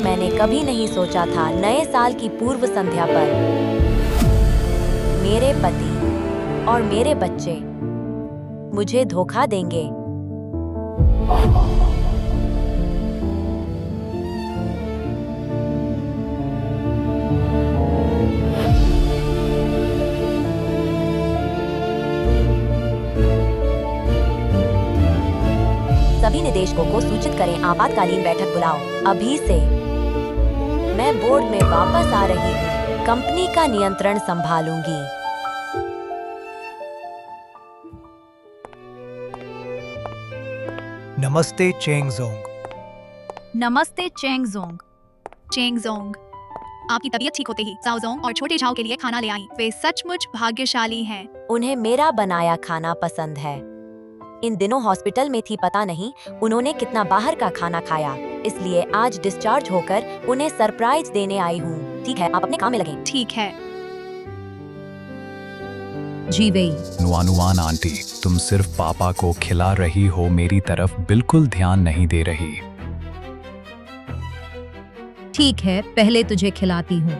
मैंने कभी नहीं सोचा था नए साल की पूर्व संध्या पर मेरे पति और मेरे बच्चे मुझे धोखा देंगे। सभी निदेशकों को सूचित करें, आपातकालीन बैठक बुलाओ अभी से। मैं बोर्ड में वापस आ रही हूँ, कंपनी का नियंत्रण संभालूंगी। नमस्ते चेंगजोंग। नमस्ते चेंगजोंग। चेंगजोंग, आपकी तबीयत ठीक होते ही जाओजोंग और छोटे झाओ के लिए खाना ले आई। वे सचमुच भाग्यशाली हैं। उन्हें मेरा बनाया खाना पसंद है। इन दिनों हॉस्पिटल में थी, पता नहीं उन्होंने कितना बाहर का खाना खाया, इसलिए आज डिस्चार्ज होकर उन्हें सरप्राइज देने आई हूँ। ठीक है, आप अपने काम में लगें। ठीक है। जी वही। नुआनुआन आंटी, तुम सिर्फ पापा को खिला रही हो, मेरी तरफ बिल्कुल ध्यान नहीं दे रही। ठीक है, पहले तुझे खिलाती हूँ।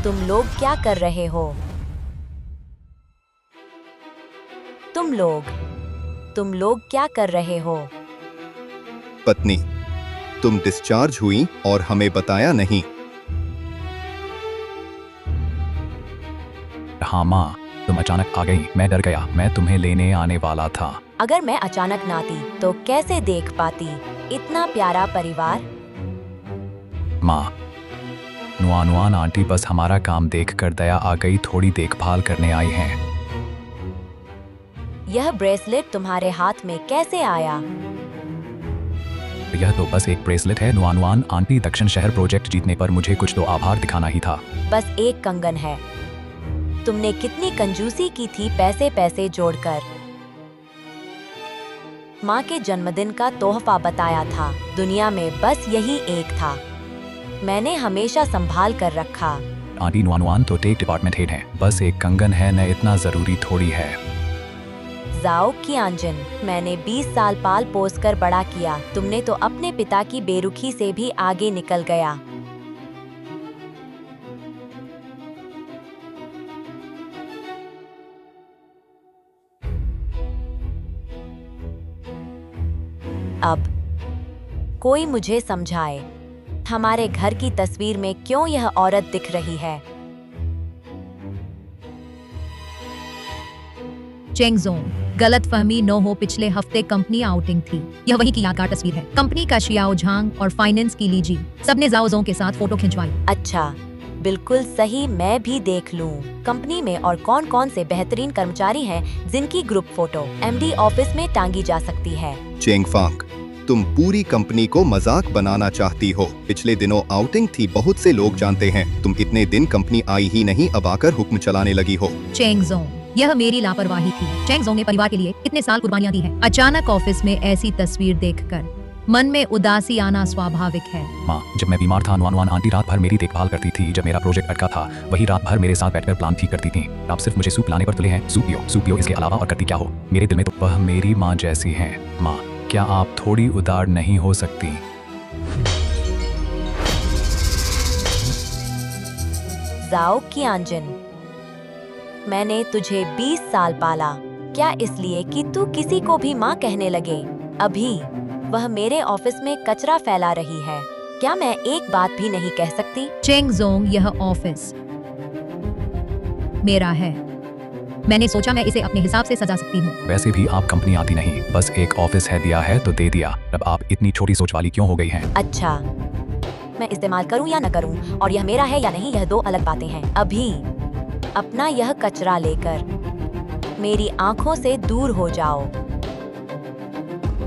तुम लोग क्या कर रहे हो? तुम लोग क्या कर रहे हो? पत्नी, तुम डिस्चार्ज हुई और हमें बताया नहीं। हाँ माँ, तुम अचानक आ गई, मैं डर गया, मैं तुम्हें लेने आने वाला था। अगर मैं अचानक ना आती तो कैसे देख पाती इतना प्यारा परिवार? माँ, नुआनुआन आंटी बस हमारा काम देखकर दया आ गई, थोड़ी देखभाल करने आई हैं। यह ब्रेसलेट तुम्हारे हाथ में कैसे आया? यह तो बस एक ब्रेसलेट है नुआनुआन आंटी। दक्षिण शहर प्रोजेक्ट जीतने पर मुझे कुछ तो आभार दिखाना ही था। बस एक कंगन है। तुमने कितनी कंजूसी की थी पैसे जोड़कर। माँ के जन्मदिन का तोहफा बताया था, दुनिया में बस यही एक था, मैंने हमेशा संभाल कर रखा। आंटी नुआनुआन तो टेक डिपार्टमेंट हेड हैं, बस एक कंगन है न, इतना जरूरी थोड़ी है। जाओ कियांजन, मैंने 20 साल पाल पोस कर बड़ा किया, तुमने तो अपने पिता की बेरुखी से भी आगे निकल गया। अब कोई मुझे समझाए, हमारे घर की तस्वीर में क्यों यह औरत दिख रही है? चेंगजोंग, गलतफहमी न हो, पिछले हफ्ते कंपनी आउटिंग थी। यह वही की यादगार तस्वीर है। कंपनी का शियाओ झांग और फाइनेंस की लीजी, सबने जाओजोंग के साथ फोटो खिंचवाई। अच्छा, बिल्कुल सही, मैं भी देख लूं। कंपनी में और कौन कौन से बेहतरीन कर्मचारी हैं जिनकी ग्रुप फोटो एमडी ऑफिस में टांगी जा सकती है? चेंगफांग, तुम पूरी कंपनी को मजाक बनाना चाहती हो। पिछले दिनों आउटिंग थी, बहुत से लोग जानते हैं। तुम इतने दिन कंपनी आई ही नहीं, अब आकर हुक्म चलाने लगी हो। चेंगजोंग, यह मेरी लापरवाही थी। चेंगजोंग ने परिवार के लिए इतने साल कुर्बानियां दी हैं। अचानक ऑफिस में ऐसी तस्वीर देखकर मन में उदासी आना स्वाभाविक है। माँ, जब मैं बीमार था नुआनुआन आंटी रात भर मेरी देखभाल करती थी। जब मेरा प्रोजेक्ट अटका था, वही रात भर मेरे साथ बैठकर प्लान ठीक करती थी। आप सिर्फ मुझे सूप लाने पर तुले हैं। सूप पियो, इसके अलावा और करती क्या हो? मेरे दिल में तो वह मेरी माँ जैसी है। माँ, क्या आप थोड़ी उदार नहीं हो सकती? जाओ कियांजन, मैंने तुझे 20 साल पाला, क्या इसलिए कि तू किसी को भी माँ कहने लगे? अभी वह मेरे ऑफिस में कचरा फैला रही है, क्या मैं एक बात भी नहीं कह सकती? चेंगजोंग, यह ऑफिस मेरा है। मैंने सोचा मैं इसे अपने हिसाब से सजा सकती हूँ। वैसे भी आप कंपनी आती नहीं, बस एक ऑफिस है, दिया है तो दे दिया। अब आप इतनी छोटी सोच वाली क्यों हो गई हैं? अच्छा, मैं इस्तेमाल करूँ या न करूँ, और यह मेरा है या नहीं, यह दो अलग बातें हैं। अभी अपना यह कचरा लेकर मेरी आंखों से दूर हो जाओ।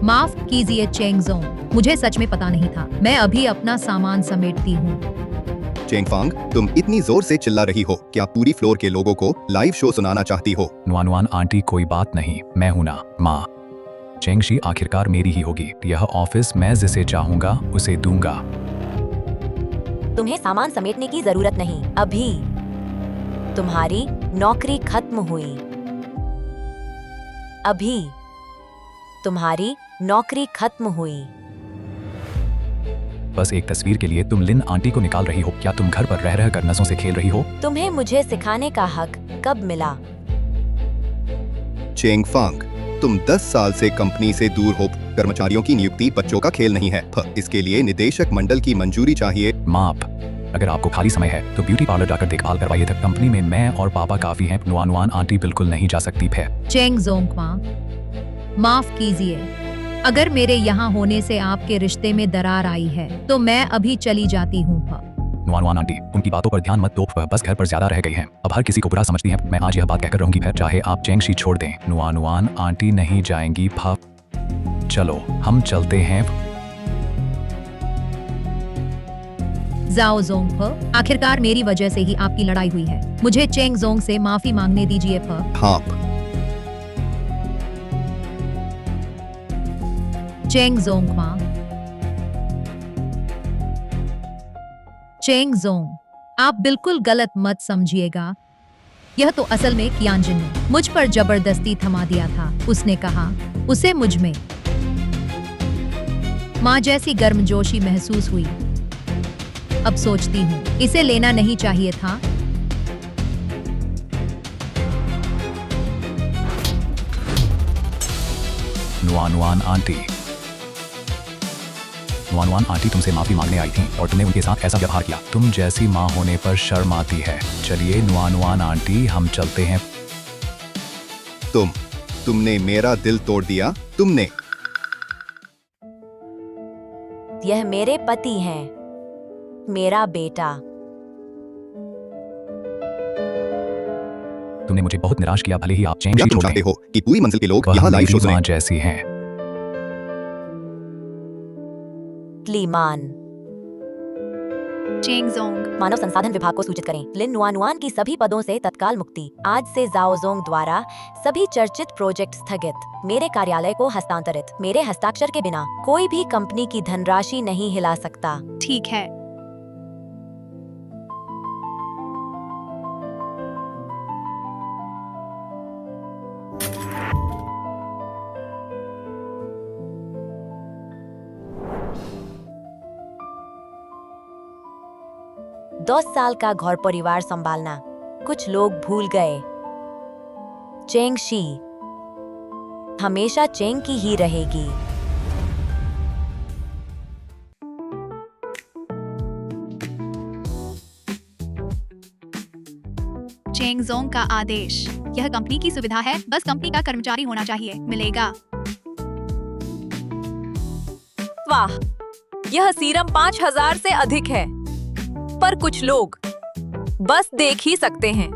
माफ कीजिए चेंगजोंग, मुझे सच में पता नहीं था। मैं अभी अपना सामान समेटती हूँ। चेंगफांग, तुम इतनी जोर से चिल्ला रही हो, क्या पूरी फ्लोर के लोगों को लाइव शो सुनाना चाहती हो? नुआनुआन आंटी, कोई बात नहीं, मैं हूं ना। माँ, चेंगशी आखिरकार मेरी ही होगी। यह ऑफिस मैं जिसे चाहूंगा उसे दूंगा। तुम्हें सामान समेटने की जरूरत नहीं, अभी तुम्हारी नौकरी खत्म हुई। अभी तुम्हारी नौकरी खत्म हुई। बस एक तस्वीर के लिए तुम लिन आंटी को निकाल रही हो? क्या तुम घर पर रह कर नसों से खेल रही हो? तुम्हें मुझे सिखाने का हक कब मिला? चेंग फांग, तुम 10 साल से कंपनी से दूर हो। कर्मचारियों की नियुक्ति बच्चों का खेल नहीं है। इसके लिए निदेशक मंडल की मंजूरी चाहिए। माप, अगर आपको खाली समय है तो ब्यूटी पार्लर जाकर देखभाल करवाइए। तक कंपनी में मैं और पापा काफी हैं। नुआनुआन आंटी बिल्कुल नहीं जा सकती है। चेंग जोंग माफ कीजिए, अगर मेरे यहाँ होने से आपके रिश्ते में दरार आई है तो मैं अभी चली जाती हूँ। नुआनुआन आंटी, उनकी बातों पर ध्यान मत दो, वह बस घर पर ज्यादा रह गई हैं। अब हर किसी को बुरा समझती हैं। मैं आज यह बात कहकर रहूंगी, फिर चाहे आप चेंगशी छोड़ दें। नुआनुआन आंटी नहीं जाएंगी। चलो हम चलते हैं। जाओ जोंग, आखिरकार मेरी वजह से ही आपकी लड़ाई हुई है। मुझे चेंग जोंग से माफी मांगने दीजिए। हाँ, चेंग जोंग चेंग जोंग, आप बिल्कुल गलत मत समझिएगा। यह तो असल में कियांजिन ने मुझ पर जबरदस्ती थमा दिया था। उसने कहा उसे मुझ में माँ जैसी गर्मजोशी महसूस हुई। अब सोचती हूँ इसे लेना नहीं चाहिए था। नुआनुआन आंटी, नुआनुआन आंटी तुमसे माफी मांगने आई थी और तुमने उनके साथ ऐसा व्यवहार किया। तुम जैसी माँ होने पर शर्म आती है। चलिए नुआनुआन आंटी, हम चलते हैं। तुमने मेरा दिल तोड़ दिया। तुमने यह मेरे पति हैं, मेरा बेटा। तुमने मुझे बहुत निराश किया। भले ही आप क्या चेंगशी तुम छोड़ चाहते दें, हो कि पूरी मंजिल के लोग वह यहाँ लाइव मेरी शो माँ सुनें? जैसी हैं। क्लीमान, चेंग जोंग, मानव संसाधन विभाग को सूचित करें। लिन नुआनुआन की सभी पदों से तत्काल मुक्ति। आज से जाओ जोंग द्वारा सभी चर्चित प्रोजेक्ट स्थगित। मेरे कार्यालय को हस्तांतरित। मेरे हस्ताक्षर के बिना कोई भी कंपनी की धनराशि नहीं हिला सकता। ठीक है। दस साल का घर परिवार संभालना कुछ लोग भूल गए। चेंगशी हमेशा चेंग की ही रहेगी। चेंग जोंग का आदेश, यह कंपनी की सुविधा है, बस कंपनी का कर्मचारी होना चाहिए। मिलेगा। वाह, यह सीरम 5000 से अधिक है, पर कुछ लोग बस देख ही सकते हैं।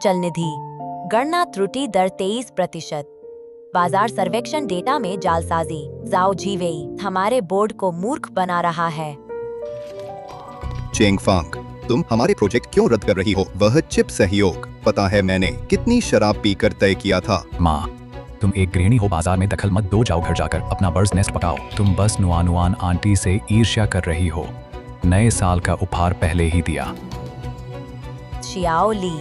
चल निधि, गणना त्रुटि दर 23%। बाजार सर्वेक्षण डेटा में जालसाजी। जाओ जीवेई हमारे बोर्ड को मूर्ख बना रहा है। चेंग फांग, तुम हमारे प्रोजेक्ट क्यों रद्द कर रही हो? वह चिप सहयोग, पता है मैंने कितनी शराब पीकर तय किया था। माँ, तुम एक गृहिणी हो, बाजार में दखल मत दो। जाओ घर जाकर अपना बर्ड्स नेस्ट पकाओ। तुम बस नुआनुआन आंटी से ईर्ष्या कर रही हो। नए साल का उपहार पहले ही दिया। शियाओ ली,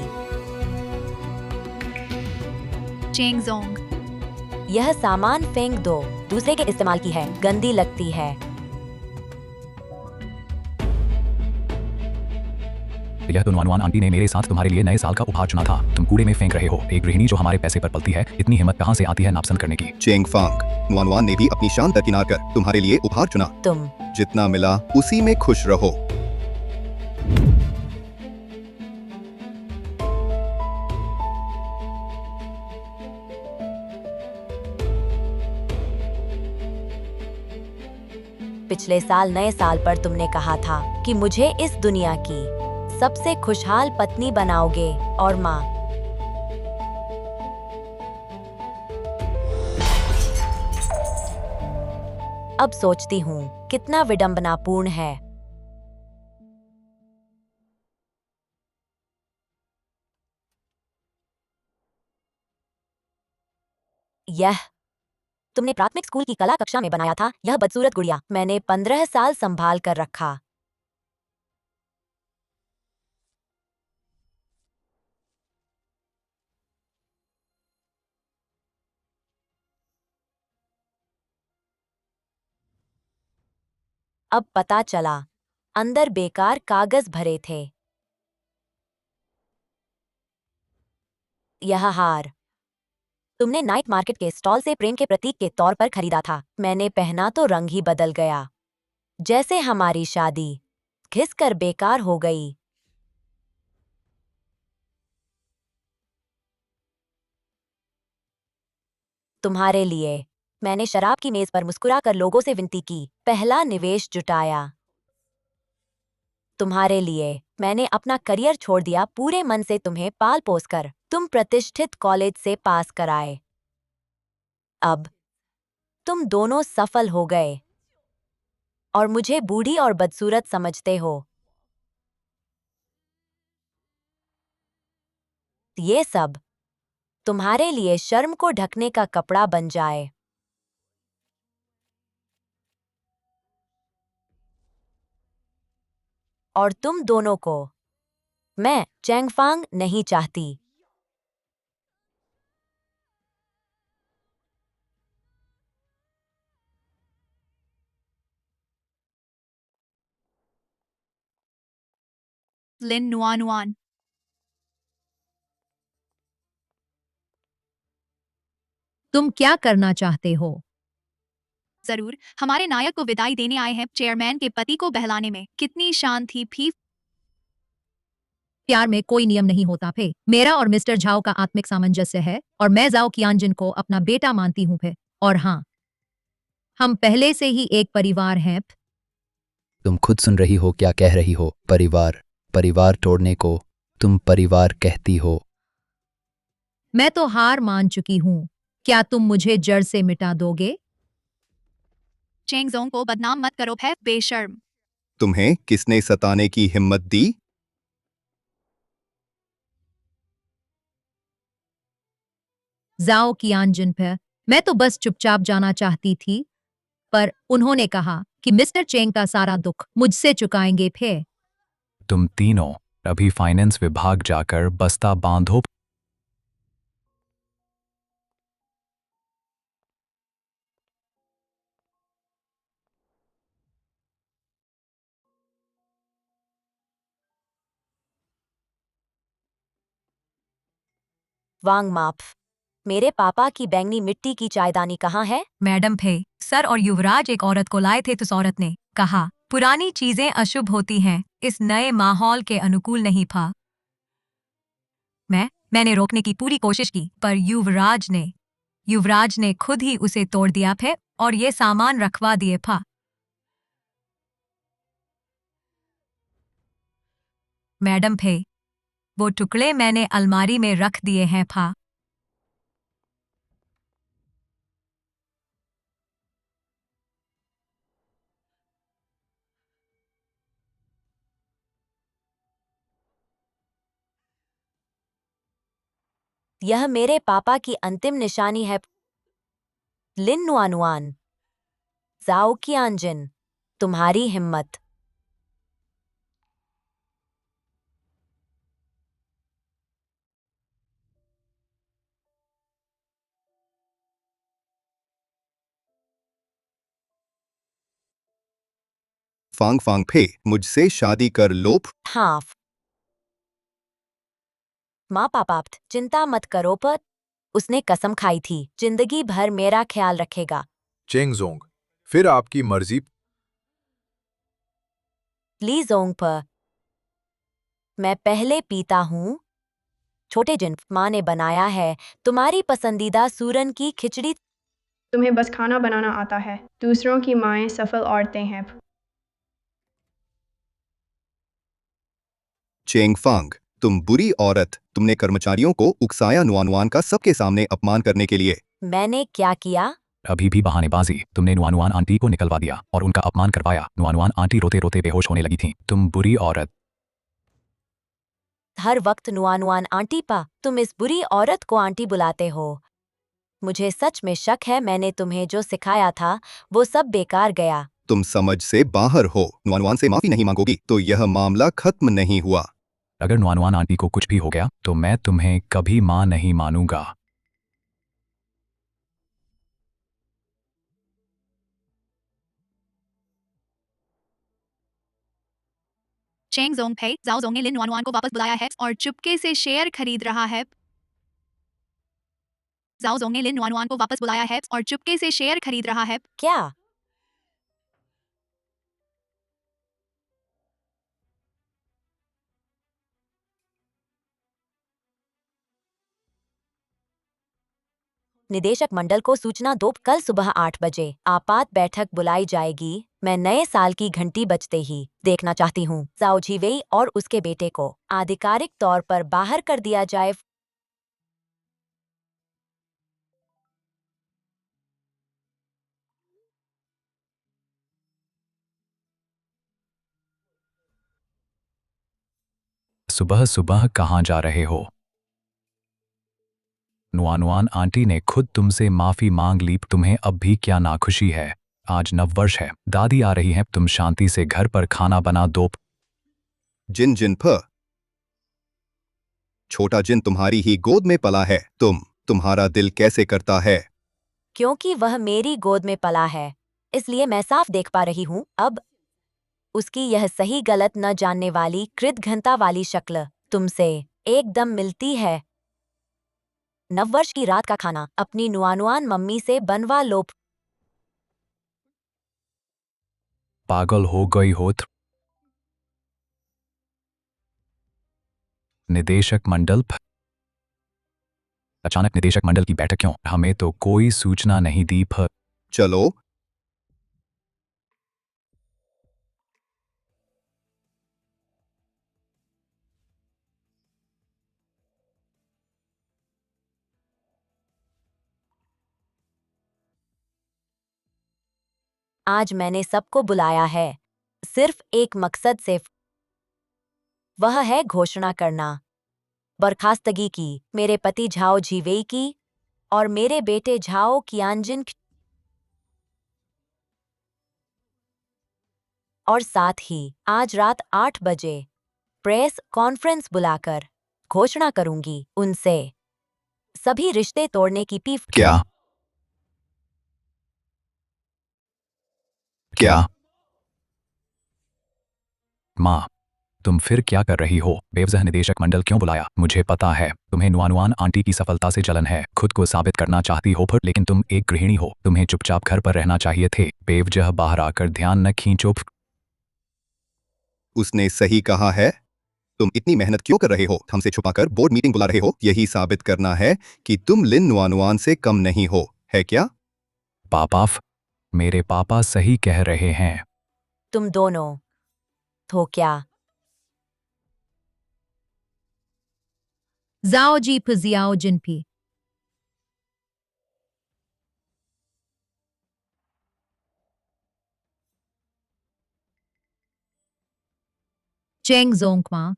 चेंग जोंग, यह सामान फेंक दो। दूसरे के इस्तेमाल की है, गंदी लगती है। यह तो नुआनुआन आंटी ने मेरे साथ तुम्हारे लिए नए साल का उपहार चुना था। तुम कूड़े में फेंक रहे हो। एक गृहिणी जो हमारे पैसे पर पलती है, इतनी हिम्मत कहाँ से आती है नापसंद करने की? चेंग फांग, नुआनुआन ने भी अपनी शान दरकिनार कर तुम्हारे लिए उपहार चुना। तुम जितना मिला उसी में खुश रहो। पिछले साल नए साल पर तुमने कहा था कि मुझे इस दुनिया की सबसे खुशहाल पत्नी बनाओगे और माँ। अब सोचती हूँ कितना विडंबनापूर्ण है। यह तुमने प्राथमिक स्कूल की कला कक्षा में बनाया था, यह बदसूरत गुड़िया मैंने 15 साल संभाल कर रखा। अब पता चला अंदर बेकार कागज भरे थे। यह हार तुमने नाइट मार्केट के स्टॉल से प्रेम के प्रतीक के तौर पर खरीदा था। मैंने पहना तो रंग ही बदल गया, जैसे हमारी शादी घिसकर बेकार हो गई। तुम्हारे लिए मैंने शराब की मेज पर मुस्कुराकर लोगों से विनती की, पहला निवेश जुटाया। तुम्हारे लिए मैंने अपना करियर छोड़ दिया, पूरे मन से तुम्हें पाल पोस कर तुम प्रतिष्ठित कॉलेज से पास कराए। अब तुम दोनों सफल हो गए और मुझे बूढ़ी और बदसूरत समझते हो। ये सब तुम्हारे लिए शर्म को ढकने का कपड़ा बन जाए। और तुम दोनों को मैं चैंगफांग नहीं चाहती। लिन नुआनुआन। तुम क्या करना चाहते हो? जरूर, हमारे नायक को विदाई देने आए हैं। चेयरमैन के पति को बहलाने में कितनी शान थी फी। प्यार में कोई नियम नहीं होता फे। मेरा और मिस्टर झाओ का आत्मिक सामंजस्य है और मैं जाओ कियानजिन को अपना बेटा मानती हूँ फे। और हाँ, हम पहले से ही एक परिवार हैं। तुम खुद सुन रही हो क्या कह रही हो? परिवार, परिवार तोड़ने को तुम परिवार कहती हो? मैं तो हार मान चुकी हूँ। क्या तुम मुझे जड़ से मिटा दोगे? चेंगजोंग को बदनाम मत करो फे, बेशर्म। तुम्हें किसने सताने की हिम्मत दी? जाओ कियानजिन पे। मैं तो बस चुपचाप जाना चाहती थी, पर उन्होंने कहा कि मिस्टर चेंग का सारा दुख मुझसे चुकाएंगे फे। तुम तीनों अभी फाइनेंस विभाग जाकर बस्ता बांधो। वांग माप, मेरे पापा की बैंगनी मिट्टी की चायदानी कहाँ है? मैडम फे, सर और युवराज एक औरत को लाए थे तो उस औरत ने कहा पुरानी चीजें अशुभ होती हैं, इस नए माहौल के अनुकूल नहीं था। मैंने रोकने की पूरी कोशिश की, पर युवराज ने खुद ही उसे तोड़ दिया फे और ये सामान रखवा दिए फा। मैडम फे, वो टुकड़े मैंने अलमारी में रख दिए हैं फा। यह मेरे पापा की अंतिम निशानी है। लिन नुआनुआन, जाओ कियानजिन, तुम्हारी हिम्मत। फांग फांग फे, मुझसे शादी कर लो। हाँ माँ पापा, चिंता मत करो, पर उसने कसम खाई थी जिंदगी भर मेरा ख्याल रखेगा। चेंगजोंग, फिर आपकी मर्जी। ली जोंग पर मैं पहले पीता हूँ। छोटे जिन माँ ने बनाया है तुम्हारी पसंदीदा सूरन की खिचड़ी। तुम्हें बस खाना बनाना आता है, दूसरों की माएं सफल औरतें हैं। चेंगफांग, तुम बुरी औरत, तुमने कर्मचारियों को उकसाया नुआनुआन का सबके सामने अपमान करने के लिए। मैंने क्या किया? अभी भी बहानेबाजी। तुमने नुआनुआन आंटी को निकलवा दिया और उनका अपमान करवाया। नुआनुआन आंटी रोते रोते बेहोश होने लगी थीं। तुम बुरी औरत। हर वक्त नुआनुआन आंटी पा, तुम इस बुरी औरत को आंटी बुलाते हो। मुझे सच में शक है मैंने तुम्हें जो सिखाया था वो सब बेकार गया। तुम समझ से बाहर हो। नुआनुआन से माफी नहीं मांगोगी तो यह मामला खत्म नहीं हुआ। अगर नुआनुआन आंटी को कुछ भी हो गया तो मैं तुम्हें कभी मां नहीं मानूंगा। चेंग जोंग है, जाओ जोंग ने लिन नुआनुआन को वापस बुलाया है और चुपके से शेयर खरीद रहा है। जाओ जोंग ने लिन नुआनुआन को वापस बुलाया है और चुपके से शेयर खरीद रहा है। क्या? निदेशक मंडल को सूचना दो, कल सुबह 8 बजे आपात बैठक बुलाई जाएगी। मैं नए साल की घंटी बजते ही देखना चाहती हूँ जाओ झीवेई और उसके बेटे को आधिकारिक तौर पर बाहर कर दिया जाए। सुबह सुबह कहाँ जा रहे हो? नुआनुआन आंटी ने खुद तुमसे माफी मांग ली। तुम्हें अब भी क्या नाखुशी है? आज नववर्ष है, दादी आ रही हैं। तुम शांति से घर पर खाना बना दो। जिन जिन फ छोटा जिन तुम्हारी ही गोद में पला है। तुम्हारा दिल कैसे करता है? क्योंकि वह मेरी गोद में पला है इसलिए मैं साफ देख पा रही हूँ अब उसकी यह सही गलत न जानने वाली कृतघ्नता वाली शक्ल तुमसे एकदम मिलती है। नववर्ष की रात का खाना अपनी नुआनुआन मम्मी से बनवा लो। पागल हो गई हो? निदेशक मंडल अचानक निदेशक मंडल की बैठक क्यों? हमें तो कोई सूचना नहीं दी। चलो आज मैंने सबको बुलाया है सिर्फ एक मकसद से, वह है घोषणा करना बर्खास्तगी की मेरे पति झाओ झीवेई की और मेरे बेटे झाओ कियानजिन की, और साथ ही आज रात 8 बजे प्रेस कॉन्फ्रेंस बुलाकर घोषणा करूंगी उनसे सभी रिश्ते तोड़ने की पीफ। क्या? माँ, तुम फिर क्या कर रही हो? बेवजह निदेशक मंडल क्यों बुलाया? मुझे पता है तुम्हें नुआनुआन आंटी की सफलता से जलन है। खुद को साबित करना चाहती हो पर लेकिन तुम एक गृहिणी हो। तुम्हें चुपचाप घर पर रहना चाहिए थे। बेवजह बाहर आकर ध्यान न खींचो। उसने सही कहा है। तुम इतनी मेहनत क्यों कर रहे हो? हमसे छुपाकर बोर्ड मीटिंग बुला रहे हो? यही साबित करना है कि तुम लिन नुआनुआन से कम नहीं हो, है क्या? मेरे पापा सही कह रहे हैं। तुम दोनों तो क्या? जाओ जी फिजियाओ जिनपी। चेंग जोंगमा,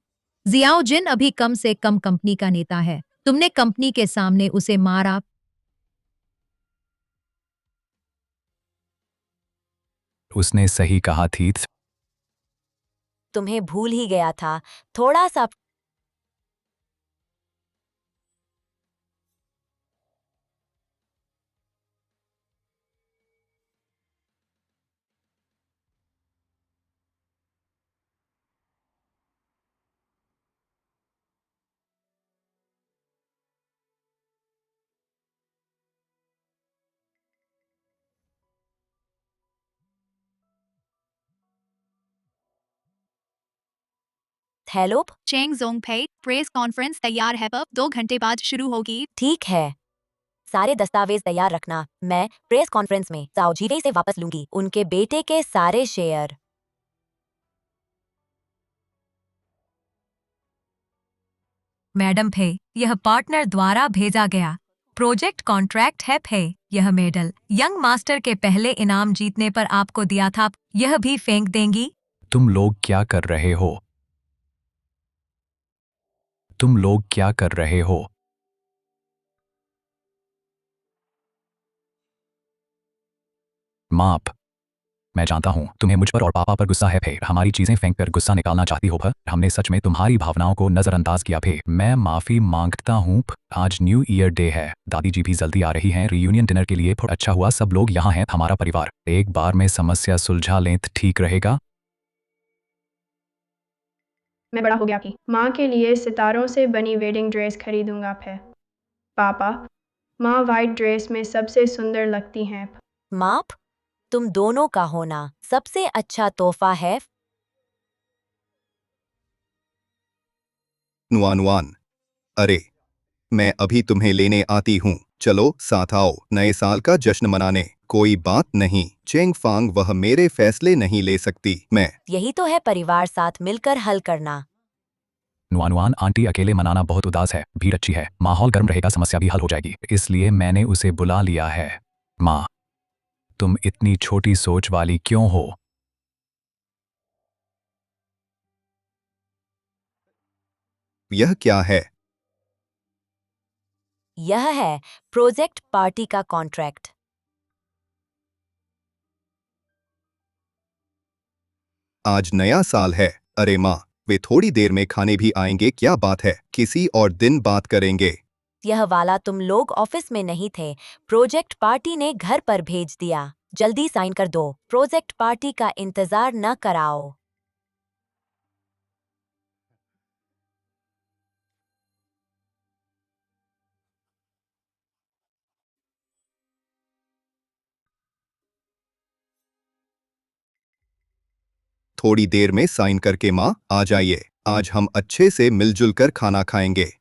जियाओ जिन अभी कम से कम कंपनी का नेता है। तुमने कंपनी के सामने उसे मारा। उसने सही कहा थी। तुम्हें भूल ही गया था थोड़ा सा। हेलो, चेंग जोंग है, प्रेस कॉन्फ्रेंस तैयार है। अब 2 घंटे बाद शुरू होगी। ठीक है, सारे दस्तावेज तैयार रखना। मैं प्रेस कॉन्फ्रेंस में जाओ झीवेई से वापस लूंगी उनके बेटे के सारे शेयर। मैडम फे, यह पार्टनर द्वारा भेजा गया प्रोजेक्ट कॉन्ट्रैक्ट है यह मेडल यंग मास्टर के पहले इनाम जीतने पर आपको दिया था, यह भी फेंक देंगी? तुम लोग क्या कर रहे हो? तुम लोग क्या कर रहे हो? माप। मैं जानता हूँ तुम्हें मुझ पर और पापा पर गुस्सा है फिर हमारी चीजें फेंक कर गुस्सा निकालना चाहती हो पर हमने सच में तुम्हारी भावनाओं को नजरअंदाज किया फिर मैं माफी मांगता हूँ आज न्यू ईयर डे है, दादी जी भी जल्दी आ रही हैं रियूनियन डिनर के लिए। अच्छा हुआ सब लोग यहाँ हैं, हमारा परिवार। एक बार में समस्या सुलझा लें तो ठीक रहेगा। मैं बड़ा हो गया कि माँ के लिए सितारों से बनी वेडिंग ड्रेस खरीदूंगा फिर। पापा, माँ वाइट ड्रेस में सबसे सुंदर लगती हैं। माप, तुम दोनों का होना सबसे अच्छा तोहफा है। नुआनुआन, अरे मैं अभी तुम्हें लेने आती हूँ, चलो साथ आओ नए साल का जश्न मनाने। कोई बात नहीं चेंग फांग, वह मेरे फैसले नहीं ले सकती। मैं यही तो है परिवार साथ मिलकर हल करना। नुआनुआन आंटी अकेले मनाना बहुत उदास है, भीड़ अच्छी है, माहौल गर्म रहेगा, समस्या भी हल हो जाएगी, इसलिए मैंने उसे बुला लिया है। माँ, तुम इतनी छोटी सोच वाली क्यों हो? यह क्या है? यह है प्रोजेक्ट पार्टी का कॉन्ट्रैक्ट। आज नया साल है। अरे माँ, वे थोड़ी देर में खाने भी आएंगे, क्या बात है, किसी और दिन बात करेंगे। यह वाला तुम लोग ऑफिस में नहीं थे, प्रोजेक्ट पार्टी ने घर पर भेज दिया। जल्दी साइन कर दो, प्रोजेक्ट पार्टी का इंतजार न कराओ। थोड़ी देर में साइन करके माँ आ जाइए, आज हम अच्छे से मिलजुल कर खाना खाएंगे।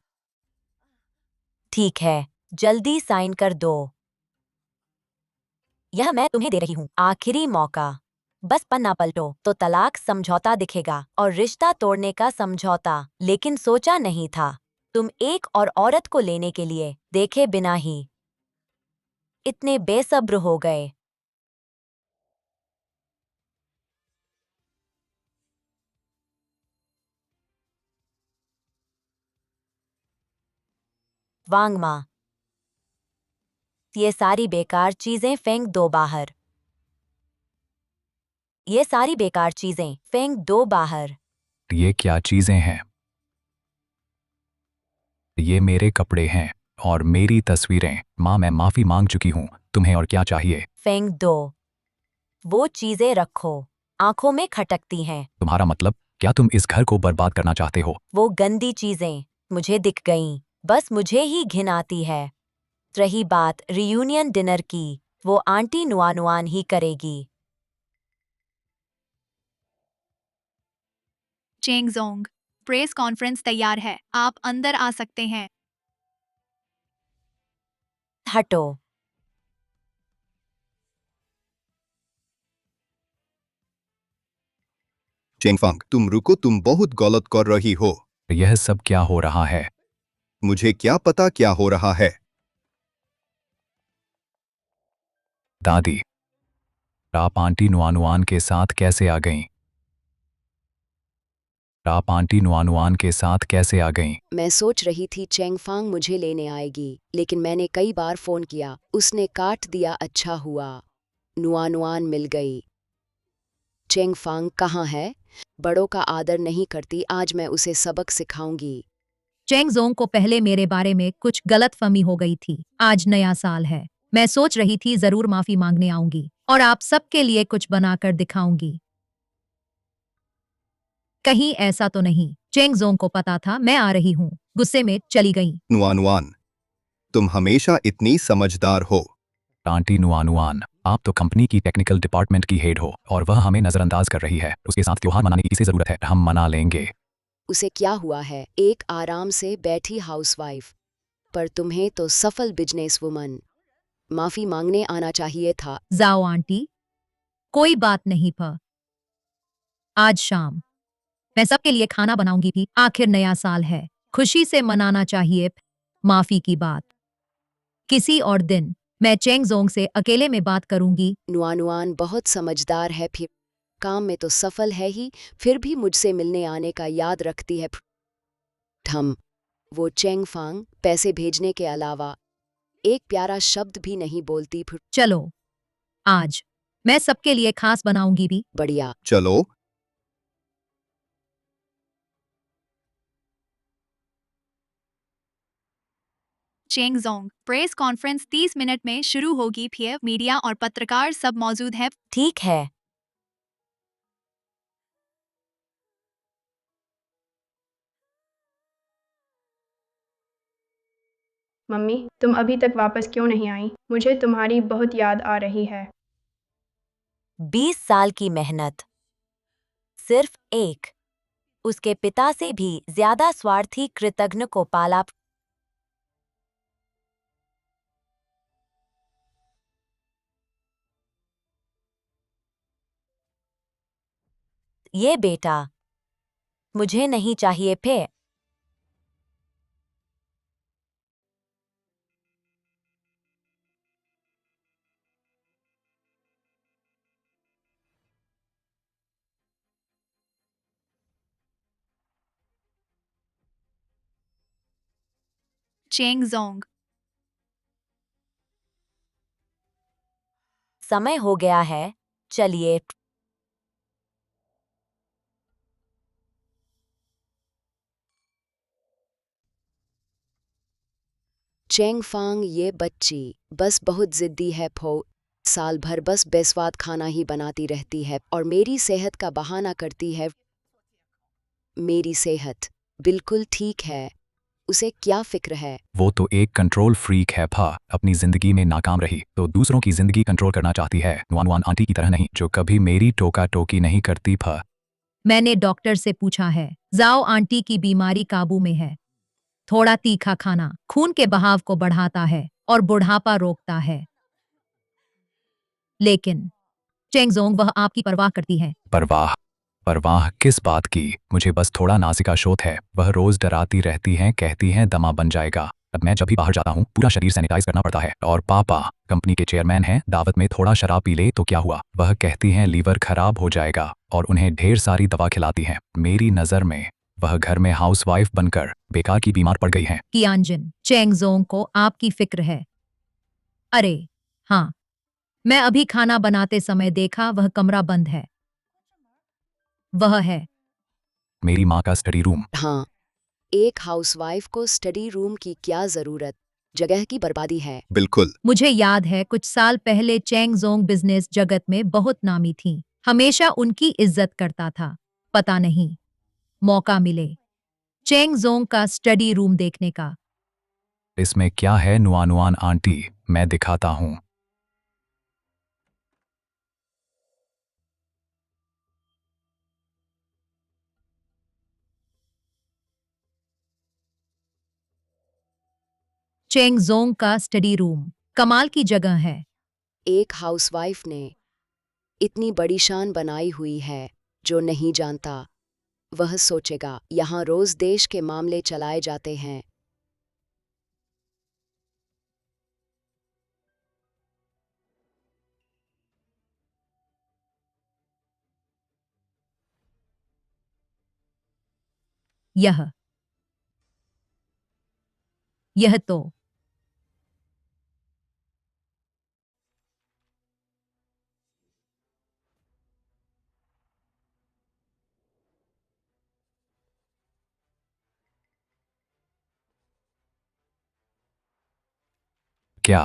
ठीक है, जल्दी साइन कर दो। यह मैं तुम्हें दे रही हूँ आखिरी मौका। बस पन्ना पलटो तो तलाक समझौता दिखेगा और रिश्ता तोड़ने का समझौता। लेकिन सोचा नहीं था तुम एक और औरत को लेने के लिए देखे बिना ही इतने बेसब्र हो गए। वांगमा, ये सारी बेकार चीजें फेंक दो बाहर। ये सारी बेकार चीजें फेंक दो बाहर। ये क्या चीजें हैं? ये मेरे कपड़े हैं और मेरी तस्वीरें। माँ, मैं माफी मांग चुकी हूँ, तुम्हें और क्या चाहिए? फेंक दो। वो चीजें रखो, आंखों में खटकती हैं। तुम्हारा मतलब, क्या तुम इस घर को बर्बाद करना चाहते हो? वो गंदी चीजें मुझे दिख गईं, बस मुझे ही घिन आती है। रही बात रियूनियन डिनर की, वो आंटी नुआनुआन ही करेगी। चेंगजोंग, प्रेस कॉन्फ्रेंस तैयार है, आप अंदर आ सकते हैं। हटो। चेंगफांग, तुम रुको, तुम बहुत गलत कर रही हो। यह सब क्या हो रहा है? मुझे क्या पता क्या हो रहा है। दादी, आप आंटी नुआनुआन के साथ कैसे आ गईं? आप आंटी नुआनुआन के साथ कैसे आ गईं? मैं सोच रही थी चेंगफांग मुझे लेने आएगी, लेकिन मैंने कई बार फोन किया, उसने काट दिया। अच्छा हुआ नुआनुआन मिल गई। चेंगफांग कहाँ है? बड़ों का आदर नहीं करती, आज मैं उसे सबक सिखाऊंगी। चेंगजोंग को पहले मेरे बारे में कुछ गलतफहमी हो गई थी। आज नया साल है, मैं सोच रही थी जरूर माफी मांगने आऊंगी और आप सबके लिए कुछ बनाकर दिखाऊंगी। कहीं ऐसा तो नहीं चेंगजोंग को पता था मैं आ रही हूँ, गुस्से में चली गई। नुआनुआन, तुम हमेशा इतनी समझदार हो। आंटी नुआनुआन, आप तो कंपनी की टेक्निकल डिपार्टमेंट की हेड हो और वह हमें नजरअंदाज कर रही है। उसके साथ त्योहार मनाने की किसे जरूरत है, हम मना लेंगे। उसे क्या हुआ है, एक आराम से बैठी हाउसवाइफ, पर तुम्हें तो सफल बिजनेस वुमन। माफी मांगने आना चाहिए था। जाओ आंटी, कोई बात नहीं प आज शाम मैं सबके लिए खाना बनाऊंगी भी, आखिर नया साल है, खुशी से मनाना चाहिए। माफी की बात किसी और दिन मैं चेंग जोंग से अकेले में बात करूंगी। नुआनुआन बहुत समझदार है, फिर काम में तो सफल है ही, फिर भी मुझसे मिलने आने का याद रखती है। हम वो चेंग फांग पैसे भेजने के अलावा एक प्यारा शब्द भी नहीं बोलती। चलो आज मैं सबके लिए खास बनाऊंगी भी। बढ़िया। चलो। Cheng Jong press conference 30 minute में शुरू होगी, फिर मीडिया और पत्रकार सब मौजूद है। ठीक है। मम्मी, तुम अभी तक वापस क्यों नहीं आई? मुझे तुम्हारी बहुत याद आ रही है। 20 साल की मेहनत, सिर्फ एक, उसके पिता से भी ज्यादा स्वार्थी कृतघ्न को पाला। ये बेटा मुझे नहीं चाहिए फिर। चेंग जोंग समय हो गया है, चलिए। चेंग फांग ये बच्ची बस बहुत जिद्दी है। साल भर बस बेस्वाद खाना ही बनाती रहती है और मेरी सेहत का बहाना करती है। मेरी सेहत बिल्कुल ठीक है, उसे क्या फिक्र है? वो तो एक कंट्रोल फ्रीक है फा। अपनी जिंदगी में नाकाम रही तो दूसरों की जिंदगी कंट्रोल करना चाहती है, नुआनुआन आंटी की तरह नहीं जो कभी मेरी टोका टोकी नहीं करती फा। मैंने डॉक्टर से पूछा है, जाओ आंटी की बीमारी काबू में है। थोड़ा तीखा खाना खून के बहाव को बढ़ाता है और बुढ़ापा रोकता है। लेकिन चेंग जोंग वह आपकी परवाह करती है। परवाह? परवाह किस बात की? मुझे बस थोड़ा नासिका शोथ है। वह रोज डराती रहती हैं, कहती हैं दमा बन जाएगा। अब मैं जब भी बाहर जाता हूँ पूरा शरीर सैनिटाइज करना पड़ता है। और पापा कंपनी के चेयरमैन हैं, दावत में थोड़ा शराब पी ले तो क्या हुआ? वह कहती हैं लीवर खराब हो जाएगा और उन्हें ढेर सारी दवा खिलाती हैं। मेरी नज़र में वह घर में हाउसवाइफ बनकर बेकार की बीमार पड़ गई हैं। कियानजिन, चेंग जोंग को आपकी फिक्र है। अरे हाँ, मैं अभी खाना बनाते समय देखा, वह कमरा बंद है। वह है मेरी माँ का स्टडी रूम। हाँ, एक हाउसवाइफ को स्टडी रूम की क्या जरूरत? जगह की बर्बादी है। बिल्कुल। मुझे याद है कुछ साल पहले चेंग जोंग बिजनेस जगत में बहुत नामी थी। हमेशा उनकी इज्जत करता था। पता नहीं मौका मिले चेंग जोंग का स्टडी रूम देखने का। इसमें क्या है नुआनुआन आंटी, मैं दिखाता हूँ। चेंग जोंग का स्टडी रूम कमाल की जगह है। एक हाउसवाइफ ने इतनी बड़ी शान बनाई हुई है, जो नहीं जानता वह सोचेगा यहाँ रोज देश के मामले चलाए जाते हैं। यह तो क्या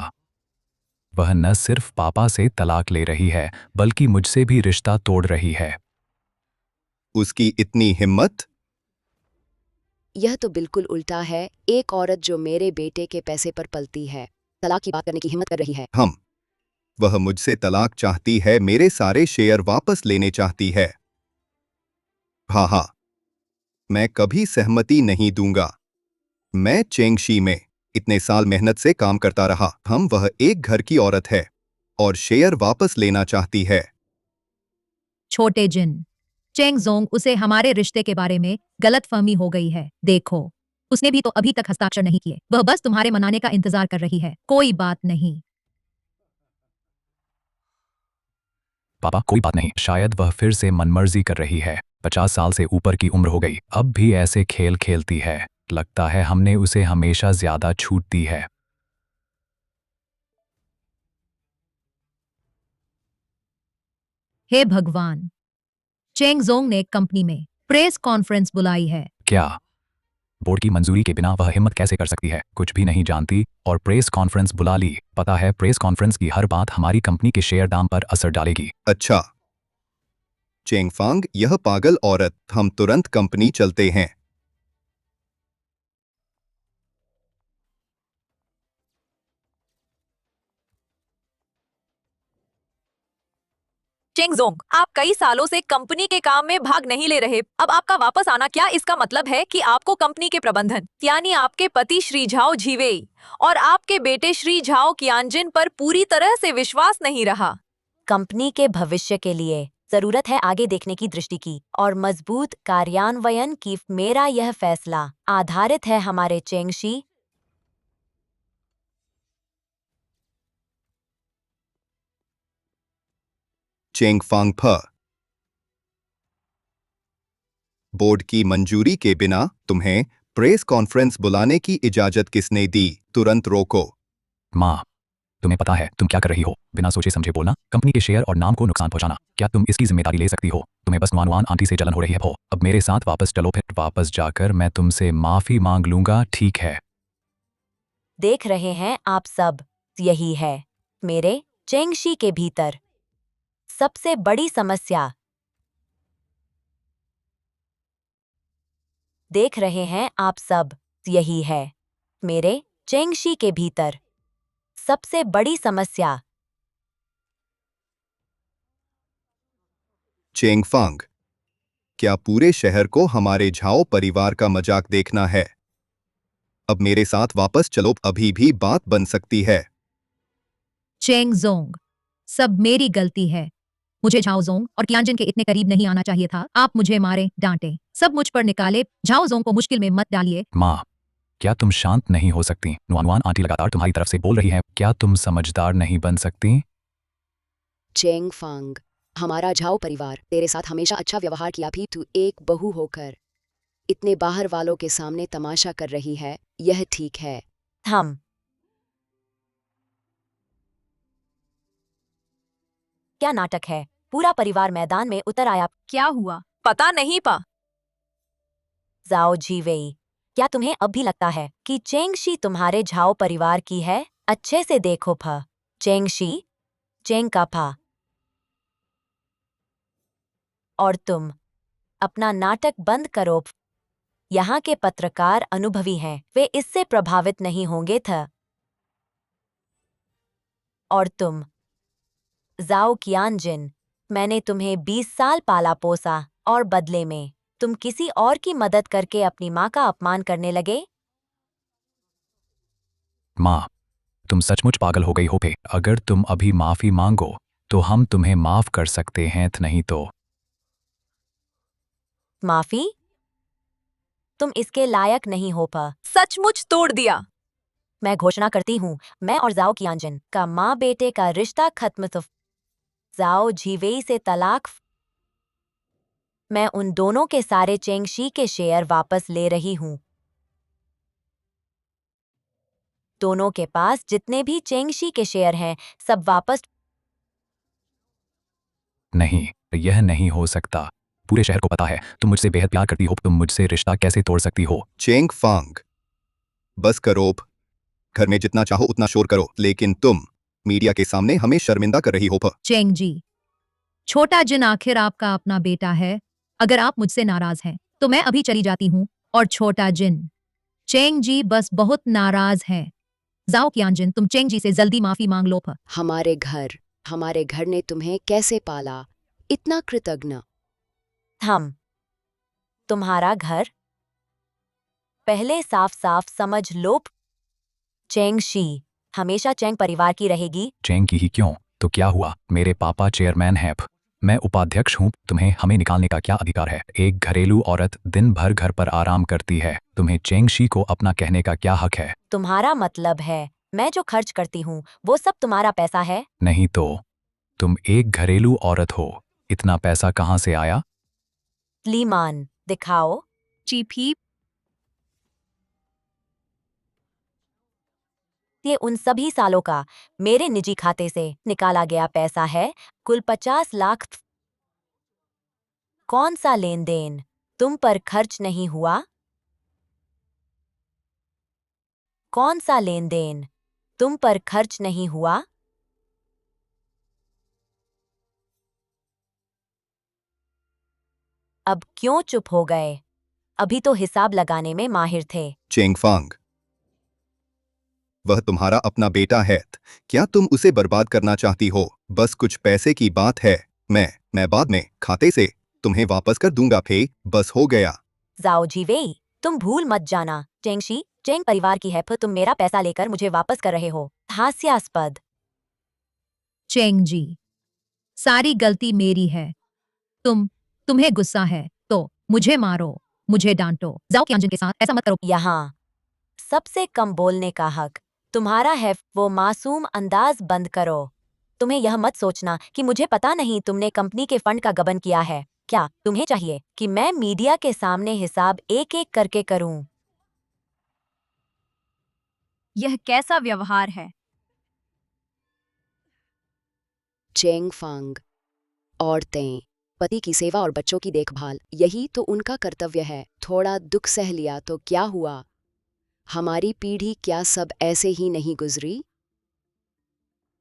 वह न सिर्फ पापा से तलाक ले रही है बल्कि मुझसे भी रिश्ता तोड़ रही है? उसकी इतनी हिम्मत? यह तो बिल्कुल उल्टा है। एक औरत जो मेरे बेटे के पैसे पर पलती है, तलाक की बात करने की हिम्मत कर रही है। वह मुझसे तलाक चाहती है, मेरे सारे शेयर वापस लेने चाहती है। हाँ, मैं कभी सहमति नहीं दूंगा। मैं चेंगशी में इतने साल मेहनत से काम करता रहा। वह एक घर की औरत है और शेयर वापस लेना चाहती है। छोटे जिन, चेंग जोंग, उसे हमारे रिश्ते के बारे में गलतफहमी हो गई है। देखो उसने भी तो अभी तक हस्ताक्षर नहीं किए। वह बस तुम्हारे मनाने का इंतजार कर रही है। कोई बात नहीं। पापा कोई बात नहीं, शायद वह फिर से मनमर्जी कर रही है। 50 साल से ऊपर की उम्र हो गई, अब भी ऐसे खेल खेलती है। लगता है हमने उसे हमेशा ज्यादा छूट दी है। हे भगवान, चेंग जोंग ने कंपनी में प्रेस कॉन्फ्रेंस बुलाई है। क्या बोर्ड की मंजूरी के बिना वह हिम्मत कैसे कर सकती है? कुछ भी नहीं जानती और प्रेस कॉन्फ्रेंस बुला ली। पता है प्रेस कॉन्फ्रेंस की हर बात हमारी कंपनी के शेयर दाम पर असर डालेगी। अच्छा चेंगफांग, यह पागल औरत, हम तुरंत कंपनी चलते हैं। चेंगजोंग, आप कई सालों से कंपनी के काम में भाग नहीं ले रहे। अब आपका वापस आना क्या इसका मतलब है कि आपको कंपनी के प्रबंधन यानी आपके पति श्री झाओ झीवेई और आपके बेटे श्री झाओ कियानजिन पर पूरी तरह से विश्वास नहीं रहा। कंपनी के भविष्य के लिए जरूरत है आगे देखने की दृष्टि की और मजबूत कार्यान्वयन की। मेरा यह फैसला आधारित है हमारे चेंगशी चेंगफांग फ, बोर्ड की मंजूरी के बिना तुम्हें प्रेस कॉन्फ्रेंस बुलाने की इजाजत किसने दी? तुरंत रोको। माँ, तुम्हें पता है तुम क्या कर रही हो? बिना सोचे समझे बोलना, कंपनी के शेयर और नाम को नुकसान पहुंचाना। क्या तुम इसकी जिम्मेदारी ले सकती हो? तुम्हें बस नुआन आंटी से जलन हो रही है। अब मेरे साथ वापस चलो, फिर वापस जाकर मैं तुमसे माफी मांग लूंगा, ठीक है? देख रहे हैं आप सब, यही है मेरे चेंगशी के भीतर सबसे बड़ी समस्या। देख रहे हैं आप सब, यही है मेरे चेंगशी के भीतर सबसे बड़ी समस्या। चेंगफांग, क्या पूरे शहर को हमारे झाओ परिवार का मजाक देखना है? अब मेरे साथ वापस चलो, अभी भी बात बन सकती है। चेंग जोंग, सब मेरी गलती है। मुझे झाओ जोंग और कियानजिन के इतने करीब नहीं आना चाहिए था। आप मुझे मारे, डांटे, सब मुझ पर निकाले। झाओ जोंग को मुश्किल में मत डालिए। माँ, क्या तुम शांत नहीं हो सकती? नुआन आंटी लगातार तुम्हारी तरफ से बोल रही है। क्या तुम समझदार नहीं बन सकती? चेंगफांग, हमारा झाओ परिवार तेरे साथ हमेशा अच्छा व्यवहार किया, भी तू एक बहू होकर इतने बाहर वालों के सामने तमाशा कर रही है, यह ठीक है? हम क्या नाटक है? पूरा परिवार मैदान में उतर आया। क्या हुआ? पता नहीं पा। जाओ झीवेई, क्या तुम्हें अब भी लगता है कि चेंगशी तुम्हारे झाओ परिवार की है? अच्छे से देखो फ, चेंगशी, चेंग का फा। और तुम अपना नाटक बंद करो। यहाँ के पत्रकार अनुभवी हैं, वे इससे प्रभावित नहीं होंगे थ। और तुम जाओ कियानजिन, मैंने तुम्हें 20 साल पाला पोसा और बदले में तुम किसी और की मदद करके अपनी माँ का अपमान करने लगे। माँ, तुम सचमुच पागल हो गई हो पे। अगर तुम अभी माफी मांगो तो हम तुम्हें माफ कर सकते हैं, नहीं तो। माफी? तुम इसके लायक नहीं हो प। सचमुच तोड़ दिया। मैं घोषणा करती हूँ, मैं और जाओ कियानजिन का माँ बेटे का रिश्ता खत्म। तो जाओ झीवेई से तलाक। मैं उन दोनों के सारे चेंगशी के शेयर वापस ले रही हूँ। दोनों के पास जितने भी चेंगशी के शेयर हैं, सब वापस। नहीं, यह नहीं हो सकता। पूरे शहर को पता है तुम मुझसे बेहद प्यार करती हो। तुम मुझसे रिश्ता कैसे तोड़ सकती हो? चेंगफांग, बस करो। घर में जितना चाहो उतना शोर करो, लेकिन तुम मीडिया के सामने हमें शर्मिंदा कर रही हो। चेंग जी, छोटा जिन आखिर आपका अपना बेटा है। अगर आप मुझसे नाराज हैं तो मैं अभी चली जाती हूँ। और छोटा जिन, चेंग जी बस बहुत नाराज है। जाओ कियानजिन, तुम चेंग जी से जल्दी माफी मांग लो। हमारे घर ने तुम्हें कैसे पाला, इतना कृतज्ञ। हम तुम्हारा घर? पहले साफ साफ समझ लो, चेंगशी हमेशा चेंग परिवार की रहेगी। चेंग की ही क्यों? तो क्या हुआ? मेरे पापा चेयरमैन हैं। मैं उपाध्यक्ष हूँ। तुम्हें हमें निकालने का क्या अधिकार है? एक घरेलू औरत दिन भर घर पर आराम करती है। तुम्हें चेंगशी को अपना कहने का क्या हक है? तुम्हारा मतलब है मैं जो खर्च करती हूँ वो सब तुम्हारा पैसा है? नहीं तो तुम एक घरेलू औरत हो। इतना पैसा कहाँ से आया? लीमान दिखाओ। जीपी ये उन सभी सालों का मेरे निजी खाते से निकाला गया पैसा है, कुल 50 लाख। कौन सा लेन देन तुम पर खर्च नहीं हुआ? कौन सा लेन देन तुम पर खर्च नहीं हुआ? अब क्यों चुप हो गए? अभी तो हिसाब लगाने में माहिर थे। चेंगफांग, वह तुम्हारा अपना बेटा है। क्या तुम उसे बर्बाद करना चाहती हो? बस कुछ पैसे की बात है। मैं बाद में खाते से तुम्हें वापस कर दूंगा। बस हो गया। जाओ जीवेई, तुम भूल मत जाना चेंगशी चेंग परिवार की है, फिर तुम मेरा पैसा लेकर मुझे वापस कर रहे हो। हास्यास्पद। चेंगजी, सारी गलती मेरी है। तुम्हें गुस्सा है तो मुझे मारो, मुझे डांटो। जाओ क्यांजन के साथ ऐसा मत करो। यहाँ सबसे कम बोलने का हक तुम्हारा है। वो मासूम अंदाज बंद करो। तुम्हें यह मत सोचना कि मुझे पता नहीं तुमने कंपनी के फंड का गबन किया है। क्या तुम्हें चाहिए कि मैं मीडिया के सामने हिसाब एक एक करके करूं? यह कैसा व्यवहार है? चेंगफांग, औरतें, पति की सेवा और बच्चों की देखभाल, यही तो उनका कर्तव्य है। थोड़ा दुख सह लिया तो क्या हुआ? हमारी पीढ़ी क्या सब ऐसे ही नहीं गुजरी?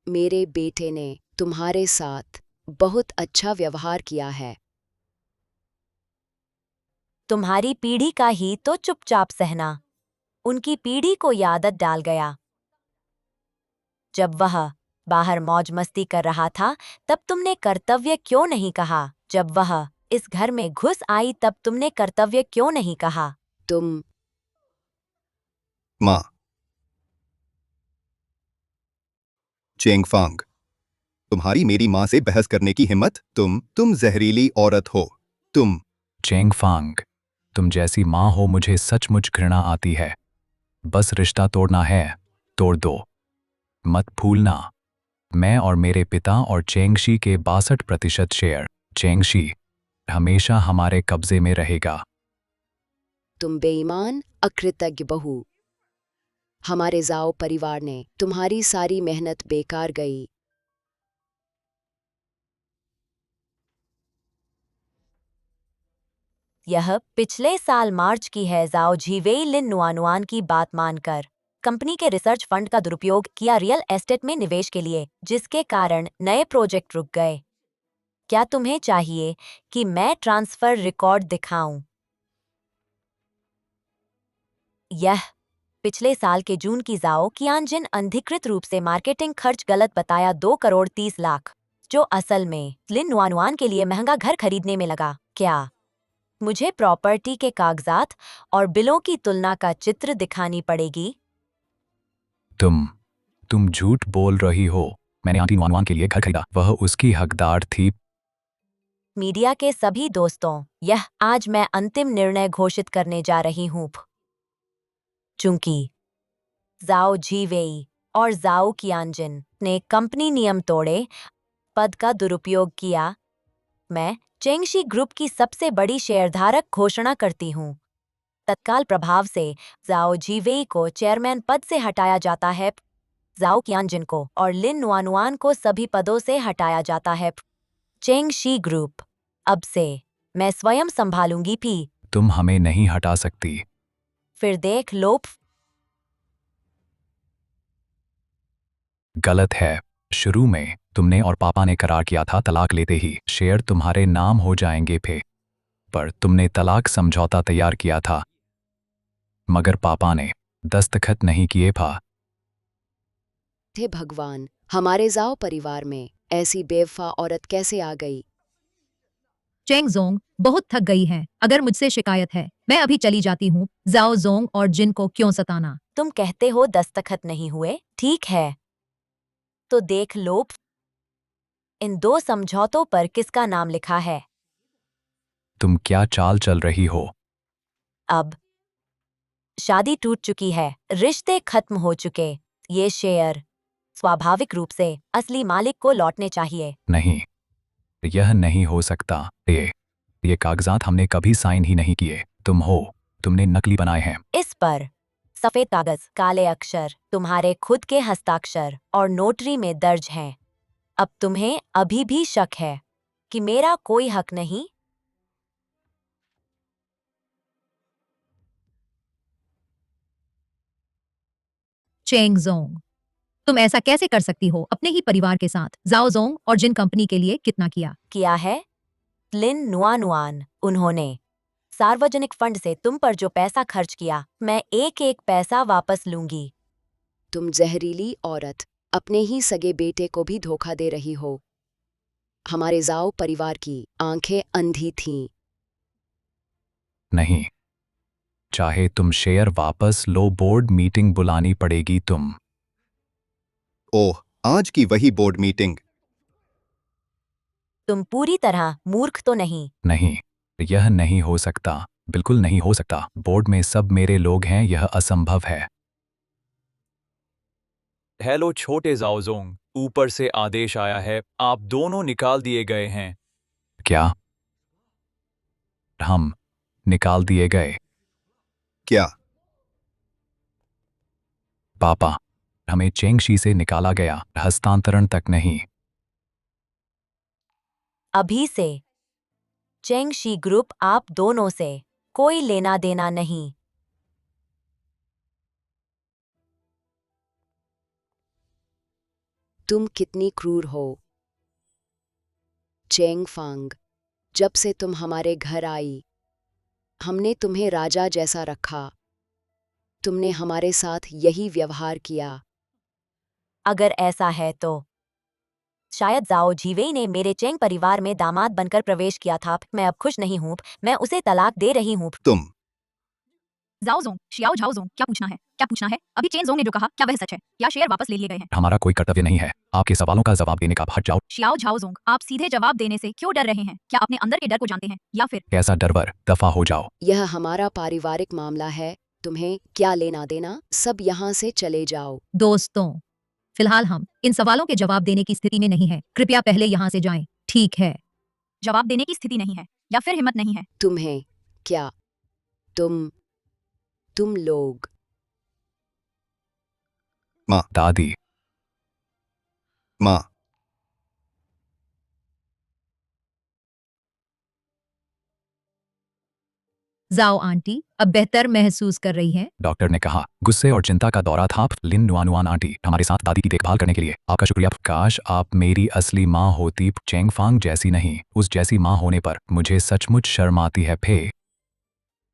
मेरे बेटे ने तुम्हारे साथ बहुत अच्छा व्यवहार किया है। तुम्हारी पीढ़ी का ही तो चुपचाप सहना उनकी पीढ़ी को आदत डाल गया। जब वह बाहर मौज मस्ती कर रहा था तब तुमने कर्तव्य क्यों नहीं कहा? जब वह इस घर में घुस आई तब तुमने कर्तव्य क्यों नहीं कहा? तुम माँ। चेंगफांग, तुम्हारी मेरी माँ से बहस करने की हिम्मत? तुम जहरीली औरत हो। तुम चेंगफांग, तुम जैसी माँ हो मुझे सचमुच घृणा आती है। बस रिश्ता तोड़ना है, तोड़ दो। मत भूलना, मैं और मेरे पिता और चेंगशी के 62% शेयर चेंगशी हमेशा हमारे कब्जे में रहेगा। तुम बेईमान, अकृतज्ञ बहू। हमारे जाओ परिवार ने तुम्हारी सारी मेहनत बेकार गई। यह पिछले साल मार्च की है। जाओ झीवेई लिन नुआनुआन की बात मानकर कंपनी के रिसर्च फंड का दुरुपयोग किया रियल एस्टेट में निवेश के लिए, जिसके कारण नए प्रोजेक्ट रुक गए। क्या तुम्हें चाहिए कि मैं ट्रांसफर रिकॉर्ड दिखाऊं? यह पिछले साल के जून की जाओ कियांजिन अधिकृत रूप से मार्केटिंग खर्च गलत बताया 2 करोड़ 30 लाख, जो असल में लिन नुआनुआन के लिए महंगा घर खरीदने में लगा। क्या मुझे प्रॉपर्टी के कागजात और बिलों की तुलना का चित्र दिखानी पड़ेगी? तुम झूठ बोल रही हो। मैंने आंटी नुआनुआन के लिए घर खरीदा, वह उसकी हकदार थी। मीडिया के सभी दोस्तों, यह आज मैं अंतिम निर्णय घोषित करने जा रही हूँ। चूंकि जाओ झीवेई और जाओ कियांजिन ने कंपनी नियम तोड़े, पद का दुरुपयोग किया, मैं चेंगशी ग्रुप की सबसे बड़ी शेयरधारक घोषणा करती हूँ। तत्काल प्रभाव से जाओ झीवेई को चेयरमैन पद से हटाया जाता है। जाओ कियांजिन को और लिन नुआनुआन को सभी पदों से हटाया जाता है। चेंगशी ग्रुप अब से मैं स्वयं संभालूंगी। तुम हमें नहीं हटा सकती। फिर देख लो। गलत है। शुरू में तुमने और पापा ने करार किया था तलाक लेते ही शेयर तुम्हारे नाम हो जाएंगे। पर तुमने तलाक समझौता तैयार किया था, मगर पापा ने दस्तखत नहीं किए। हे भगवान, हमारे जाओ परिवार में ऐसी बेवफा औरत कैसे आ गई? चेंगजोंग बहुत थक गई है। अगर मुझसे शिकायत है मैं अभी चली जाती हूँ। जाओ जोंग और जिन को क्यों सताना? तुम कहते हो दस्तखत नहीं हुए, ठीक है तो देख लो। इन दो समझौतों पर किसका नाम लिखा है? तुम क्या चाल चल रही हो? अब शादी टूट चुकी है, रिश्ते खत्म हो चुके। ये शेयर स्वाभाविक रूप से असली मालिक को लौटने चाहिए। नहीं, यह नहीं हो सकता। ये कागजात हमने कभी साइन ही नहीं किए। तुमने नकली बनाए हैं। इस पर सफेद कागज, काले अक्षर, तुम्हारे खुद के हस्ताक्षर और नोटरी में दर्ज हैं। अब तुम्हें अभी भी शक है कि मेरा कोई हक नहीं? चेंग जोंग, तुम ऐसा कैसे कर सकती हो? अपने ही परिवार के साथ जाओ जोंग और जिन कंपनी के लिए कितना किया है? लिन नुआनुआन, उन्होंने सार्वजनिक फंड से तुम पर जो पैसा खर्च किया, मैं एक एक पैसा वापस लूंगी। तुम जहरीली औरत, अपने ही सगे बेटे को भी धोखा दे रही हो। हमारे जाओ परिवार की आंखें अंधी थीं। नहीं, चाहे तुम शेयर वापस लो, बोर्ड मीटिंग बुलानी पड़ेगी। ओह, आज की वही बोर्ड मीटिंग। तुम पूरी तरह मूर्ख तो नहीं? नहीं, यह नहीं हो सकता। बिल्कुल नहीं हो सकता। बोर्ड में सब मेरे लोग हैं, यह असंभव है। हेलो छोटे जाओजोंग, ऊपर से आदेश आया है, आप दोनों निकाल दिए गए हैं। क्या? हम निकाल दिए गए? क्या? पापा, हमें चेंगशी से निकाला गया, हस्तांतरण तक नहीं। अभी से चेंगशी ग्रुप आप दोनों से कोई लेना देना नहीं। तुम कितनी क्रूर हो चेंग फांग। जब से तुम हमारे घर आई, हमने तुम्हें राजा जैसा रखा। तुमने हमारे साथ यही व्यवहार किया। अगर ऐसा है तो शायद जाओ जीवेई ने मेरे चेंग परिवार में दामाद बनकर प्रवेश किया था। मैं अब खुश नहीं हूँ, मैं उसे तलाक दे रही हूँ। तुम जाओ जोंग, शियाओ झाओ जोंग, क्या पूछना है? क्या पूछना है? अभी चेन जोंग ने जो कहा, क्या वह सच है? या शेयर वापस ले लिए गए हैं? हमारा कोई कर्तव्य नहीं है आपके सवालों का जवाब देने का। हट जाओ। शियाओ झाओ जोंग, आप सीधे जवाब देने से क्यों डर रहे हैं? क्या अपने अंदर के डर को जानते हैं या फिर? कैसा डरवर, दफा हो जाओ। यह हमारा पारिवारिक मामला है, तुम्हें क्या लेना देना? सब यहाँ से चले जाओ। दोस्तों, फिलहाल हम इन सवालों के जवाब देने की स्थिति में नहीं है। कृपया पहले यहाँ से जाएं। ठीक है? जवाब देने की स्थिति नहीं है या फिर हिम्मत नहीं है? तुम्हें क्या? तुम लोग दादी, माँ, जाओ आंटी, अब बेहतर महसूस कर रही हैं? डॉक्टर ने कहा। गुस्से और चिंता का दौरा था। लिन नुआनुआन आंटी, हमारे साथ दादी की देखभाल करने के लिए आपका शुक्रिया। काश आप मेरी असली माँ होती, चेंगफांग जैसी नहीं। उस जैसी माँ होने पर मुझे सचमुच शर्म आती है।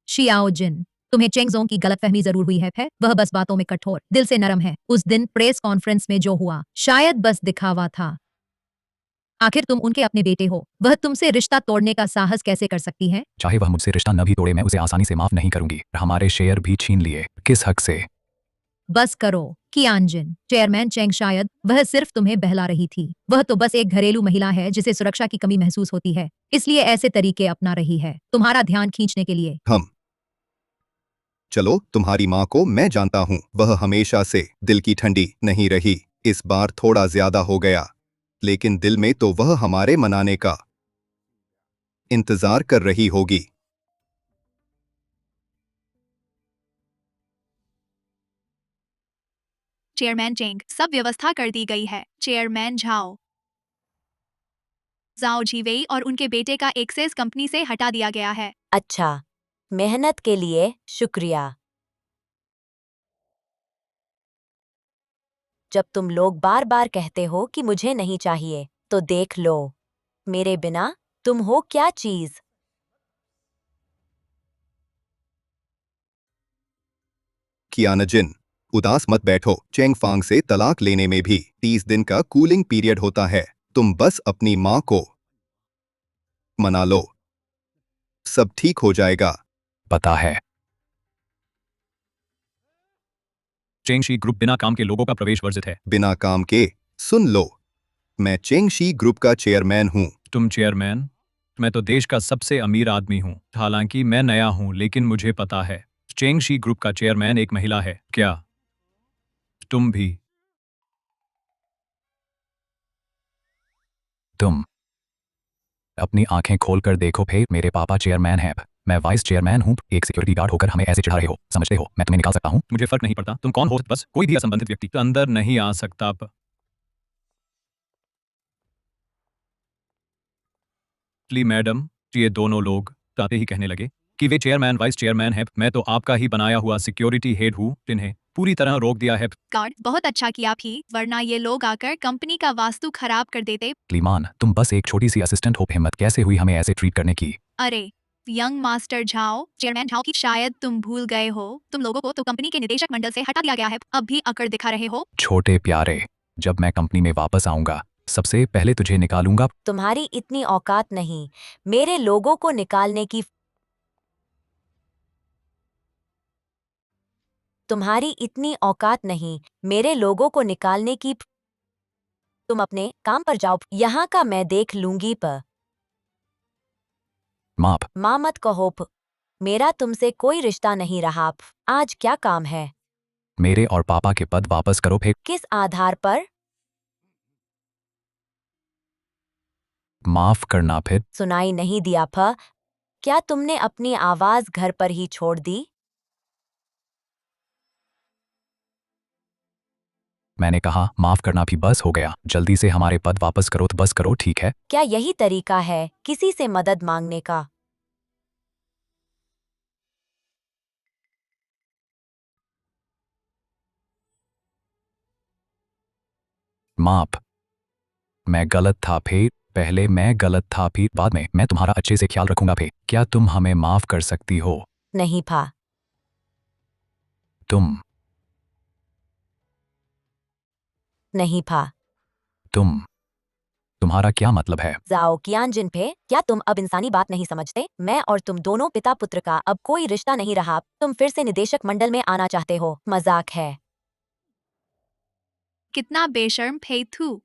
शियाओ जिन, तुम्हें चेंगजोंग की गलतफहमी जरूर हुई है। वह बस बातों में कठोर, दिल से नरम है। उस दिन प्रेस कॉन्फ्रेंस में जो हुआ, शायद बस दिखावा था। आखिर तुम उनके अपने बेटे हो, वह तुमसे रिश्ता तोड़ने का साहस कैसे कर सकती है? चाहे वह मुझसे रिश्ता न भी तोड़े, मैं उसे आसानी से माफ नहीं करूंगी। हमारे शेयर भी छीन लिए, किस हक से? बस करो कियानजिन। चेयरमैन चेंग, शायद वह सिर्फ तुम्हें बहला रही थी। वह तो बस एक घरेलू महिला है जिसे सुरक्षा की कमी महसूस होती है, इसलिए ऐसे तरीके अपना रही है तुम्हारा ध्यान खींचने के लिए। चलो, तुम्हारी माँ को मैं जानता हूँ, वह हमेशा से दिल की ठंडी नहीं रही। इस बार थोड़ा ज्यादा हो गया, लेकिन दिल में तो वह हमारे मनाने का इंतजार कर रही होगी। चेयरमैन चेंग, सब व्यवस्था कर दी गई है। चेयरमैन झाओ जाओ जीवेई और उनके बेटे का एक्सेस कंपनी से हटा दिया गया है। अच्छा, मेहनत के लिए शुक्रिया। जब तुम लोग बार बार कहते हो कि मुझे नहीं चाहिए, तो देख लो, मेरे बिना तुम हो क्या चीज। कियानजिन, उदास मत बैठो। चेंगफांग से तलाक लेने में भी 30 दिन का कूलिंग पीरियड होता है। तुम बस अपनी माँ को मना लो, सब ठीक हो जाएगा। पता है। चेंगशी ग्रुप बिना काम के लोगों का प्रवेश वर्जित है। बिना काम के? सुन लो, मैं चेंगशी ग्रुप का चेयरमैन हूँ। तुम चेयरमैन? मैं तो देश का सबसे अमीर आदमी हूँ। हालांकि मैं नया हूँ, लेकिन मुझे पता है चेंगशी ग्रुप का चेयरमैन एक महिला है। क्या तुम भी? तुम अपनी आंखें खोलकर देखो फे, मेरे पापा चेयरमैन हैं, मैं वाइस चेयरमैन हूँ। एक सिक्योरिटी गार्ड होकर हमें ऐसे चिढ़ा रहे हो, समझते हो मैं तुम्हें निकाल सकता हूँ? मुझे फर्क नहीं पड़ता तुम कौन हो, बस कोई भी असंबंधित व्यक्ति अंदर नहीं आ सकता। प्लीज मैडम, ये दोनों लोग आते ही कहने लगे कि वे चेयरमैन वाइस चेयरमैन है। मैं तो आपका ही बनाया हुआ सिक्योरिटी हेड हूँ, जिन्हें पूरी तरह रोक दिया है। गार्ड, बहुत अच्छा किया भी, वरना ये लोग आकर कंपनी का वास्तु खराब कर देते। क्लीमान, तुम बस एक छोटी सी असिस्टेंट हो, हिम्मत कैसे हुई हमें ऐसे ट्रीट करने की? अरे young master Zhao, chairman Zhao की शायद तुम भूल गए हो, तुम लोगों को तो कंपनी के निदेशक मंडल से हटा दिया गया है, अब भी अकड़ दिखा रहे हो। छोटे प्यारे, जब मैं कंपनी में वापस आऊंगा सबसे पहले तुझे निकालूंगा। तुम्हारी इतनी औकात नहीं मेरे लोगों को निकालने की। तुम्हारी इतनी औकात नहीं मेरे लोगों को निकालने की। तुम अपने काम पर जाओ, यहाँ का मैं देख लूंगी। माप। माँ मत कहो, मेरा तुमसे कोई रिश्ता नहीं रहा। आज क्या काम है? मेरे और पापा के पद वापस करो फे। किस आधार पर? माफ करना फिर। सुनाई नहीं दिया क्या तुमने अपनी आवाज घर पर ही छोड़ दी? मैंने कहा माफ करना भी बस हो गया, जल्दी से हमारे पद वापस करो तो बस करो, ठीक है? क्या यही तरीका है किसी से मदद मांगने का? माप। मैं गलत था फे, पहले मैं गलत था, फिर बाद में मैं तुम्हारा अच्छे से ख्याल रखूंगा फे। क्या तुम हमें माफ कर सकती हो? नहीं तुम नहीं तुम्हारा क्या मतलब है? जाओ कियानजिन पे, क्या तुम अब इंसानी बात नहीं समझते? मैं और तुम दोनों पिता पुत्र का अब कोई रिश्ता नहीं रहा। तुम फिर से निदेशक मंडल में आना चाहते हो? मजाक है। कितना बेशर्म फे थू।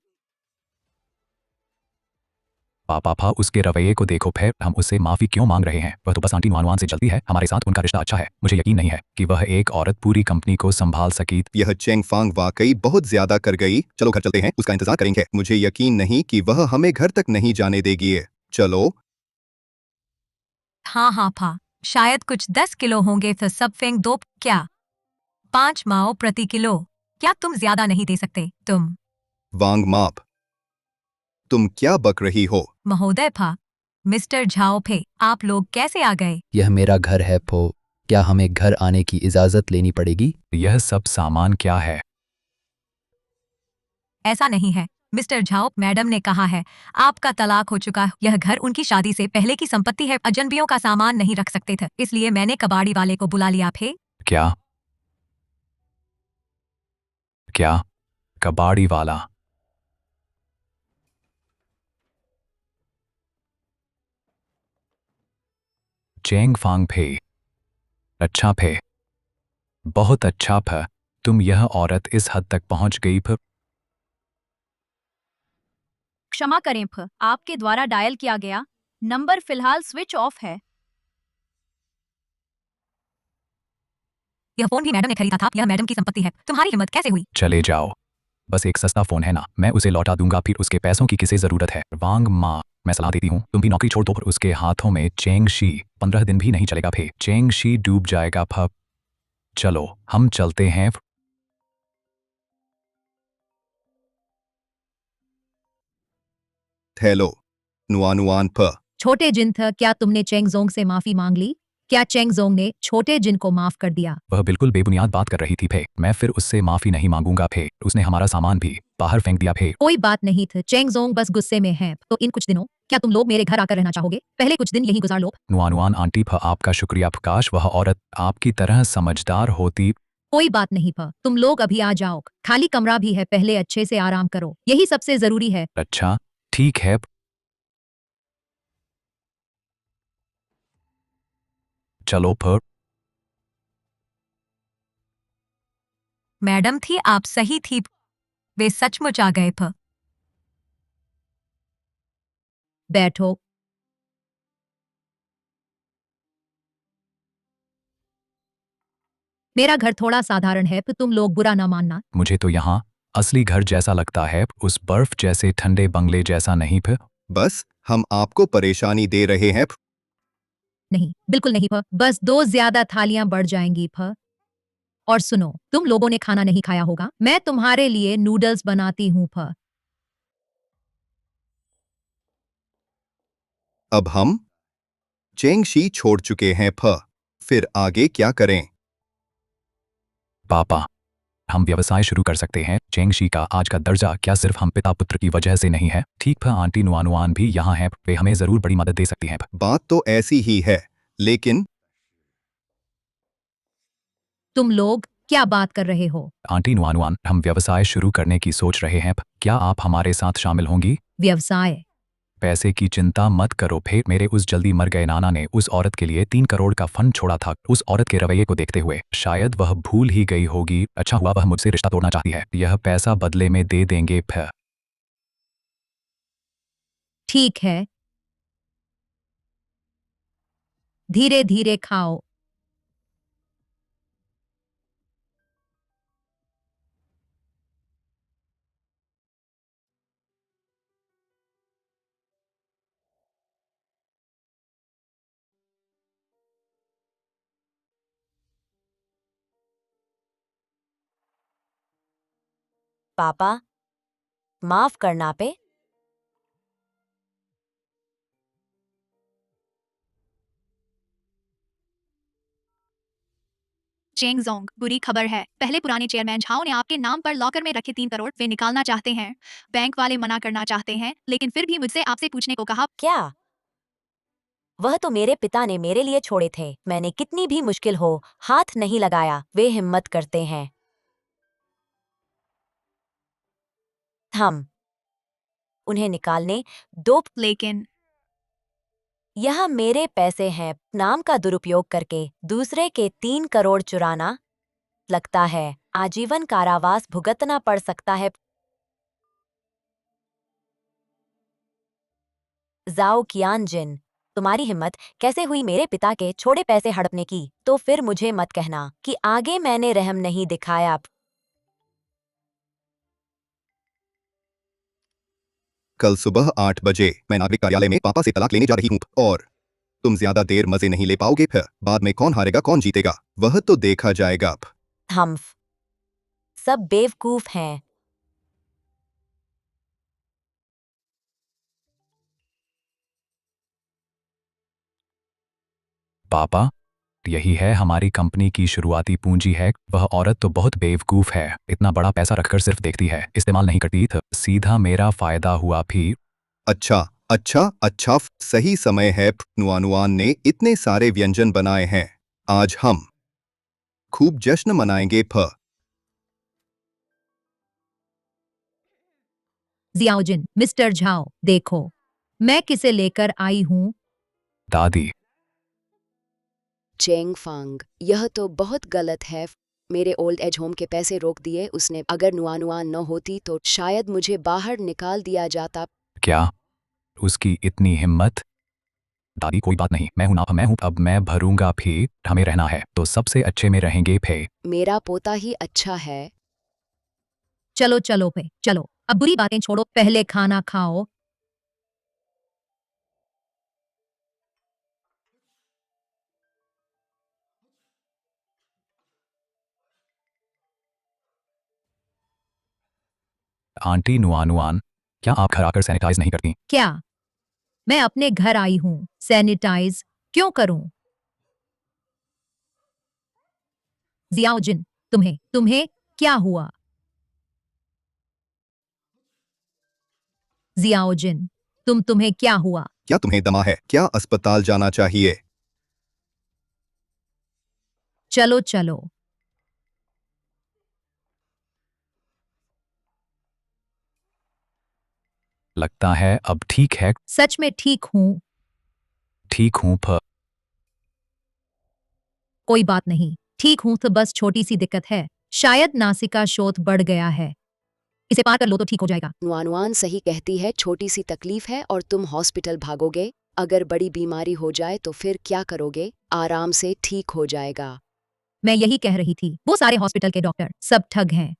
पापा उसके रवैये को देखो फिर, हम उससे माफी क्यों मांग रहे हैं? वह तो बस आंटी नुआनुआन से जलती है, हमारे साथ उनका रिश्ता अच्छा है। मुझे यकीन नहीं है कि वह एक औरत पूरी कंपनी को संभाल सकी। यह चेंग फांग वाकई बहुत ज्यादा कर गई। चलो घर चलते हैं, उसका इंतजार करेंगे। मुझे यकीन नहीं कि वह हमें घर तक नहीं जाने देगी। चलो। हाँ फा, शायद कुछ 10 किलो होंगे तो सब फेंक दो। क्या 5 माओ प्रति किलो? क्या तुम ज्यादा नहीं दे सकते? तुम वांग माप, तुम क्या बक रही हो? महोदय फा, मिस्टर झाओ फे, आप लोग कैसे आ गए? यह मेरा घर है फो, क्या हमें घर आने की इजाजत लेनी पड़ेगी? यह सब सामान क्या है? ऐसा नहीं है मिस्टर झाओ, मैडम ने कहा है आपका तलाक हो चुका है। यह घर उनकी शादी से पहले की संपत्ति है, अजनबियों का सामान नहीं रख सकते थे, इसलिए मैंने कबाड़ी वाले को बुला लिया। फे क्या कबाड़ी वाला? चेंग फांग फे, अच्छा फे, बहुत अच्छा फे, तुम यह औरत इस हद तक पहुंच गई फे। क्षमा करें फ, आपके द्वारा डायल किया गया नंबर फिलहाल स्विच ऑफ है। यह फोन भी मैडम ने खरीदा था, यह मैडम की संपत्ति है, तुम्हारी हिम्मत कैसे हुई? चले जाओ, बस एक सस्ता फोन है ना, मैं उसे लौटा दूंगा, फिर उसके पैसों की किसे जरूरत है? वांग माँ, मैं सलाह देती हूँ तुम भी नौकरी छोड़ दो। पर उसके हाथों में चेंग शी 15 दिन भी नहीं चलेगा फे, चेंग शी डूब जाएगा फप। चलो हम चलते हैं। हेलो नुआनुआन प। छोटे जिन था, क्या तुमने चेंगजोंग से माफी मांग ली? क्या चेंगजोंग ने छोटे जिन को माफ कर दिया? वह बिल्कुल बेबुनियाद बात कर रही थी फे, मैं फिर उससे माफी नहीं मांगूंगा फे, उसने हमारा सामान भी बाहर फेंक दिया फे। कोई बात नहीं था, चेंगजोंग बस गुस्से में है। तो इन कुछ दिनों क्या तुम लोग मेरे घर आकर रहना चाहोगे? पहले कुछ दिन यहीं गुजार लो। नुआनुआन आंटी फ, आपका शुक्रिया, काश वह औरत आपकी तरह समझदार होती। कोई बात नहीं फा, तुम लोग अभी आ जाओ, खाली कमरा भी है, पहले अच्छे से आराम करो, यही सबसे जरूरी है। अच्छा ठीक है। चलो फिर। मैडम थी, आप सही थी, वे सचमुच आ गए फ। बैठो। मेरा घर थोड़ा साधारण है, पर तुम लोग बुरा ना मानना। मुझे तो यहाँ असली घर जैसा लगता है, उस बर्फ जैसे ठंडे बंगले जैसा नहीं। फिर बस हम आपको परेशानी दे रहे हैं। नहीं, बिल्कुल नहीं फ। बस 2 ज्यादा थालियां बढ़ जाएंगी फ। और सुनो, तुम लोगों ने खाना नहीं खाया होगा, मैं तुम्हारे लिए नूडल्स बनाती हूँ फ। अब हम चेंगशी छोड़ चुके हैं फ। फिर आगे क्या करें? पापा, हम व्यवसाय शुरू कर सकते हैं। चेंगशी का आज का दर्जा क्या सिर्फ हम पिता पुत्र की वजह से नहीं है? ठीक है, आंटी नुआनुआन भी यहाँ है, वे हमें जरूर बड़ी मदद दे सकती हैं। बात तो ऐसी ही है, लेकिन तुम लोग क्या बात कर रहे हो? आंटी नुआनुआन, हम व्यवसाय शुरू करने की सोच रहे हैं, क्या आप हमारे साथ शामिल होंगी? व्यवसाय? पैसे की चिंता मत करो। फिर मेरे उस जल्दी मर गए नाना ने उस औरत के लिए 3 करोड़ का फंड छोड़ा था। उस औरत के रवैये को देखते हुए शायद वह भूल ही गई होगी। अच्छा हुआ वह मुझसे रिश्ता तोड़ना चाहती है। यह पैसा बदले में दे देंगे। फिर ठीक है, धीरे धीरे खाओ। पापा, माफ करना पे। चेंग जोंग, बुरी खबर है। पहले पुराने चेयरमैन झाओ ने आपके नाम पर लॉकर में रखे 3 करोड़ वे निकालना चाहते हैं। बैंक वाले मना करना चाहते हैं, लेकिन फिर भी मुझसे आपसे पूछने को कहा। क्या? वह तो मेरे पिता ने मेरे लिए छोड़े थे। मैंने कितनी भी मुश्किल हो हाथ नहीं लगाया। वे हिम्मत करते हैं। हम उन्हें निकालने दो। लेकिन यह मेरे पैसे हैं। नाम का दुरुपयोग करके दूसरे के 3 करोड़ चुराना, लगता है आजीवन कारावास भुगतना पड़ सकता है। जाओ कियानजिन, तुम्हारी हिम्मत कैसे हुई मेरे पिता के छोड़े पैसे हड़पने की? तो फिर मुझे मत कहना कि आगे मैंने रहम नहीं दिखाया। कल सुबह 8 बजे मैं नागरिक कार्यालय में पापा से तलाक लेने जा रही हूँ और तुम ज्यादा देर मजे नहीं ले पाओगे। फिर बाद में कौन हारेगा कौन जीतेगा वह तो देखा जाएगा। हम सब बेवकूफ हैं। पापा, यही है हमारी कंपनी की शुरुआती पूंजी है। वह औरत तो बहुत बेवकूफ है, इतना बड़ा पैसा रखकर सिर्फ देखती है, इस्तेमाल नहीं करती। सीधा मेरा फायदा हुआ। फिर अच्छा अच्छा अच्छा, सही समय है। नुआनुआन ने इतने सारे व्यंजन बनाए हैं, आज हम खूब जश्न मनाएंगे। जियाओजिन, मिस्टर झाओ, देखो मैं किसे लेकर आई हूँ। दादी, चेंग फांग, यह तो बहुत गलत है। मेरे ओल्ड एज होम के पैसे रोक दिए उसने। अगर नुआनुआन न होती तो शायद मुझे बाहर निकाल दिया जाता। क्या उसकी इतनी हिम्मत? दादी कोई बात नहीं, मैं हूं ना, मैं हूं। अब मैं भरूंगा। फिर हमें रहना है तो सबसे अच्छे में रहेंगे। फिर मेरा पोता ही अच्छा है। चलो चलो पे चलो, अब बुरी बातें छोड़ो, पहले खाना खाओ। आंटी नुआनुआन, क्या आप घर आकर सैनिटाइज नहीं करती? क्या? मैं अपने घर आई हूँ, सैनिटाइज क्यों करूं? जियाओजिन, तुम्हें तुम्हें क्या हुआ? जियाओजिन, तुम्हें क्या हुआ? क्या तुम्हें दमा है? क्या अस्पताल जाना चाहिए? चलो चलो। लगता है अब ठीक है। सच में ठीक हूँ। ठीक हूँ। कोई बात नहीं, ठीक हूं, तो बस छोटी सी दिक्कत है, शायद नासिका शोथ बढ़ गया है। इसे पार कर लो तो ठीक हो जाएगा। नुआनुआन सही कहती है, छोटी सी तकलीफ है और तुम हॉस्पिटल भागोगे। अगर बड़ी बीमारी हो जाए तो फिर क्या करोगे? आराम से ठीक हो जाएगा। मैं यही कह रही थी, वो सारे हॉस्पिटल के डॉक्टर सब ठग हैं।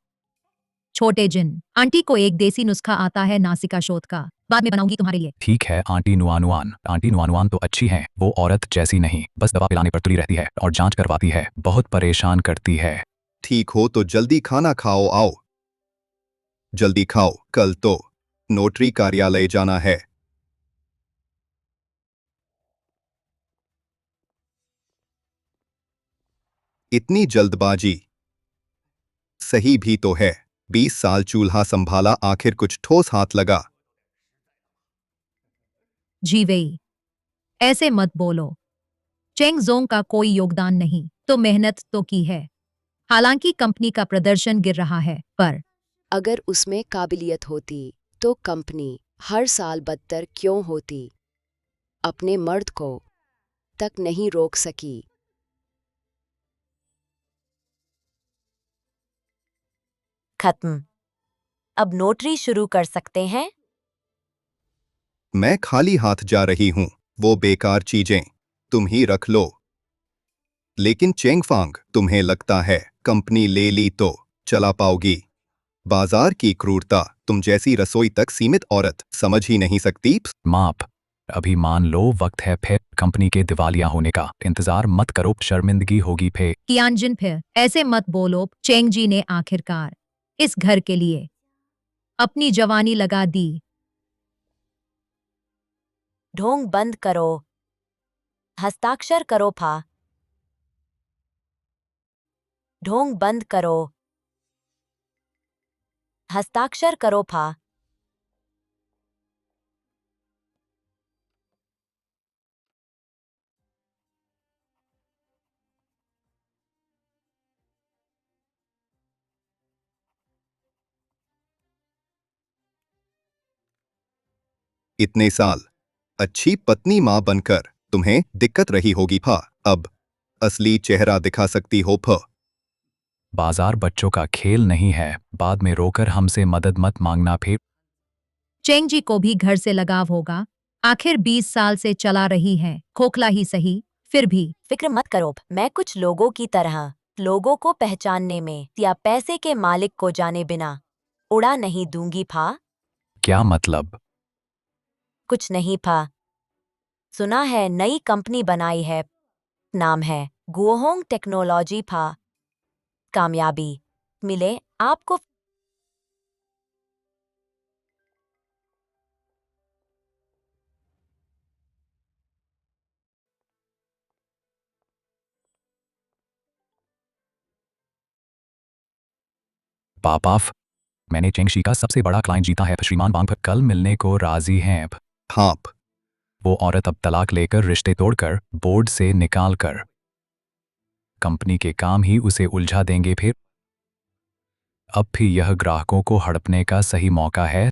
छोटे जिन, आंटी को एक देसी नुस्खा आता है नासिका शोध का, बाद में बनाऊंगी तुम्हारे लिए। ठीक है आंटी नुआनुआन तो अच्छी हैं, वो औरत जैसी नहीं, बस दवा पिलाने पर तुली रहती है और जांच करवाती है, बहुत परेशान करती है। ठीक हो तो जल्दी खाना खाओ, आओ जल्दी खाओ, कल तो नोटरी कार्यालय जाना है। इतनी जल्दबाजी सही भी तो है। 20 साल चूल्हा संभाला, आखिर कुछ ठोस हाथ लगा। जी वही, ऐसे मत बोलो। चेंग जोंग का कोई योगदान नहीं, तो मेहनत तो की है। हालांकि कंपनी का प्रदर्शन गिर रहा है, पर अगर उसमें काबिलियत होती तो कंपनी हर साल बदतर क्यों होती? अपने मर्द को तक नहीं रोक सकी। खत्म। अब नोटरी शुरू कर सकते हैं। मैं खाली हाथ जा रही हूं, वो बेकार चीजें तुम ही रख लो। लेकिन चेंगफांग, तुम्हें लगता है कंपनी ले ली तो चला पाओगी? बाजार की क्रूरता तुम जैसी रसोई तक सीमित औरत समझ ही नहीं सकती। माप, अभी मान लो वक्त है फिर कंपनी के दिवालिया होने का, इंतजार मत करो, शर्मिंदगी होगी फिर। कियानजिन फिर ऐसे मत बोलो। चेंग जी ने आखिरकार इस घर के लिए अपनी जवानी लगा दी। ढोंग बंद करो। हस्ताक्षर करो फा। ढोंग बंद करो। हस्ताक्षर करो फा। इतने साल अच्छी पत्नी मां बनकर तुम्हें दिक्कत रही होगी फा, अब असली चेहरा दिखा सकती हो फ। बाजार बच्चों का खेल नहीं है, बाद में रोकर हमसे मदद मत मांगना फिर। चेंग जी को भी घर से लगाव होगा, आखिर 20 साल से चला रही है, खोखला ही सही, फिर भी। फिक्र मत करो, मैं कुछ लोगों की तरह लोगों को पहचानने में या पैसे के मालिक को जाने बिना उड़ा नहीं दूंगी फा। क्या मतलब? कुछ नहीं फा। सुना है नई कंपनी बनाई है, नाम है गुओहोंग टेक्नोलॉजी फा। कामयाबी मिले आपको। पापाफ, मैंने चेंगशी का सबसे बड़ा क्लाइंट जीता है, श्रीमान वांग कल मिलने को राजी हैं। हाँ, वो औरत अब तलाक लेकर, रिश्ते तोड़कर, बोर्ड से निकाल कर कंपनी के काम ही उसे उलझा देंगे फिर। अब भी यह ग्राहकों को हड़पने का सही मौका है।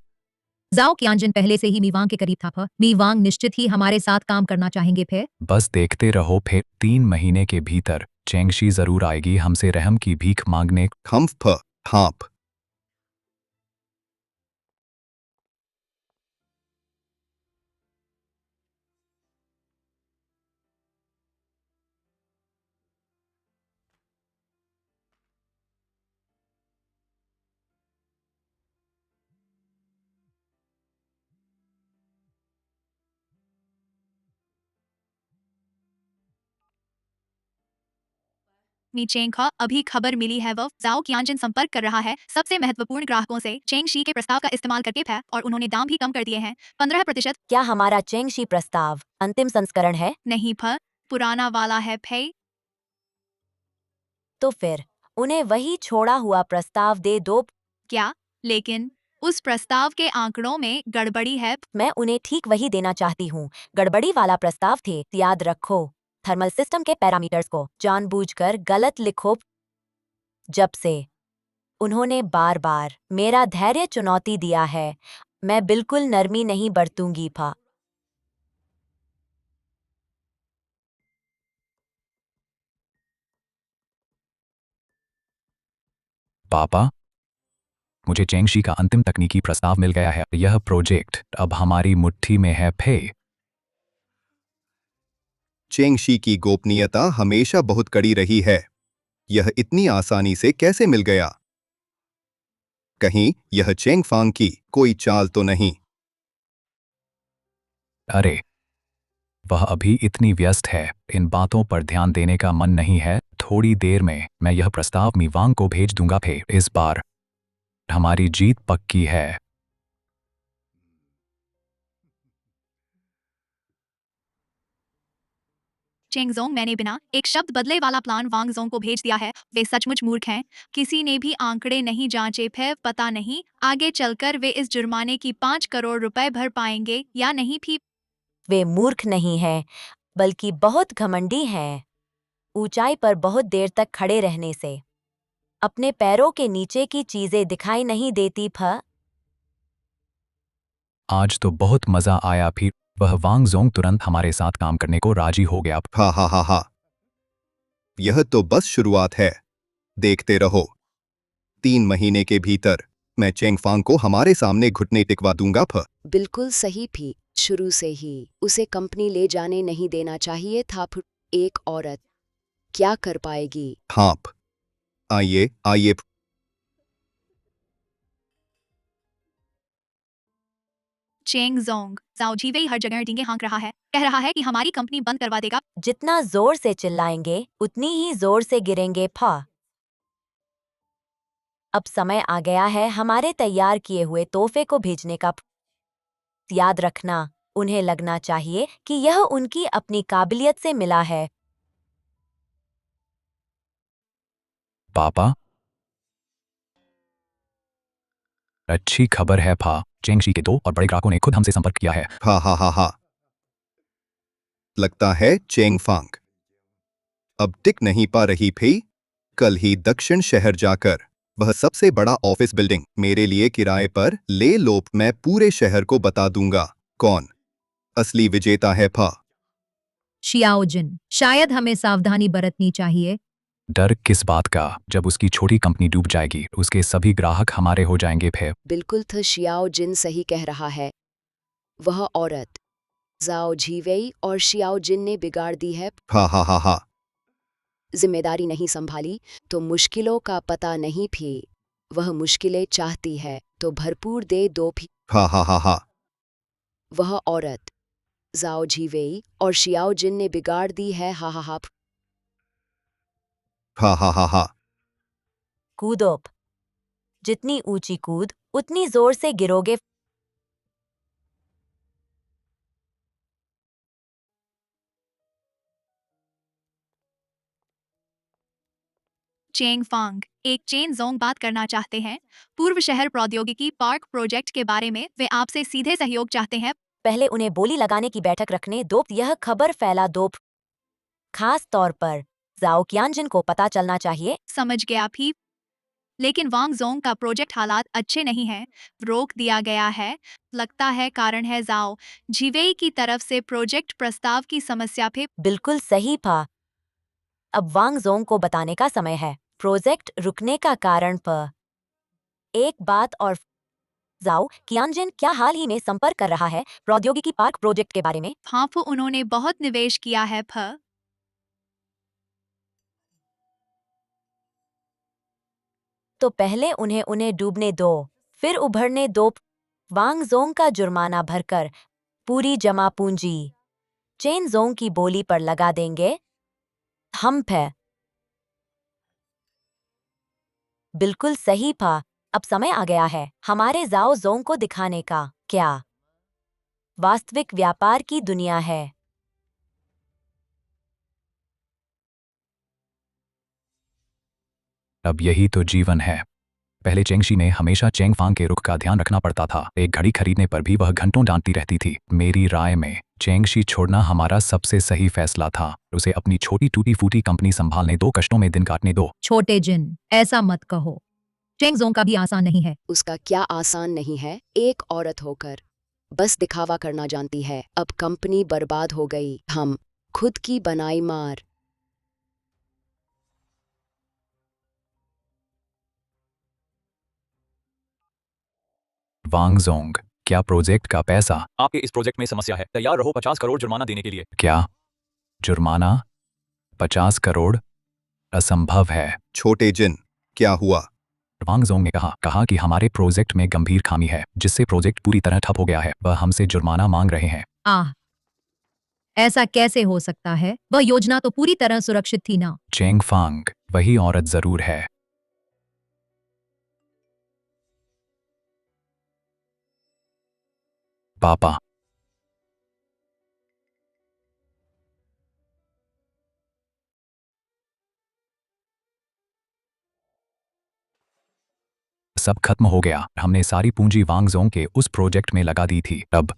जाओ कियानजिन पहले से ही मीवांग के करीब था फ। मीवांग निश्चित ही हमारे साथ काम करना चाहेंगे फिर। बस देखते रहो फिर, 3 महीने के भीतर चेंगशी जरूर आएगी हमसे रहम की भीख मांगने। हम फ हाँप। नीचेंखा अभी खबर मिली है वह जाओ कियानजिन संपर्क कर रहा है सबसे महत्वपूर्ण ग्राहकों से चेंग शी के प्रस्ताव का इस्तेमाल करके है और उन्होंने दाम भी कम कर दिए हैं 15%। क्या हमारा चेंगशी प्रस्ताव अंतिम संस्करण है? नहीं फ पुराना वाला है फे। तो फिर उन्हें वही छोड़ा हुआ प्रस्ताव दे दो। क्या? लेकिन उस प्रस्ताव के आंकड़ों में गड़बड़ी है। मैं उन्हें ठीक वही देना चाहती हूँ, गड़बड़ी वाला प्रस्ताव थे। याद रखो, थर्मल सिस्टम के पैरामीटर्स को जानबूझकर गलत लिखो। जब से उन्होंने बार बार मेरा धैर्य चुनौती दिया है, मैं बिल्कुल नरमी नहीं बरतूंगी फा। पापा, मुझे चेंगशी का अंतिम तकनीकी प्रस्ताव मिल गया है। यह प्रोजेक्ट अब हमारी मुट्ठी में है। फे चेंगशी की गोपनीयता हमेशा बहुत कड़ी रही है। यह इतनी आसानी से कैसे मिल गया? कहीं यह चेंग फांग की कोई चाल तो नहीं? अरे, वह अभी इतनी व्यस्त है, इन बातों पर ध्यान देने का मन नहीं है। थोड़ी देर में मैं यह प्रस्ताव मीवांग को भेज दूंगा। फे इस बार हमारी जीत पक्की है। चेंगजोंग, मैंने बिना एक शब्द बदले वाला प्लान वांग जोंग को भेज दिया है। वे सचमुच मूर्ख हैं। किसी ने भी आंकड़े नहीं जांचे। फिर पता नहीं आगे चलकर वे इस जुर्माने की 5 करोड़ रुपए भर पाएंगे या नहीं भी। वे मूर्ख नहीं हैं, बल्कि बहुत घमंडी हैं। ऊंचाई पर बहुत देर तक खड़े रहने से अपने पैरों के नीचे की चीजें दिखाई नहीं देती। आज तो बहुत मजा आया। फिर वह वांग जोंग तुरंत हमारे साथ काम करने को राजी हो गया। हा हा हा हा, यह तो बस शुरुआत है। देखते रहो, 3 महीने के भीतर मैं चेंग फांग को हमारे सामने घुटने टिकवा दूंगा। बिल्कुल सही भी। शुरू से ही उसे कंपनी ले जाने नहीं देना चाहिए था। एक औरत क्या कर पाएगी? हाँ, आइए आइए। चेंगजोंग, जाओ जीवेई हर जगह डींगे हाँक रहा है। कह रहा है कि हमारी कंपनी बंद करवा देगा। जितना जोर से चिल्लाएंगे उतनी ही जोर से गिरेंगे। अब समय आ गया है हमारे तैयार किए हुए तोहफे को भेजने का। याद रखना, उन्हें लगना चाहिए कि यह उनकी अपनी काबिलियत से मिला है। पापा, अच्छी खबर है। चेंगशी के 2 और बड़े ग्राहकों ने खुद हमसे संपर्क किया है। हा हा हा हा, लगता है चेंग फांग अब टिक नहीं पा रही थी। कल ही दक्षिण शहर जाकर वह सबसे बड़ा ऑफिस बिल्डिंग मेरे लिए किराए पर ले लो। मैं पूरे शहर को बता दूंगा कौन असली विजेता है। शियाओजिन, शायद हमें सावधानी बरतनी चाहिए। डर किस बात का? जब उसकी छोटी कंपनी डूब जाएगी, उसके सभी ग्राहक हमारे हो जाएंगे। फिर बिल्कुल था, शियाओ जिन सही कह रहा है। वह औरत जाओ झीवेई और शियाओ जिन ने बिगाड़ दी है। हा हा हा हा, जिम्मेदारी नहीं संभाली तो मुश्किलों का पता नहीं भी। वह मुश्किलें चाहती है तो भरपूर दे दो भी। हा हा हा हा, वह औरत जाओ झीवेई और शियाओ जिन ने बिगाड़ दी है। हा हा हा। हा हा हा हा, कूदो, जितनी ऊंची कूद उतनी जोर से गिरोगे। चेंग फांग, एक चेन जोंग बात करना चाहते हैं। पूर्व शहर प्रौद्योगिकी पार्क प्रोजेक्ट के बारे में वे आपसे सीधे सहयोग चाहते हैं। पहले उन्हें बोली लगाने की बैठक रखने दो। यह खबर फैला दो। खास तौर पर जाओ कियानजिन को पता चलना चाहिए। समझ गया भी। लेकिन वांग जोंग का प्रोजेक्ट हालात अच्छे नहीं हैं। रोक दिया गया है। लगता है कारण है जाओ झीवेई की तरफ से प्रोजेक्ट प्रस्ताव की समस्या पे। बिल्कुल सही। अब वांग जोंग को बताने का समय है प्रोजेक्ट रुकने का कारण। एक बात और, जाओ कियानजिन क्या हाल ही में संपर्क कर रहा है प्रौद्योगिकी पार्क प्रोजेक्ट के बारे में? हाँ, उन्होंने बहुत निवेश किया है। तो पहले उन्हें डूबने दो, फिर उभरने दो। वांग जोंग का जुर्माना भरकर पूरी जमा पूंजी चेन जोंग की बोली पर लगा देंगे हम। बिल्कुल सही। अब समय आ गया है हमारे जाओ जोंग को दिखाने का क्या वास्तविक व्यापार की दुनिया है। अब यही तो जीवन है। पहले चेंगशी ने हमेशा चेंग फांग के रुख का ध्यान रखना पड़ता था। एक घड़ी खरीदने पर भी वह घंटों डांटती रहती थी। मेरी राय में चेंगशी छोड़ना हमारा सबसे सही फैसला था। उसे अपनी छोटी टूटी फूटी कंपनी संभालने दो, कष्टों में दिन काटने दो। छोटे जिन, ऐसा मत कहो। चेंगजोंग का भी आसान नहीं है। उसका क्या आसान नहीं है? एक औरत होकर बस दिखावा करना जानती है। अब कंपनी बर्बाद हो गई। हम खुद की बनाई मार। वांग जोंग, क्या प्रोजेक्ट का पैसा? आपके इस प्रोजेक्ट में समस्या है, तैयार रहो 50 करोड़ जुर्माना देने के लिए। क्या जुर्माना? 50 करोड़? असंभव है। छोटे जिन, क्या हुआ? वांग जोंग ने कहा कि हमारे प्रोजेक्ट में गंभीर खामी है जिससे प्रोजेक्ट पूरी तरह ठप हो गया है। वह हमसे जुर्माना मांग रहे हैं। ऐसा कैसे हो सकता है? वह योजना तो पूरी तरह सुरक्षित थी ना। चेंग फांग, वही औरत जरूर है। पापा, सब खत्म हो गया। हमने सारी पूंजी वांग जोंग के उस प्रोजेक्ट में लगा दी थी। अब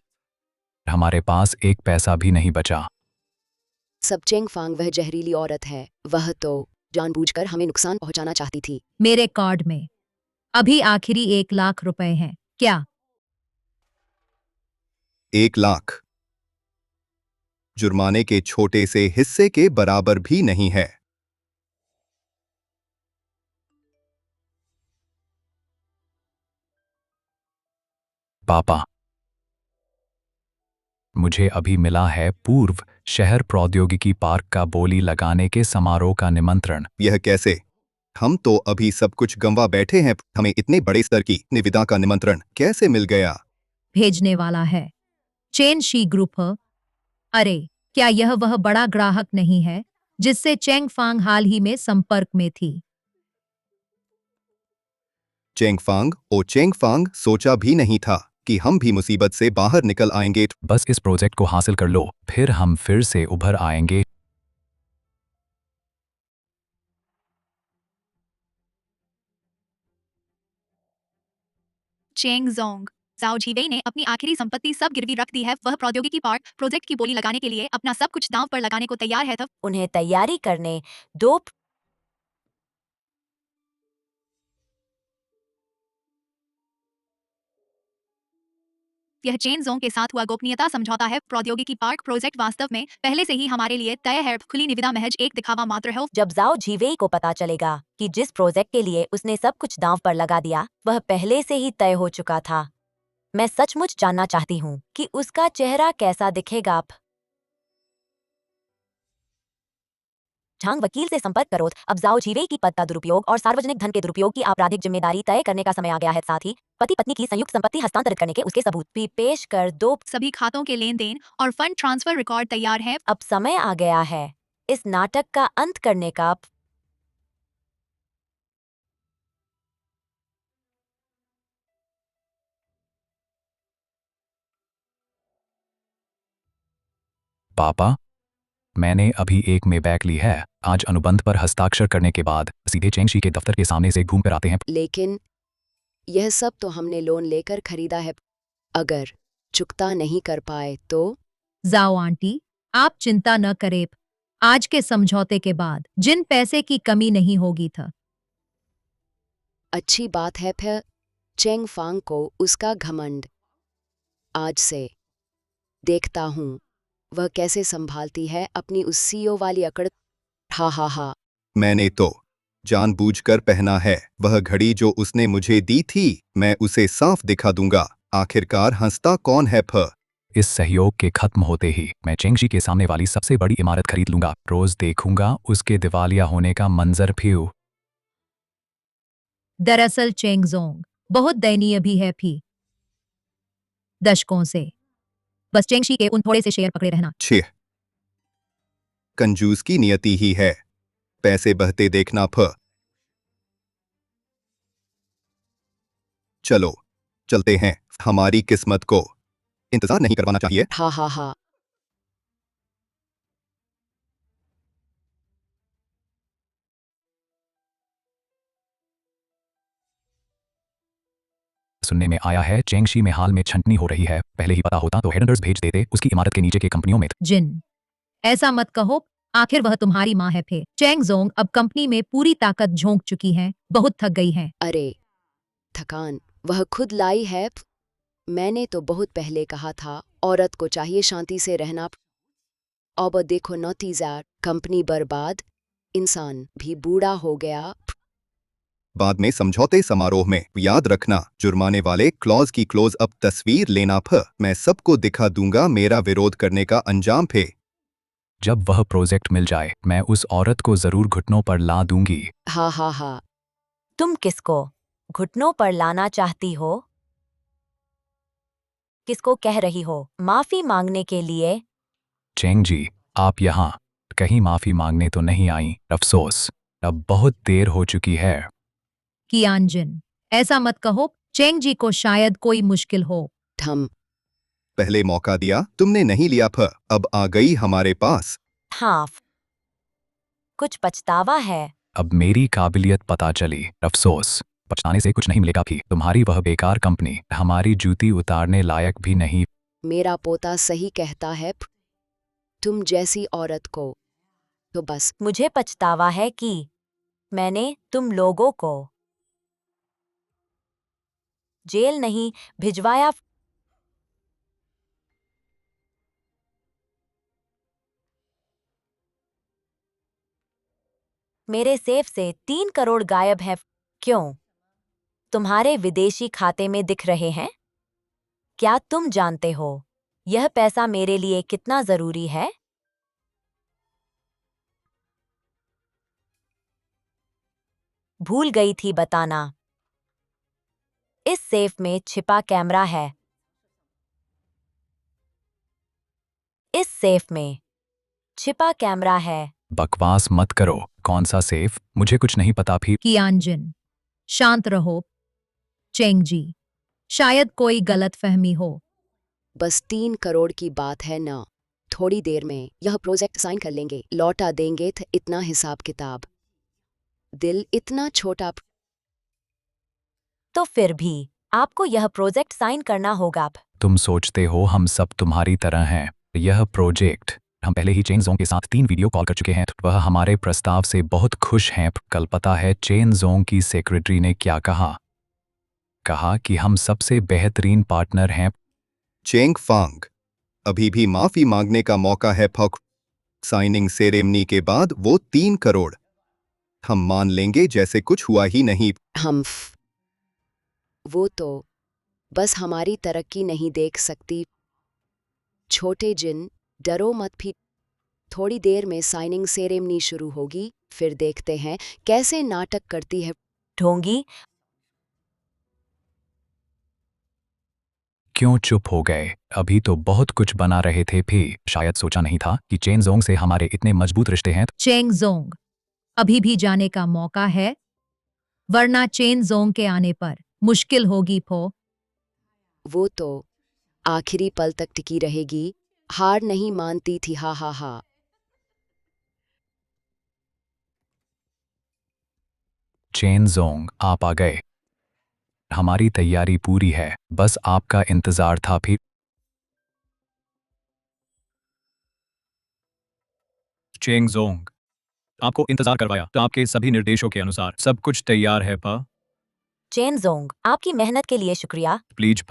हमारे पास एक पैसा भी नहीं बचा। सब चेंग फांग वह जहरीली औरत है। वह तो जानबूझकर हमें नुकसान पहुंचाना चाहती थी। मेरे कार्ड में अभी आखिरी 1 लाख रुपए हैं। क्या 1 लाख जुर्माने के छोटे से हिस्से के बराबर भी नहीं है। पापा, मुझे अभी मिला है पूर्व शहर प्रौद्योगिकी पार्क का बोली लगाने के समारोह का निमंत्रण। यह कैसे? हम तो अभी सब कुछ गंवा बैठे हैं। हमें इतने बड़े स्तर की निविदा का निमंत्रण कैसे मिल गया? भेजने वाला है चेन शी ग्रुप। अरे, क्या यह वह बड़ा ग्राहक नहीं है जिससे चेंग फांग हाल ही में संपर्क में थी? चेंग फांग सोचा भी नहीं था कि हम भी मुसीबत से बाहर निकल आएंगे। बस इस प्रोजेक्ट को हासिल कर लो, फिर हम फिर से उभर आएंगे। चेंग जोंग, जाओ झीवेई ने अपनी आखिरी संपत्ति सब गिरवी रख दी है। वह प्रौद्योगिकी पार्क प्रोजेक्ट की बोली लगाने के लिए अपना सब कुछ दांव पर लगाने को तैयार है। तब उन्हें तैयारी करने दो। यह चेन जोंग के साथ हुआ गोपनीयता समझौता है। प्रौद्योगिकी पार्क प्रोजेक्ट वास्तव में पहले से ही हमारे लिए तय है। खुली निविदा महज एक दिखावा मात्र है। जब जाओ झीवेई को पता चलेगा कि जिस प्रोजेक्ट के लिए उसने सब कुछ दांव पर लगा दिया वह पहले से ही तय हो चुका था। मैं सचमुच जानना चाहती हूँ कि उसका चेहरा कैसा दिखेगा। झांग वकील से संपर्क करो। अब जाओ झीवेई की पद का दुरुपयोग और सार्वजनिक धन के दुरुपयोग की आपराधिक जिम्मेदारी तय करने का समय आ गया है। साथ ही पति पत्नी की संयुक्त संपत्ति हस्तांतरित करने के उसके सबूत भी पेश कर दो। सभी खातों के लेन देन और फंड ट्रांसफर रिकॉर्ड तैयार है। अब समय आ गया है इस नाटक का अंत करने का। पापा, मैंने अभी एक में बैग ली है। आज अनुबंध पर हस्ताक्षर करने के बाद सीधे चेंगशी के दफ्तर के सामने से घूम कर आते हैं। लेकिन यह सब तो हमने लोन लेकर खरीदा है। अगर चुकता नहीं कर पाए तो? जाओ आंटी, आप चिंता न करें। आज के समझौते के बाद जिन पैसे की कमी नहीं होगी था। अच्छी बात है। फिर चेंग फांग को उसका घमंड। आज से देखता हूँ वह कैसे संभालती है अपनी उस सीओ वाली अकड़। हा हा हा। मैंने तो जानबूझकर पहना है। वह घड़ी जो उसने मुझे दी थी मैं उसे साफ दिखा दूंगा। आखिरकार हंसता कौन है? इस सहयोग के खत्म होते ही मैं चेंगशी के सामने वाली सबसे बड़ी इमारत खरीद लूंगा। रोज देखूंगा उसके दिवालिया होने का मंजर भी। दरअसल चेंग जोंग बहुत दयनीय भी है। दशकों से बस चेंगशी के उन थोड़े से शेयर पकड़े रहना। छिह, कंजूस की नियति ही है पैसे बहते देखना। चलो चलते हैं। हमारी किस्मत को इंतजार नहीं करवाना चाहिए। हा हा हा। सुनने में आया है चेंगशी में हाल में छंटनी हो रही है। पहले ही पता होता तो हेडहंटर्स भेज देते उसकी इमारत के नीचे के कंपनियों में। जिन, ऐसा मत कहो। आखिर वह तुम्हारी माँ है। चेंग जोंग अब कंपनी में पूरी ताकत झोंक चुकी है। बहुत थक गई है। अरे थकान वह खुद लाई है। मैंने तो बहुत पहले कहा था औरत को चाहिए शांति से रहना। अब देखो नतीजा, कंपनी बर्बाद, इंसान भी बूढ़ा हो गया। बाद में समझौते समारोह में याद रखना, जुर्माने वाले क्लॉज की क्लोज अप तस्वीर लेना। मैं सबको दिखा दूंगा मेरा विरोध करने का अंजाम। जब वह प्रोजेक्ट मिल जाए मैं उस औरत को जरूर घुटनों पर ला दूंगी। हा हा हा। तुम किसको घुटनों पर लाना चाहती हो? किसको कह रही हो? माफी मांगने के लिए? चेंग जी, आप यहाँ कहीं माफी मांगने तो नहीं आई? अफसोस, अब बहुत देर हो चुकी है। कियानजिन, ऐसा मत कहो। चेंग जी को शायद कोई मुश्किल हो। ठम। पहले मौका दिया, तुमने नहीं लिया। अब आ गई हमारे पास। हाँ, कुछ पछतावा है। अब मेरी काबिलियत पता चली। अफसोस, पछताने से कुछ नहीं मिलेगा भी। तुम्हारी वह बेकार कंपनी हमारी जूती उतारने लायक भी नहीं। मेरा पोता सही कहता है। तुम जैसी औरत को तो बस। मुझे पछतावा है कि मैंने तुम लोगों को जेल नहीं भिजवाया। मेरे सेफ से 3 करोड़ गायब है। क्यों? तुम्हारे विदेशी खाते में दिख रहे हैं? क्या तुम जानते हो यह पैसा मेरे लिए कितना जरूरी है? भूल गई थी बताना। इस सेफ में छिपा कैमरा है। इस सेफ में छिपा कैमरा है। बकवास मत करो। कौन सा सेफ? मुझे कुछ नहीं पता भी। कियानजिन, शांत रहो। चेंग जी, शायद कोई गलतफहमी हो। बस 3 करोड़ की बात है ना। थोड़ी देर में यह प्रोजेक्ट साइन कर लेंगे, लौटा देंगे। इतना हिसाब किताब। दिल इतना छोटा। तो फिर भी आपको यह प्रोजेक्ट साइन करना होगा। तुम सोचते हो हम सब तुम्हारी तरह हैं? यह प्रोजेक्ट हम पहले ही चेन जोंग के साथ 3 वीडियो कॉल कर चुके हैं। वह हमारे प्रस्ताव से बहुत खुश हैं। कल पता है चेन जोंग की सेक्रेटरी ने क्या कहा? कहा कि हम सबसे बेहतरीन पार्टनर हैं। चेंग फांग, अभी भी माफी मांगने का मौका है। साइनिंग सेरेमनी के बाद वो 3 करोड़ हम मान लेंगे जैसे कुछ हुआ ही नहीं। वो तो बस हमारी तरक्की नहीं देख सकती। छोटे जिन, डरो मत भी। थोड़ी देर में साइनिंग सेरेमनी शुरू होगी, फिर देखते हैं कैसे नाटक करती है। ढोंगी, क्यों चुप हो गए? अभी तो बहुत कुछ बना रहे थे भी। शायद सोचा नहीं था कि चेन जोंग से हमारे इतने मजबूत रिश्ते हैं। चेंग जोंग, अभी भी जाने का मौका है, वरना चेन जोंग के आने पर मुश्किल होगी। वो तो आखिरी पल तक टिकी रहेगी। हार नहीं मानती थी। हा हा हा। चेन जोंग, आप आ गए। हमारी तैयारी पूरी है, बस आपका इंतजार था भी। चेंग जोंग, आपको इंतजार करवाया तो आपके सभी निर्देशों के अनुसार सब कुछ तैयार है। चेन जोंग, आपकी मेहनत के लिए शुक्रिया। प्लीज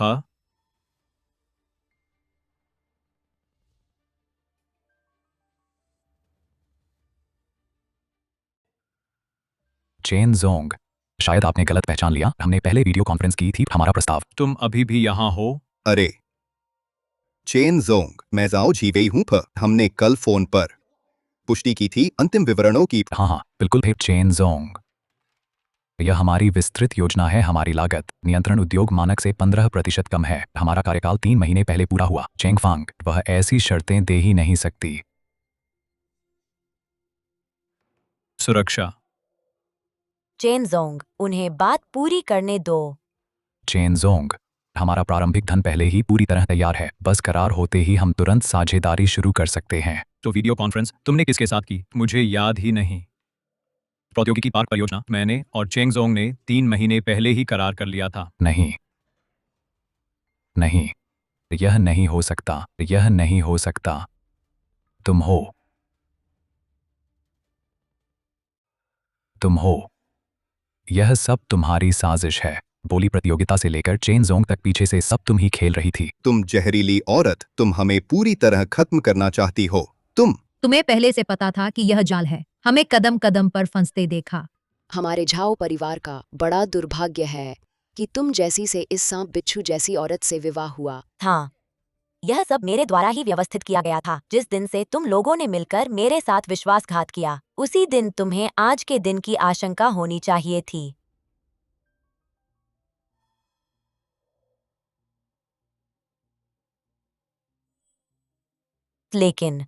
चेन जोंग, शायद आपने गलत पहचान लिया। हमने पहले वीडियो कॉन्फ्रेंस की थी। हमारा प्रस्ताव। तुम अभी भी यहाँ हो? अरे चेन जोंग, मैं जाओ जीवेई हूँ। हमने कल फोन पर पुष्टि की थी अंतिम विवरणों की। हाँ, बिल्कुल भी। चेन जोंग, यह हमारी विस्तृत योजना है। हमारी लागत नियंत्रण उद्योग मानक से 15% कम है। हमारा कार्यकाल 3 महीने पहले पूरा हुआ। चेंग फांग, वह ऐसी शर्तें दे ही नहीं सकती। सुरक्षा। चेन जोंग, उन्हें बात पूरी करने दो। चेन जोंग, हमारा प्रारंभिक धन पहले ही पूरी तरह तैयार है। बस करार होते ही हम तुरंत साझेदारी शुरू कर सकते हैं। तो वीडियो कॉन्फ्रेंस तुमने किसके साथ की? मुझे याद ही नहीं। प्रौद्योगिकी पार्क परियोजना मैंने और चेंग जोंग ने 3 महीने पहले ही करार कर लिया था। नहीं, नहीं, यह नहीं हो सकता। यह नहीं हो सकता। तुम हो। यह सब तुम्हारी साजिश है। बोली प्रतियोगिता से लेकर चेन जोंग तक पीछे से सब तुम ही खेल रही थी। तुम जहरीली औरत, तुम हमें पूरी तरह खत्म करना चाहती हो। तुम्हें पहले से पता था कि यह जाल है। हमें कदम कदम पर फंसते देखा। हमारे झाओ परिवार का बड़ा दुर्भाग्य है कि तुम जैसी से इस सांप बिच्छू जैसी औरत से विवाह हुआ। हाँ, यह सब मेरे द्वारा ही व्यवस्थित किया गया था। जिस दिन से तुम लोगों ने मिलकर मेरे साथ विश्वासघात किया, उसी दिन तुम्हें आज के दिन की आशंका होनी चाहिए थी। लेकिन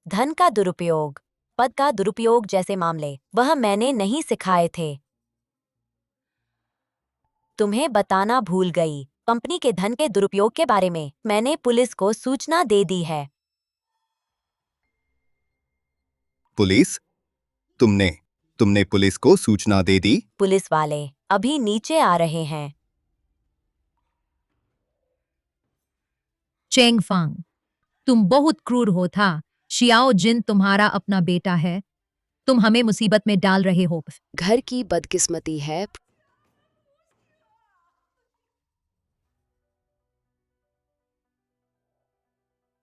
धन का दुरुपयोग, पद का दुरुपयोग जैसे मामले वह मैंने नहीं सिखाए थे। तुम्हें बताना भूल गई, कंपनी के धन के दुरुपयोग के बारे में मैंने पुलिस को सूचना दे दी है। पुलिस? तुमने पुलिस को सूचना दे दी? पुलिस वाले अभी नीचे आ रहे हैं। चेंग फांग, तुम बहुत क्रूर हो था। शियाओ जिन तुम्हारा अपना बेटा है, तुम हमें मुसीबत में डाल रहे हो। घर की बदकिस्मती है।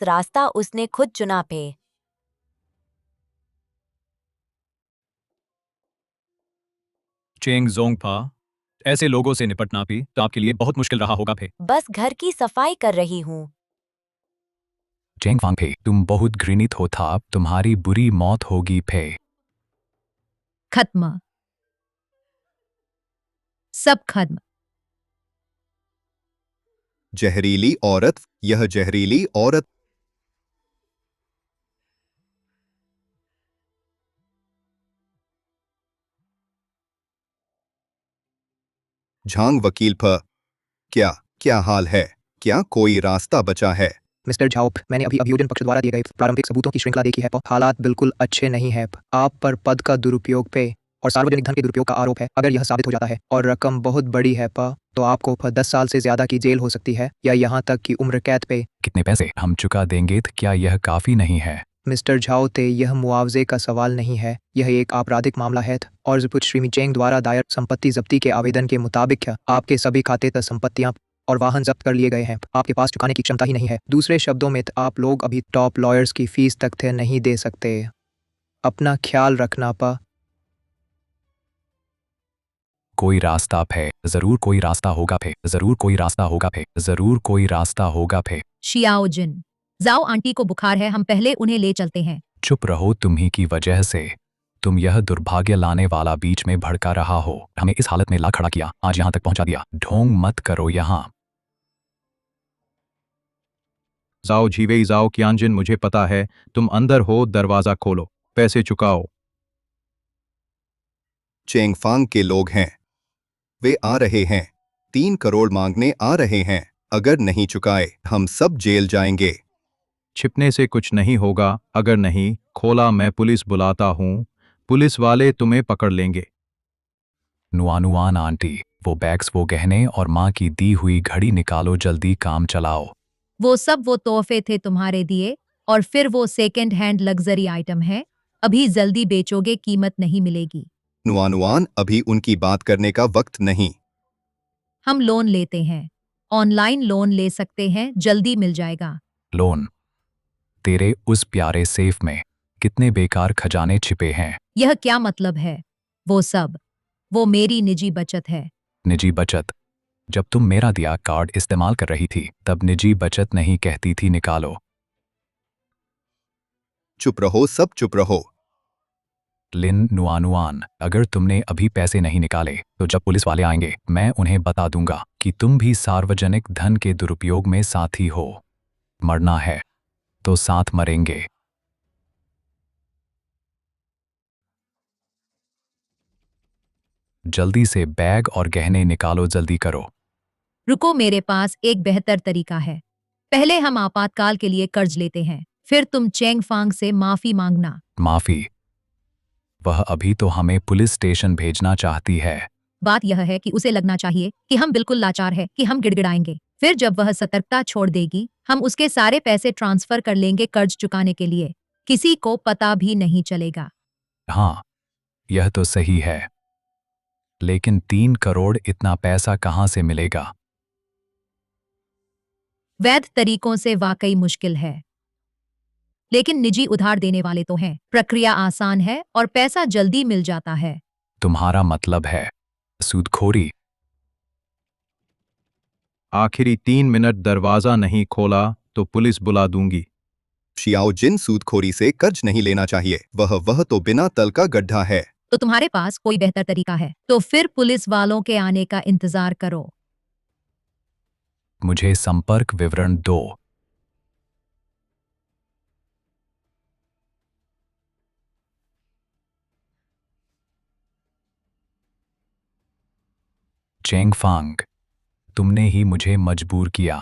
रास्ता उसने खुद चुना पे। चेंग जोंग फा, ऐसे लोगों से निपटना भी तो आपके लिए बहुत मुश्किल रहा होगा फे। बस घर की सफाई कर रही हूँ। चेंग फांग फे, तुम बहुत घृणित हो था, तुम्हारी बुरी मौत होगी फे। खत्म, सब खत्म। जहरीली औरत, यह जहरीली औरत। झांग वकील फ, क्या हाल है? क्या कोई रास्ता बचा है? मिस्टर झाओ, मैंने अभी अभियोजन पक्ष द्वारा दिए गए प्रारंभिक सबूतों की श्रृंखला देखी है। हालात बिल्कुल अच्छे नहीं है। आप पर पद का दुरुपयोग पे और सार्वजनिक धन के दुरुपयोग का आरोप है। अगर यह साबित हो जाता है और रकम बहुत बड़ी है तो आपको 10 साल से ज्यादा की जेल हो सकती है या यहाँ तक कि उम्र कैद पे। कितने पैसे हम चुका देंगे? तो क्या यह काफी नहीं है? मिस्टर झाओ ते, यह मुआवजे का सवाल नहीं है, यह एक आपराधिक मामला है और श्रीमती चेंग द्वारा दायर संपत्ति जब्ती के आवेदन के मुताबिक आपके सभी खाते तक संपत्तियां और वाहन जब्त कर लिए गए हैं। आपके पास चुकाने की क्षमता ही नहीं है। दूसरे शब्दों में आप लोग अभी टॉप लॉयर्स की फीस तक थे नहीं दे सकते। अपना ख्याल रखना पा। कोई रास्ता फे, जरूर कोई रास्ता होगा फे, जरूर कोई रास्ता होगा फे, जरूर कोई रास्ता होगा फे। शियाओ जिन, जाओ आंटी को बुखार है, हम पहले उन्हें ले चलते हैं। चुप रहो, तुम्ही की वजह से तुम यह दुर्भाग्य लाने वाला बीच में भड़का रहा हो, हमें इस हालत में ला खड़ा किया, आज यहाँ तक पहुँचा दिया। ढोंग मत करो यहाँ। जाओ झीवे, जाओ कियांजिन, मुझे पता है तुम अंदर हो, दरवाजा खोलो, पैसे चुकाओ। चेंग फांग के लोग हैं, वे आ रहे हैं, 3 करोड़ मांगने आ रहे हैं। अगर नहीं चुकाए हम सब जेल जाएंगे। छिपने से कुछ नहीं होगा, अगर नहीं खोला मैं पुलिस बुलाता हूँ, पुलिस वाले तुम्हें पकड़ लेंगे। नुआनुआन आंटी, वो बैग्स, वो गहने और माँ की दी हुई घड़ी निकालो, जल्दी काम चलाओ। वो तोहफे थे तुम्हारे दिए और फिर वो सेकेंड हैंड लग्जरी आइटम है, अभी जल्दी बेचोगे, कीमत नहीं मिलेगी। नुआनुआन, अभी उनकी बात करने का वक्त नहीं। हम लोन लेते हैं, ऑनलाइन लोन ले सकते हैं, जल्दी मिल जाएगा। लोन? तेरे उस प्यारे सेफ में कितने बेकार खजाने छिपे हैं। यह क्या मतलब है? वो मेरी निजी बचत है। निजी बचत? जब तुम मेरा दिया कार्ड इस्तेमाल कर रही थी तब निजी बचत नहीं कहती थी, निकालो। चुप रहो, सब चुप रहो। लिन नुआनुआन, अगर तुमने अभी पैसे नहीं निकाले तो जब पुलिस वाले आएंगे मैं उन्हें बता दूंगा कि तुम भी सार्वजनिक धन के दुरुपयोग में साथी हो। मरना है तो साथ मरेंगे। जल्दी से बैग और गहने निकालो, जल्दी करो। रुको, मेरे पास एक बेहतर तरीका है। पहले हम आपातकाल के लिए कर्ज लेते हैं, फिर तुम चेंग फांग से माफी मांगना। माफी? वह अभी तो हमें पुलिस स्टेशन भेजना चाहती है। बात यह है कि उसे लगना चाहिए कि हम बिल्कुल लाचार हैं, कि हम गिड़गिड़ाएंगे। फिर जब वह सतर्कता छोड़ देगी, हम उसके सारे पैसे ट्रांसफर कर लेंगे कर्ज चुकाने के लिए। किसी को पता भी नहीं चलेगा। हाँ, यह तो सही है, लेकिन 3 करोड़ इतना पैसा कहाँ से मिलेगा? वैध तरीकों से वाकई मुश्किल है, लेकिन निजी उधार देने वाले तो हैं। प्रक्रिया आसान है और पैसा जल्दी मिल जाता है। तुम्हारा मतलब है सूदखोरी? आखिरी 3 मिनट दरवाजा नहीं खोला तो पुलिस बुला दूंगी। शियाओ जिन सूदखोरी से कर्ज नहीं लेना चाहिए, वह तो बिना तल का गड्ढा है। तो तुम्हारे पास कोई बेहतर तरीका है तो फिर पुलिस वालों के आने का इंतजार करो। मुझे संपर्क विवरण दो। चेंग फांग, तुमने ही मुझे मजबूर किया।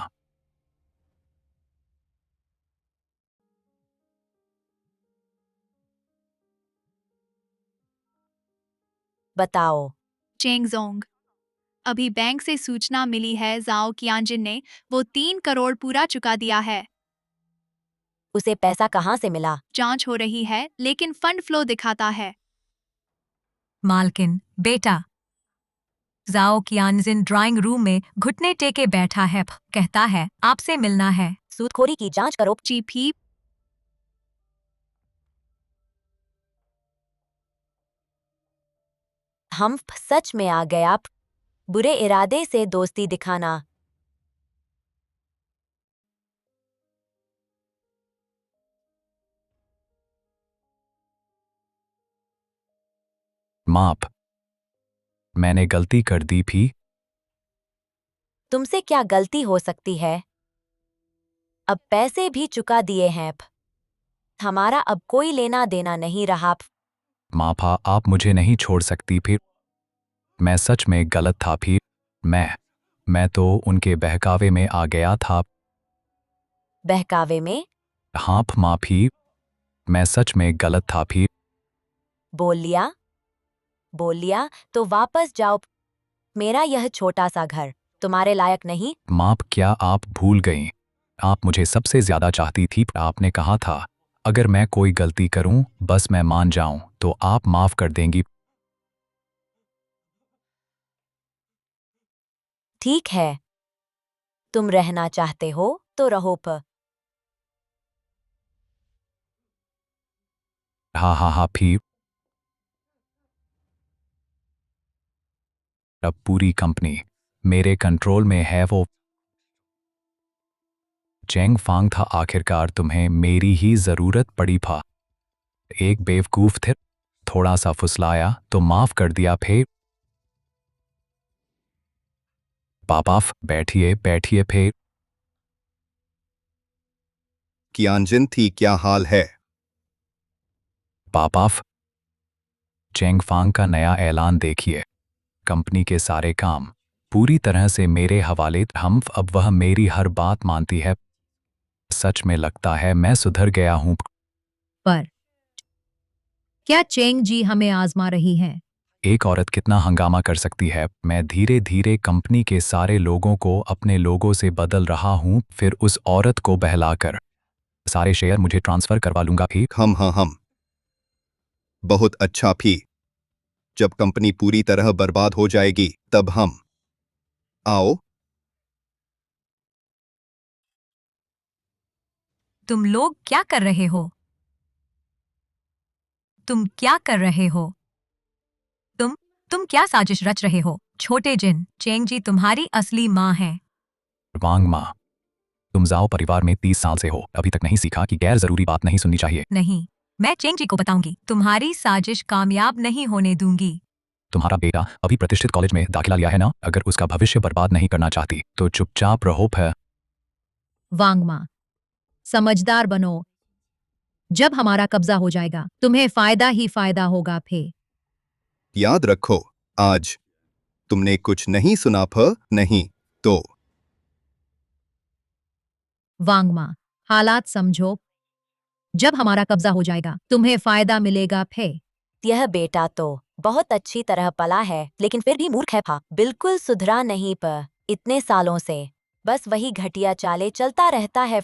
बताओ। चेंगजोंग, अभी बैंक से सूचना मिली है जाओ कियानजिन ने वो 3 करोड़ पूरा चुका दिया है। उसे पैसा कहाँ से मिला? जांच हो रही है लेकिन फंड फ्लो दिखाता है। मालकिन, बेटा। जाओ कियानजिन ड्राइंग रूम में घुटने टेके बैठा है, कहता है आपसे मिलना है। सूदखोरी की जांच करो। जीपी हम सच में आ गया। बुरे इरादे से दोस्ती दिखाना। माप, मैंने गलती कर दी भी। तुमसे क्या गलती हो सकती है? अब पैसे भी चुका दिए हैं। हमारा अब कोई लेना देना नहीं रहा। मापा, आप मुझे नहीं छोड़ सकती फिर। मैं सच में गलत था फिर। मैं तो उनके बहकावे में आ गया था। बहकावे में? हाँ माफी, मैं सच में गलत था फिर। बोल लिया तो वापस जाओ। मेरा यह छोटा सा घर तुम्हारे लायक नहीं। माप, क्या आप भूल गईं? आप मुझे सबसे ज्यादा चाहती थी। आपने कहा था अगर मैं कोई गलती करूं, बस मैं मान जाऊं, तो आप माफ कर देंगी। ठीक है, तुम रहना चाहते हो तो रहो। हाँ फिर। अब पूरी कंपनी मेरे कंट्रोल में है। वो चेंग फांग था। आखिरकार तुम्हें मेरी ही जरूरत पड़ी था। एक बेवकूफ थे, थोड़ा सा फुसलाया तो माफ कर दिया फिर। पापाफ, बैठिए फिर। कियानजिन थी, क्या हाल है? पापाफ, चेंग फांग का नया ऐलान देखिए। कंपनी के सारे काम पूरी तरह से मेरे हवाले। अब वह मेरी हर बात मानती है। सच में लगता है मैं सुधर गया हूं। पर क्या चेंग जी हमें आजमा रही हैं? एक औरत कितना हंगामा कर सकती है? मैं धीरे धीरे कंपनी के सारे लोगों को अपने लोगों से बदल रहा हूं, फिर उस औरत को बहलाकर सारे शेयर मुझे ट्रांसफर करवा लूंगा भी। हम बहुत अच्छा भी। जब कंपनी पूरी तरह बर्बाद हो जाएगी तब हम आओ। तुम लोग क्या कर रहे हो? तुम क्या कर रहे हो? तुम क्या साजिश रच रहे हो? छोटे जिन, चेंग जी तुम्हारी असली माँ है। वांग माँ, तुम जाओ परिवार में 30 साल से हो, अभी तक नहीं सीखा कि गैर जरूरी बात नहीं सुननी चाहिए। नहीं, मैं चेंग जी को बताऊंगी। तुम्हारी साजिश कामयाब नहीं होने दूंगी। तुम्हारा बेटा अभी प्रतिष्ठित कॉलेज में दाखिला लिया है ना? अगर उसका भविष्य बर्बाद नहीं करना चाहती तो चुपचाप रहो। फिर वांग माँ, समझदार बनो। जब हमारा कब्जा हो जाएगा तुम्हें फायदा ही फायदा होगा। फे याद रखो, आज तुमने कुछ नहीं सुना नहीं तो। वांग माँ, हालात समझो। जब हमारा कब्जा हो जाएगा तुम्हें फायदा मिलेगा। फे यह बेटा तो बहुत अच्छी तरह पला है, लेकिन फिर भी मूर्ख है। बिल्कुल सुधरा नहीं। इतने सालों से बस वही घटिया चाले चलता रहता है।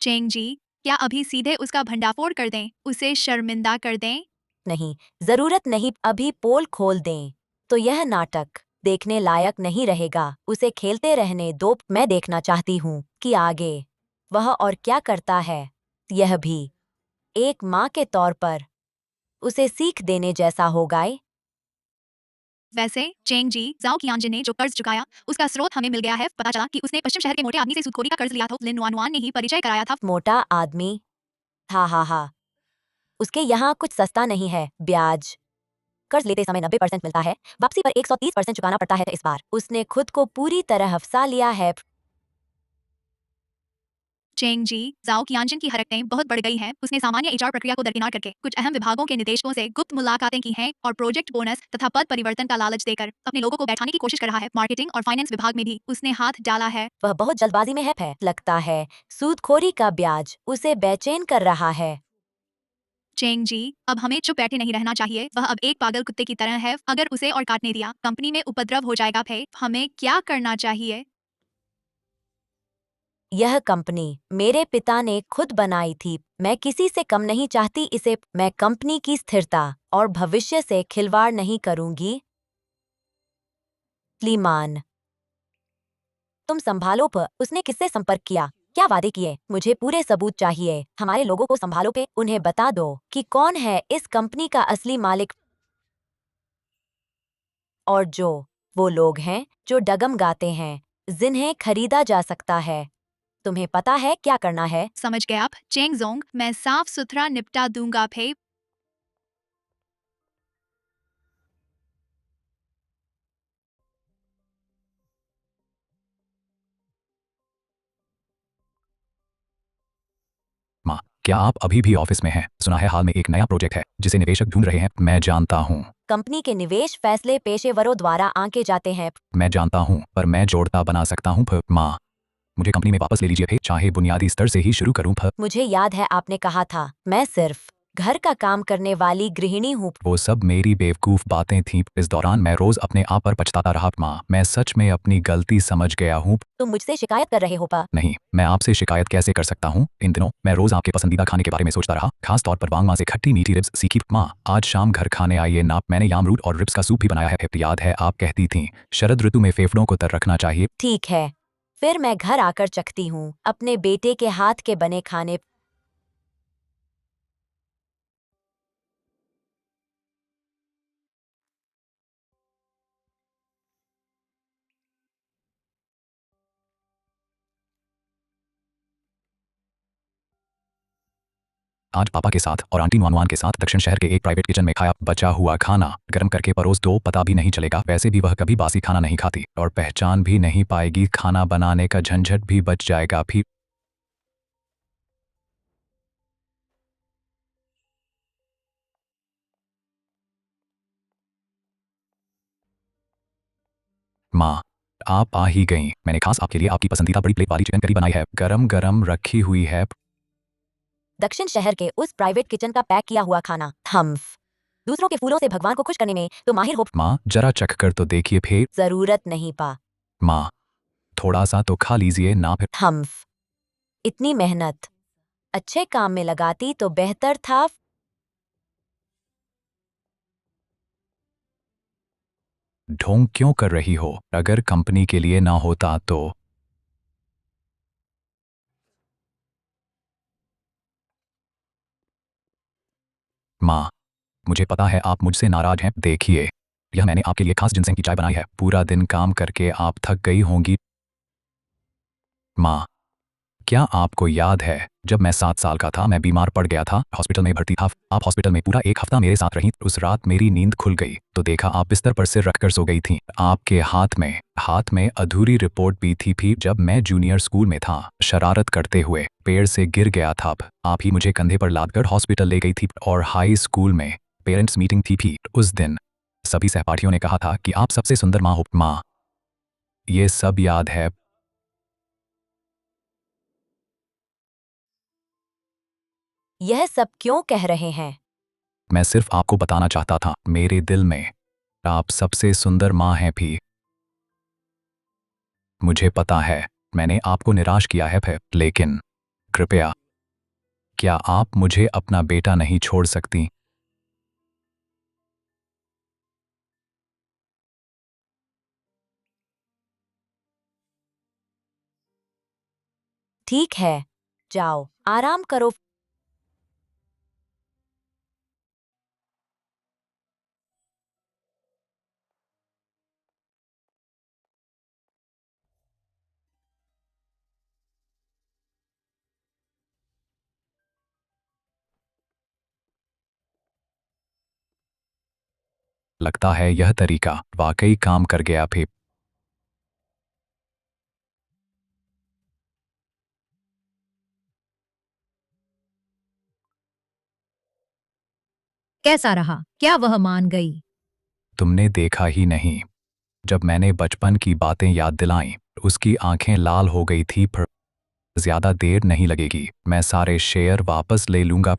चेंग जी, क्या अभी सीधे उसका भंडाफोड़ कर दें, उसे शर्मिंदा कर दें? नहीं, जरूरत नहीं। अभी पोल खोल दें तो यह नाटक देखने लायक नहीं रहेगा। उसे खेलते रहने दो। मैं देखना चाहती हूँ कि आगे वह और क्या करता है। यह भी एक माँ के तौर पर उसे सीख देने जैसा होगा। वैसे चेंग जी जाओ कियांजन ने जो कर्ज चुकाया उसका स्रोत हमें मिल गया है। पता चला कि उसने पश्चिम शहर के मोटे आदमी से सूदखोरी का कर्ज लिया था। लिन वानवान ने ही परिचय कराया था। मोटा आदमी? हा, उसके यहाँ कुछ सस्ता नहीं है। ब्याज कर्ज लेते समय 90% मिलता है, वापसी पर 130% चुकाना पड़ता है। इस बार उसने खुद को पूरी तरह फंसा लिया है। चेंग जी जाओ कियांजन की हरकतें बहुत बढ़ गई हैं। उसने सामान्य एचआर प्रक्रिया को दरकिनार करके कुछ अहम विभागों के निदेशकों से गुप्त मुलाकातें की हैं और प्रोजेक्ट बोनस तथा पद परिवर्तन का लालच देकर अपने लोगों को बैठाने की कोशिश कर रहा है। मार्केटिंग और फाइनेंस विभाग में भी उसने हाथ डाला है। वह बहुत जल्दबाजी में है। लगता है सूदखोरी का ब्याज उसे बेचैन कर रहा है। चेंग जी अब हमें चुप बैठे नहीं रहना चाहिए। वह अब एक पागल कुत्ते की तरह है। अगर उसे और काटने दिया कंपनी में उपद्रव हो जाएगा। फिर हमें क्या करना चाहिए? यह कंपनी मेरे पिता ने खुद बनाई थी। मैं किसी से कम नहीं चाहती इसे। मैं कंपनी की स्थिरता और भविष्य से खिलवाड़ नहीं करूंगी। लीमान, तुम संभालो। उसने किससे संपर्क किया? क्या वादे किए? मुझे पूरे सबूत चाहिए। हमारे लोगों को संभालो। उन्हें बता दो कि कौन है इस कंपनी का असली मालिक और जो वो लोग हैं जो डगमगाते हैं, जिन्हें खरीदा जा सकता है। तुम्हें पता है क्या करना है? समझ गए आप चेंग जोंग। मैं साफ सुथरा निपटा दूंगा। फे माँ, क्या आप अभी भी ऑफिस में हैं? सुना है हाल में एक नया प्रोजेक्ट है जिसे निवेशक ढूंढ रहे हैं। मैं जानता हूँ। कंपनी के निवेश फैसले पेशेवरों द्वारा आंके जाते हैं। मैं जानता हूँ, पर मैं जोड़ता बना सकता हूँ। माँ, मुझे कंपनी में वापस ले लीजिए। चाहे बुनियादी स्तर से ही शुरू करूँ। मुझे याद है आपने कहा था मैं सिर्फ घर का काम करने वाली गृहिणी हूँ। वो सब मेरी बेवकूफ बातें थीं। इस दौरान मैं रोज अपने आप पर पछताता रहा। माँ, मैं सच में अपनी गलती समझ गया हूँ। तुम मुझसे शिकायत कर रहे हो? नहीं, मैं आपसे शिकायत कैसे कर सकता हूँ? इन दिनों मैं रोज आपके पसंदीदा खाने के बारे में सोचता रहा, खास तौर पर वांग माँ से खट्टी मीठी रिब्स सीखी। माँ, आज शाम घर खाने आइए ना। मैंने यामरूट और रिब्स का सूप भी बनाया है। याद है आप कहती थीं शरद ऋतु में फेफड़ों को तर रखना चाहिए। ठीक है, फिर मैं घर आकर चखती हूँ अपने बेटे के हाथ के बने खाने। आज पापा के साथ और आंटी नॉनवान के साथ दक्षिण शहर के एक प्राइवेट किचन में खाया। बचा हुआ खाना गर्म करके परोस दो, पता भी नहीं चलेगा। वैसे भी वह कभी बासी खाना नहीं खाती और पहचान भी नहीं पाएगी। खाना बनाने का झंझट भी बच जाएगा। फिर माँ, आप आ ही गईं। मैंने खास आपके लिए आपकी पसंदीदा बड़ी प्लेट वाली चिकन करी बनाई है। गरम गरम रखी हुई है। दक्षिण शहर के उस प्राइवेट किचन का पैक किया हुआ खाना। थम्फ, दूसरों के फूलों से भगवान को खुश करने में तो माहिर हो। माँ, जरा चख कर तो देखिए। फिर जरूरत नहीं पा। माँ, थोड़ा सा तो खा लीजिए ना। फिर थम्फ, इतनी मेहनत अच्छे काम में लगाती तो बेहतर था। ढोंग क्यों कर रही हो? अगर कंपनी के लिए ना होता तो। माँ, मुझे पता है आप मुझसे नाराज हैं। देखिए, यह मैंने आपके लिए खास जिनसेंग की चाय बनाई है। पूरा दिन काम करके आप थक गई होंगी। माँ, क्या आपको याद है जब मैं 7 साल का था, मैं बीमार पड़ गया था, हॉस्पिटल में भर्ती था। आप हॉस्पिटल में पूरा 1 हफ्ता मेरे साथ रहीं। उस रात मेरी नींद खुल गई तो देखा आप बिस्तर पर सिर रखकर सो गई थीं। आपके हाथ में अधूरी रिपोर्ट भी थी। फिर जब मैं जूनियर स्कूल में था, शरारत करते हुए पेड़ से गिर गया था। आप ही मुझे कंधे पर लादकर हॉस्पिटल ले गई थी। और हाई स्कूल में पेरेंट्स मीटिंग थी। फिर उस दिन सभी सहपाठियों ने कहा था कि आप सबसे सुंदर माँ हो। माँ, ये सब याद है? यह सब क्यों कह रहे हैं? मैं सिर्फ आपको बताना चाहता था, मेरे दिल में आप सबसे सुंदर माँ हैं। भी मुझे पता है मैंने आपको निराश किया है। फिर लेकिन कृपया, क्या आप मुझे अपना बेटा नहीं छोड़ सकती? ठीक है, जाओ आराम करो। लगता है यह तरीका वाकई काम कर गया फिर। कैसा रहा? क्या वह मान गई? तुमने देखा ही नहीं, जब मैंने बचपन की बातें याद दिलाईं, उसकी आंखें लाल हो गई थी। पर ज्यादा देर नहीं लगेगी, मैं सारे शेयर वापस ले लूंगा।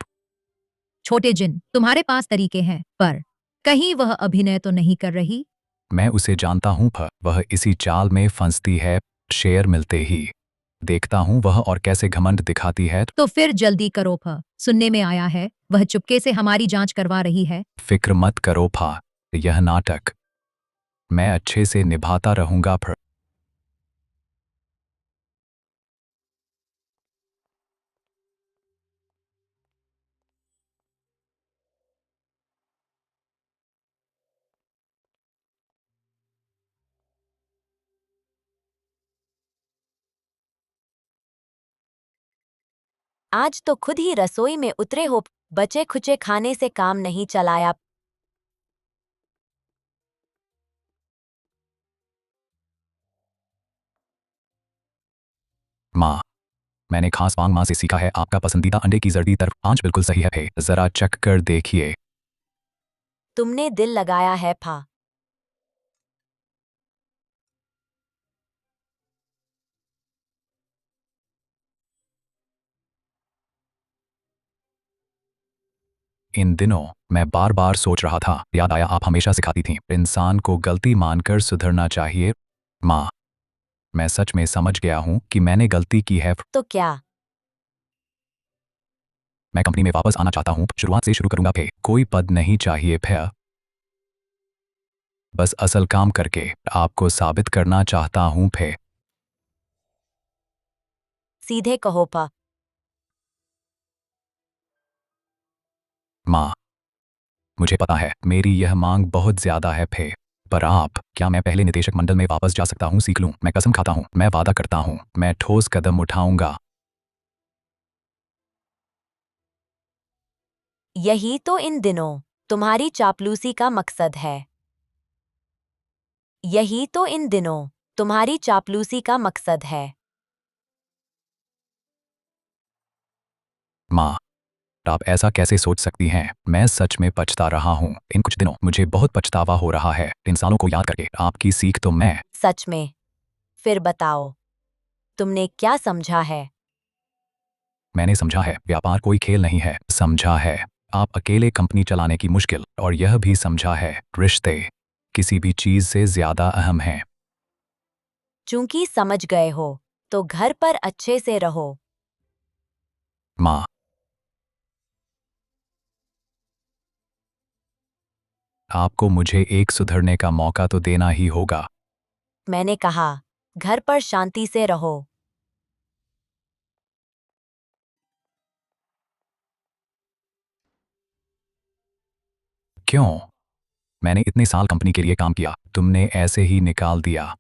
छोटे जिन, तुम्हारे पास तरीके हैं, पर कहीं वह अभिनय तो नहीं कर रही? मैं उसे जानता हूँ, पर वह इसी चाल में फंसती है। शेयर मिलते ही देखता हूँ वह और कैसे घमंड दिखाती है। तो फिर जल्दी करो फ। सुनने में आया है वह चुपके से हमारी जांच करवा रही है। फिक्र मत करो फा, यह नाटक मैं अच्छे से निभाता रहूंगा। फिर आज तो खुद ही रसोई में उतरे हो, बचे खुचे खाने से काम नहीं चलाया। माँ, मैंने खास वांग माँ से सीखा है, आपका पसंदीदा अंडे की जर्दी तरफ आंच बिल्कुल सही है। जरा चख कर देखिए। तुमने दिल लगाया है फा। इन दिनों मैं बार बार सोच रहा था, याद आया आप हमेशा सिखाती थीं, इंसान को गलती मानकर सुधरना चाहिए। माँ, मैं सच में समझ गया हूँ कि मैंने गलती की है। तो क्या? मैं कंपनी में वापस आना चाहता हूँ, शुरुआत से शुरू करूंगा। फे कोई पद नहीं चाहिए फे, बस असल काम करके आपको साबित करना चाहता हूँ। फे सीधे कहो फा। माँ, मुझे पता है मेरी यह मांग बहुत ज्यादा है फे, पर आप, क्या मैं पहले निदेशक मंडल में वापस जा सकता हूँ? सीख लूं? मैं कसम खाता हूँ, मैं वादा करता हूँ, मैं ठोस कदम उठाऊंगा। यही तो इन दिनों तुम्हारी चापलूसी का मकसद है। यही तो इन दिनों तुम्हारी चापलूसी का मकसद है। माँ, आप ऐसा कैसे सोच सकती हैं? मैं सच में पछता रहा हूँ। इन कुछ दिनों मुझे बहुत पछतावा हो रहा है, इन सालों को याद करके। आपकी सीख तो मैं। सच में? फिर बताओ, तुमने क्या समझा है? मैंने समझा है व्यापार कोई खेल नहीं है। समझा है आप अकेले कंपनी चलाने की मुश्किल, और यह भी समझा है रिश्ते किसी भी चीज से ज्यादा अहम हैं। चूंकि समझ गए हो, तो घर पर अच्छे से रहो। माँ, आपको मुझे एक सुधरने का मौका तो देना ही होगा। मैंने कहा, घर पर शांति से रहो। क्यों? मैंने इतने साल कंपनी के लिए काम किया, तुमने ऐसे ही निकाल दिया।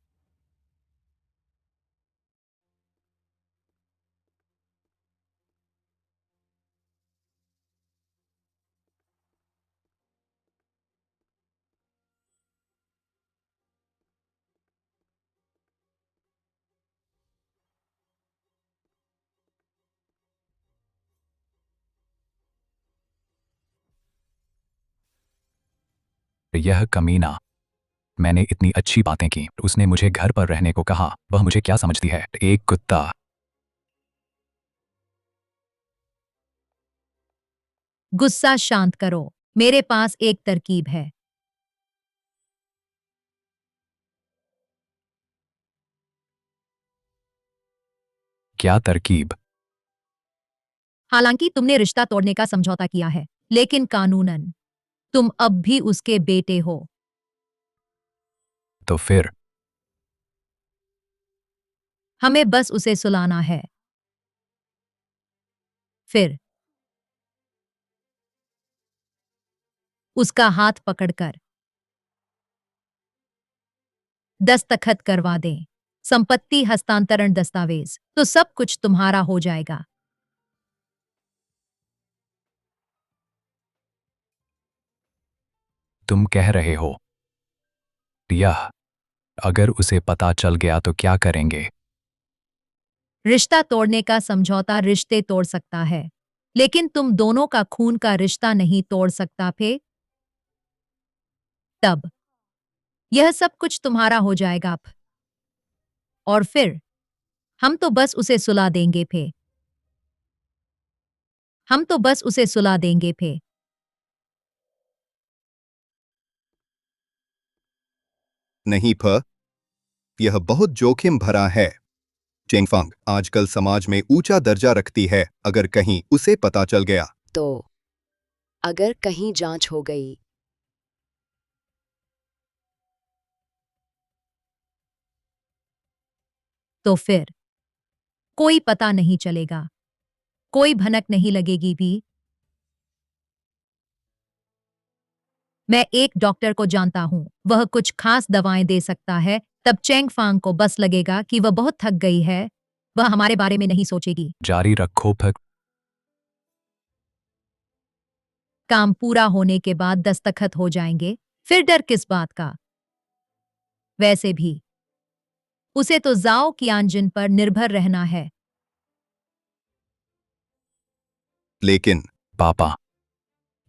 यह कमीना, मैंने इतनी अच्छी बातें की, उसने मुझे घर पर रहने को कहा। वह मुझे क्या समझती है? एक कुत्ता। गुस्सा शांत करो, मेरे पास एक तरकीब है। क्या तरकीब? हालांकि तुमने रिश्ता तोड़ने का समझौता किया है, लेकिन कानूनन तुम अब भी उसके बेटे हो। तो फिर हमें बस उसे सुलाना है। फिर उसका हाथ पकड़कर दस्तखत करवा दें, संपत्ति हस्तांतरण दस्तावेज, तो सब कुछ तुम्हारा हो जाएगा। तुम कह रहे हो? यह अगर उसे पता चल गया तो क्या करेंगे? रिश्ता तोड़ने का समझौता रिश्ते तोड़ सकता है, लेकिन तुम दोनों का खून का रिश्ता नहीं तोड़ सकता फे। तब यह सब कुछ तुम्हारा हो जाएगा और फिर हम तो बस उसे सुला देंगे फे। हम तो बस उसे सुला देंगे फे। नहीं फ, यह बहुत जोखिम भरा है। चेंगफांग आजकल समाज में ऊंचा दर्जा रखती है, अगर कहीं उसे पता चल गया तो अगर कहीं जांच हो गई तो फिर कोई पता नहीं चलेगा, कोई भनक नहीं लगेगी भी। मैं एक डॉक्टर को जानता हूं, वह कुछ खास दवाएं दे सकता है। तब चेंगफांग को बस लगेगा कि वह बहुत थक गई है, वह हमारे बारे में नहीं सोचेगी। जारी रखो फक। काम पूरा होने के बाद दस्तखत हो जाएंगे, फिर डर किस बात का? वैसे भी उसे तो जाओ कियानजिन पर निर्भर रहना है। लेकिन पापा,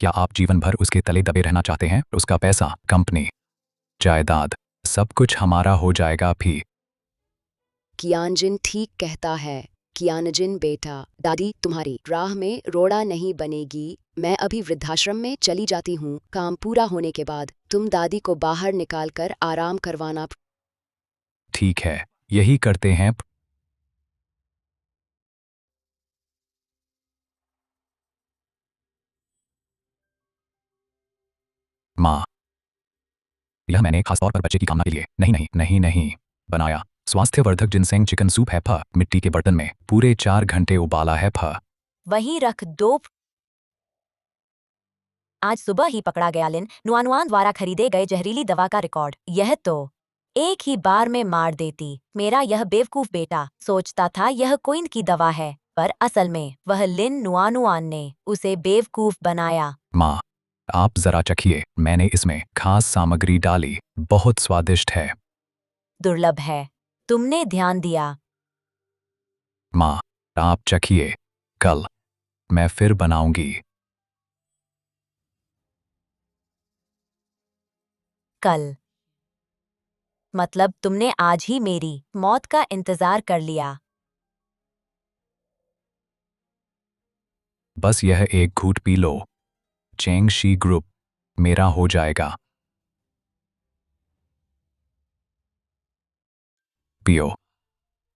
क्या आप जीवन भर उसके तले दबे रहना चाहते हैं? उसका पैसा, कंपनी, जायदाद, सब कुछ हमारा हो जाएगा भी। कियानजिन ठीक कहता है। कियानजिन बेटा, दादी तुम्हारी राह में रोड़ा नहीं बनेगी। मैं अभी वृद्धाश्रम में चली जाती हूँ। काम पूरा होने के बाद तुम दादी को बाहर निकालकर आराम करवाना। ठीक है, यही करते हैं। माँ, यह मैंने खास तौर पर बच्चे की कामना के लिए नहीं नहीं नहीं नहीं बनाया। स्वास्थ्यवर्धक जिनसेंग चिकन सूप है फ, मिट्टी के बर्तन में पूरे 4 घंटे उबाला है फ। वहीं रख दो। आज सुबह ही पकड़ा गया लिन नुआनुआन द्वारा खरीदे गए जहरीली दवा का रिकॉर्ड। यह तो एक ही बार में मार देती। मेरा यह बेवकूफ बेटा सोचता था यह कोइन की दवा है, पर असल में वह लिन नुआनुआन ने उसे बेवकूफ बनाया। माँ, आप जरा चखिए, मैंने इसमें खास सामग्री डाली, बहुत स्वादिष्ट है। दुर्लभ है, तुमने ध्यान दिया। माँ, आप चखिए, कल मैं फिर बनाऊंगी। कल मतलब तुमने आज ही मेरी मौत का इंतजार कर लिया। बस यह एक घूंट पी लो, चेंग शी ग्रुप मेरा हो जाएगा। पियो,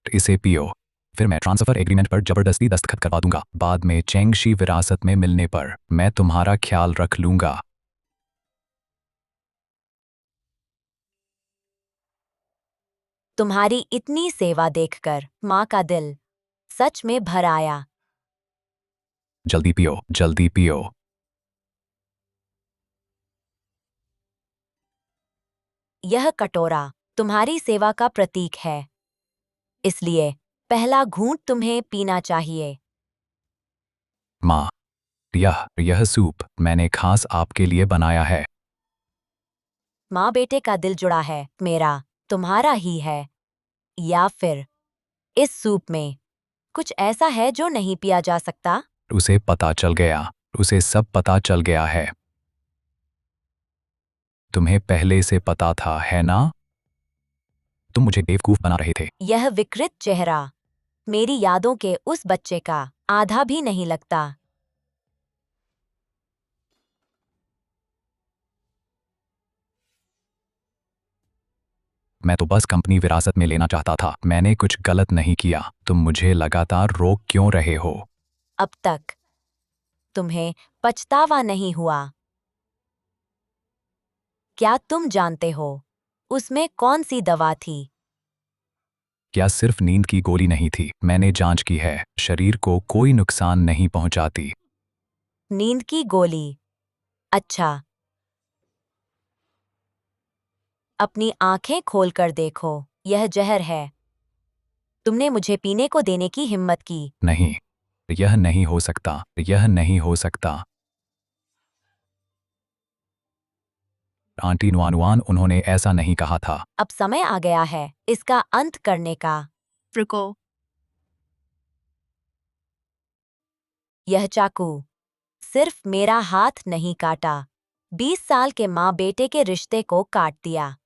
इसे पियो, फिर मैं ट्रांसफर एग्रीमेंट पर जबरदस्ती दस्तखत करवा दूंगा। बाद में चेंग शी विरासत में मिलने पर मैं तुम्हारा ख्याल रख लूंगा। तुम्हारी इतनी सेवा देखकर माँ का दिल सच में भर आया। जल्दी पियो, जल्दी पियो। यह कटोरा तुम्हारी सेवा का प्रतीक है, इसलिए पहला घूंट तुम्हें पीना चाहिए। माँ, यह सूप मैंने खास आपके लिए बनाया है। माँ बेटे का दिल जुड़ा है, मेरा तुम्हारा ही है। या फिर इस सूप में कुछ ऐसा है जो नहीं पिया जा सकता? उसे पता चल गया, उसे सब पता चल गया है। तुम्हें पहले से पता था, है ना? तुम मुझे बेवकूफ बना रहे थे। यह विकृत चेहरा मेरी यादों के उस बच्चे का आधा भी नहीं लगता। मैं तो बस कंपनी विरासत में लेना चाहता था, मैंने कुछ गलत नहीं किया। तुम मुझे लगातार रोक क्यों रहे हो? अब तक तुम्हें पछतावा नहीं हुआ? क्या तुम जानते हो उसमें कौन सी दवा थी? क्या सिर्फ नींद की गोली नहीं थी? मैंने जांच की है, शरीर को कोई नुकसान नहीं पहुंचाती। नींद की गोली? अच्छा, अपनी आंखें खोलकर देखो, यह जहर है। तुमने मुझे पीने को देने की हिम्मत की। नहीं, यह नहीं हो सकता, यह नहीं हो सकता। आंटी नुआनुआन, उन्होंने ऐसा नहीं कहा था। अब समय आ गया है इसका अंत करने का। रुको। यह चाकू सिर्फ मेरा हाथ नहीं काटा, 20 साल के माँ बेटे के रिश्ते को काट दिया।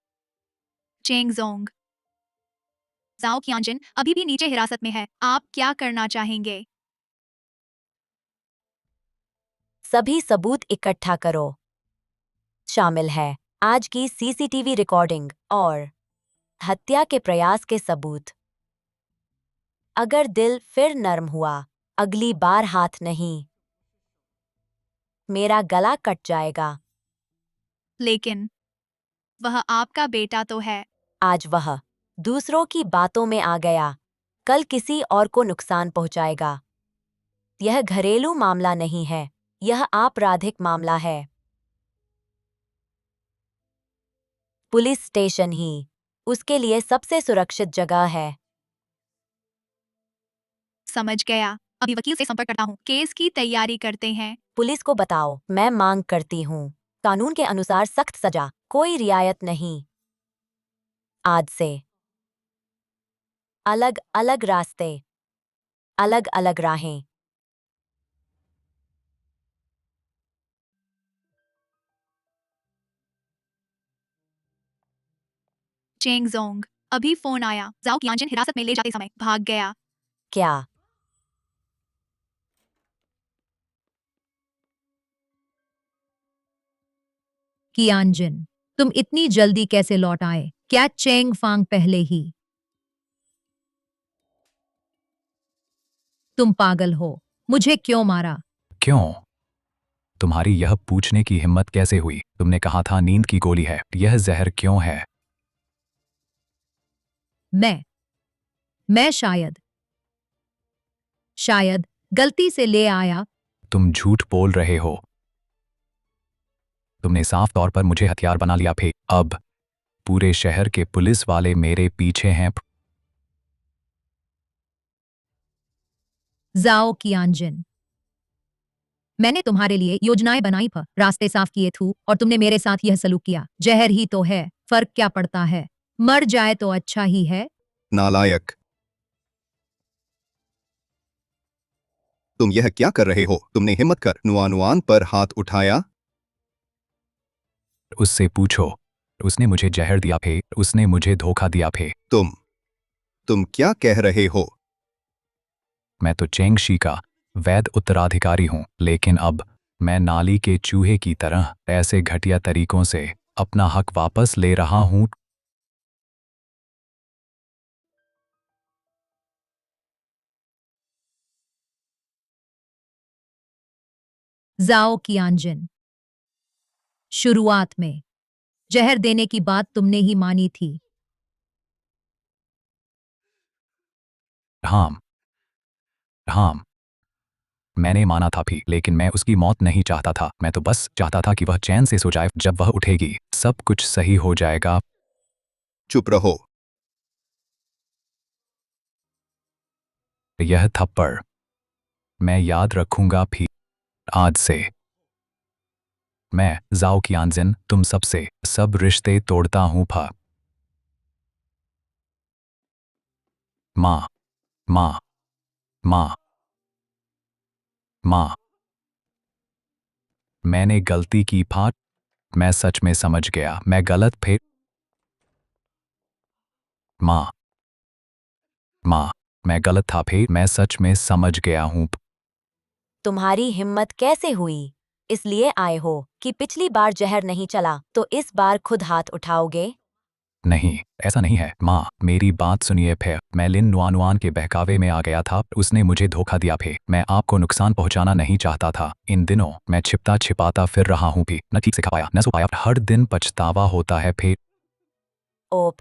Cheng Jong. जाओ qianjin अभी भी नीचे हिरासत में है। आप क्या करना चाहेंगे? सभी सबूत इकट्ठा करो। शामिल है आज की सीसीटीवी रिकॉर्डिंग और हत्या के प्रयास के सबूत। अगर दिल फिर नर्म हुआ, अगली बार हाथ नहीं, मेरा गला कट जाएगा। लेकिन वह आपका बेटा तो है। आज वह दूसरों की बातों में आ गया, कल किसी और को नुकसान पहुंचाएगा। यह घरेलू मामला नहीं है, यह आपराधिक मामला है। पुलिस स्टेशन ही उसके लिए सबसे सुरक्षित जगह है। समझ गया। अभी वकील से संपर्क करता हूँ। केस की तैयारी करते हैं। पुलिस को बताओ मैं मांग करती हूँ कानून के अनुसार सख्त सजा, कोई रियायत नहीं। आज से अलग अलग रास्ते, अलग अलग राहें। Cheng Jong. अभी फोन आया। जाओ qianjin हिरासत में ले जाते समय भाग गया। क्या? qianjin, तुम इतनी जल्दी कैसे लौट आए? क्या चेंग फांग पहले ही? तुम पागल हो, मुझे क्यों मारा? क्यों? तुम्हारी यह पूछने की हिम्मत कैसे हुई? तुमने कहा था नींद की गोली है, यह जहर क्यों है? मैं शायद गलती से ले आया। तुम झूठ बोल रहे हो। तुमने साफ तौर पर मुझे हथियार बना लिया फे। अब पूरे शहर के पुलिस वाले मेरे पीछे हैं। जाओ qianjin, मैंने तुम्हारे लिए योजनाएं बनाई, रास्ते साफ किए थू और तुमने मेरे साथ यह सलूक किया। जहर ही तो है, फर्क क्या पड़ता है? मर जाए तो अच्छा ही है। नालायक, तुम यह क्या कर रहे हो? तुमने हिम्मत कर नुआनुआन पर हाथ उठाया? उससे पूछो, उसने मुझे जहर दिया फे, उसने मुझे धोखा दिया फे। तुम क्या कह रहे हो? मैं तो चेंगशी का वैध उत्तराधिकारी हूं, लेकिन अब मैं नाली के चूहे की तरह ऐसे घटिया तरीकों से अपना हक वापस ले रहा हूं। जाओ qianjin, शुरुआत में जहर देने की बात तुमने ही मानी थी। हाँ, मैंने माना था भी, लेकिन मैं उसकी मौत नहीं चाहता था। मैं तो बस चाहता था कि वह चैन से सो जाए। जब वह उठेगी सब कुछ सही हो जाएगा। चुप रहो। यह थप्पड़ मैं याद रखूंगा भी। आज से मैं जाओ qianjin तुम सबसे सब रिश्ते तोड़ता हूं। माँ माँ माँ माँ, मैंने गलती की फाट। मैं सच में समझ गया, मैं गलत फे। माँ माँ, मैं गलत था फे, मैं सच में समझ गया हूँ। तुम्हारी हिम्मत कैसे हुई? इसलिए आए हो कि पिछली बार जहर नहीं चला तो इस बार खुद हाथ उठाओगे? नहीं, ऐसा नहीं है माँ, मेरी बात सुनिए फे। मैं लिन नुआनुआन के बहकावे में आ गया था, उसने मुझे धोखा दिया फे। मैं आपको नुकसान पहुंचाना नहीं चाहता था। इन दिनों मैं छिपता छिपाता फिर रहा हूँ भी, न ठीक से खा पाया न सो पाया। हर दिन पछतावा होता है फे। ओप,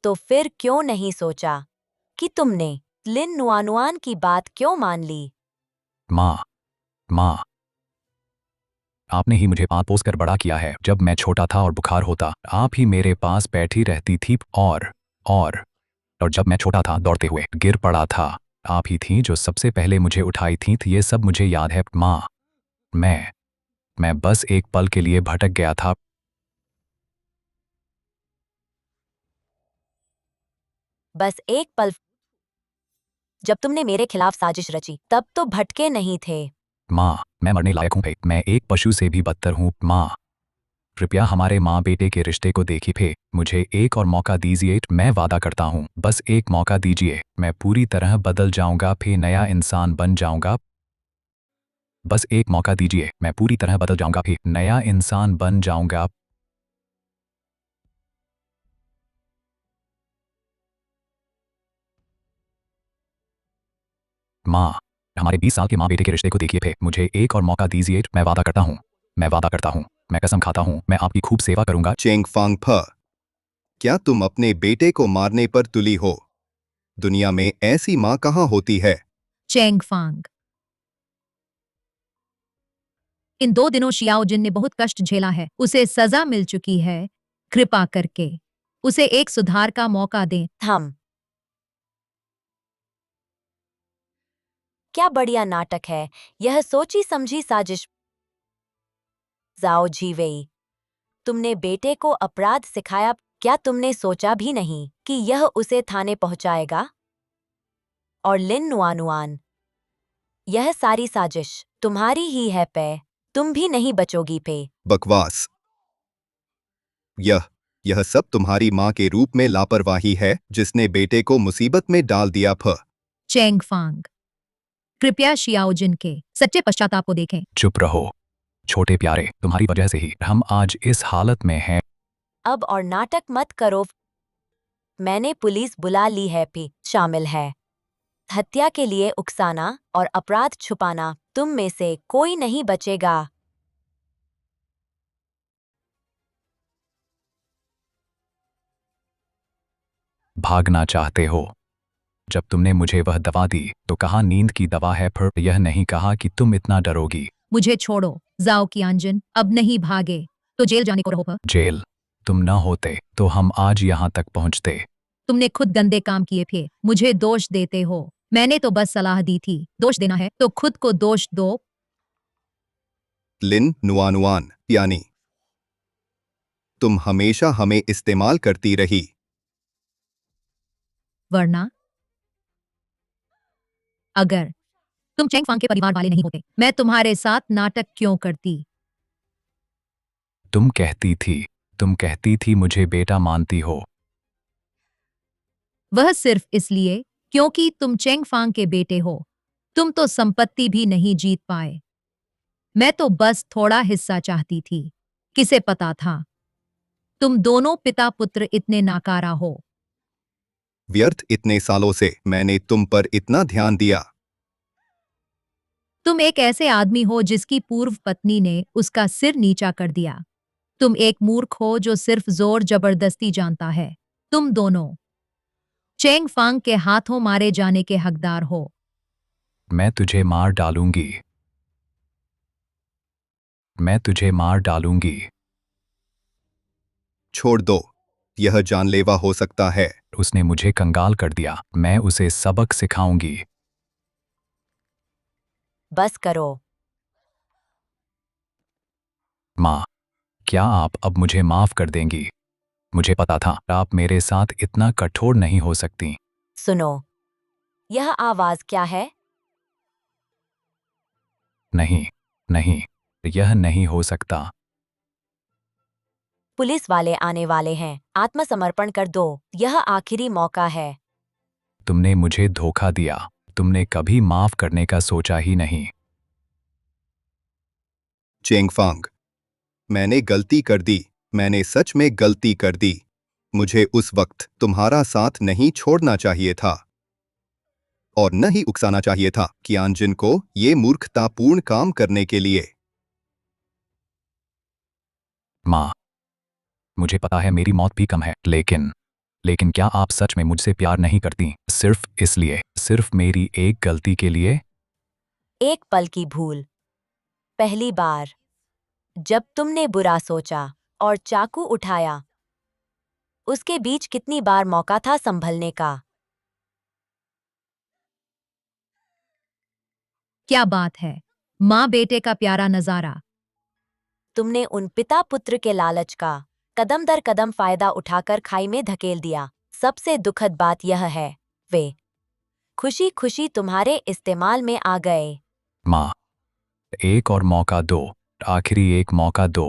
तो फिर क्यों नहीं सोचा कि तुमने लिन नुआनुआन की बात क्यों मान ली? माँ, आपने ही मुझे पाल पोस कर बड़ा किया है। जब मैं छोटा था और बुखार होता, आप ही मेरे पास बैठी रहती थी और जब मैं छोटा था दौड़ते हुए गिर पड़ा था, आप ही थी जो सबसे पहले मुझे उठाई थी। ये सब मुझे याद है माँ। मैं बस एक पल के लिए भटक गया था। बस एक पल जब तुमने मेरे खिलाफ साजिश रची तब तो भटके नहीं थे। माँ, मैं मरने लायक हूँ फे, मैं एक पशु से भी बदतर हूँ माँ। कृपया हमारे माँ बेटे के रिश्ते को देखिए फे, मुझे एक और मौका दीजिए, मैं वादा करता हूँ, बस एक मौका दीजिए, मैं पूरी तरह बदल जाऊंगा फे, नया इंसान बन जाऊंगा। बस एक मौका दीजिए, मैं पूरी तरह बदल जाऊंगा फे, नया इंसान बन जाऊंगा। माँ, हमारे 20 साल के माँ बेटे के रिश्ते को देखिए फे, मुझे एक और मौका दीजिए, मैं वादा करता हूँ, मैं वादा करता हूँ, मैं कसम खाता हूँ, मैं आपकी खूब सेवा करूंगा। चेंगफांग फ, क्या तुम अपने बेटे को मारने पर तुली हो? दुनिया में ऐसी माँ कहाँ होती है? चेंगफांग। इन 2 दिनों शियाओ जिन ने बहुत कष्ट झेला है, उसे सजा मिल चुकी है। कृपा करके उसे एक सुधार का मौका दें। हम क्या बढ़िया नाटक है, यह सोची समझी साजिश। जाओ जीवेई, तुमने बेटे को अपराध सिखाया, क्या तुमने सोचा भी नहीं कि यह उसे थाने पहुंचाएगा? और लिन नुआनुआन, यह सारी साजिश तुम्हारी ही है पे, तुम भी नहीं बचोगी पे। बकवास। यह सब तुम्हारी माँ के रूप में लापरवाही है, जिसने बेटे को मुसीबत में डाल दिया। फ, चेंगफांग, कृपया शियाओ जिन के सच्चे पश्चाताप को देखें। चुप रहो छोटे प्यारे, तुम्हारी वजह से ही हम आज इस हालत में हैं। अब और नाटक मत करो, मैंने पुलिस बुला ली है पे शामिल है। हत्या के लिए उकसाना और अपराध छुपाना, तुम में से कोई नहीं बचेगा। भागना चाहते हो? जब तुमने मुझे वह दवा दी तो कहा नींद की दवा है, फिर यह नहीं कहा कि तुम इतना डरोगी। मुझे छोड़ो जाओ कियानजिन, अब नहीं भागे तो जेल जाने को रहो। फ, जेल? तुम न होते तो हम आज यहाँ तक पहुँचते। तुमने खुद गंदे काम किए थे, मुझे दोष देते हो। मैंने तो बस सलाह दी थी, दोष देना है तो खुद को दोष दो। लिन नुआनुआन, यानी तुम हमेशा हमें इस्तेमाल करती रही। वरना अगर तुम चेंगफांग के परिवार वाले नहीं होते, मैं तुम्हारे साथ नाटक क्यों करती? तुम कहती थी मुझे बेटा मानती हो। वह सिर्फ इसलिए क्योंकि तुम चेंगफांग के बेटे हो। तुम तो संपत्ति भी नहीं जीत पाए। मैं तो बस थोड़ा हिस्सा चाहती थी। किसे पता था तुम दोनों पिता पुत्र इतने नाकारा हो। व्यर्थ इतने सालों से मैंने तुम पर इतना ध्यान दिया। तुम एक ऐसे आदमी हो जिसकी पूर्व पत्नी ने उसका सिर नीचा कर दिया। तुम एक मूर्ख हो जो सिर्फ जोर जबरदस्ती जानता है। तुम दोनों चेंगफांग के हाथों मारे जाने के हकदार हो। मैं तुझे मार डालूंगी, मैं तुझे मार डालूंगी। छोड़ दो, यह जानलेवा हो सकता है। उसने मुझे कंगाल कर दिया, मैं उसे सबक सिखाऊंगी। बस करो। माँ, क्या आप अब मुझे माफ कर देंगी? मुझे पता था आप मेरे साथ इतना कठोर नहीं हो सकती। सुनो, यह आवाज क्या है? नहीं, नहीं, यह नहीं हो सकता। पुलिस वाले आने वाले हैं, आत्मसमर्पण कर दो, यह आखिरी मौका है। तुमने मुझे धोखा दिया, तुमने कभी माफ करने का सोचा ही नहीं। चेंगफांग, मैंने गलती कर दी, मैंने सच में गलती कर दी। मुझे उस वक्त तुम्हारा साथ नहीं छोड़ना चाहिए था और न ही उकसाना चाहिए था कियानजिन को ये मूर्खतापूर्ण काम करने के लिए। माँ, मुझे पता है मेरी मौत भी कम है, लेकिन क्या आप सच में मुझसे प्यार नहीं करती? सिर्फ इसलिए, सिर्फ मेरी एक गलती के लिए? एक पल की भूल, पहली बार जब तुमने बुरा सोचा और चाकू उठाया, उसके बीच कितनी बार मौका था संभलने का। क्या बात है, माँ बेटे का प्यारा नजारा। तुमने उन पिता पुत्र के लालच का कदम दर कदम फायदा उठाकर खाई में धकेल दिया। सबसे दुखद बात यह है, वे खुशी खुशी तुम्हारे इस्तेमाल में आ गए। माँ, एक और मौका दो, आखिरी एक मौका दो।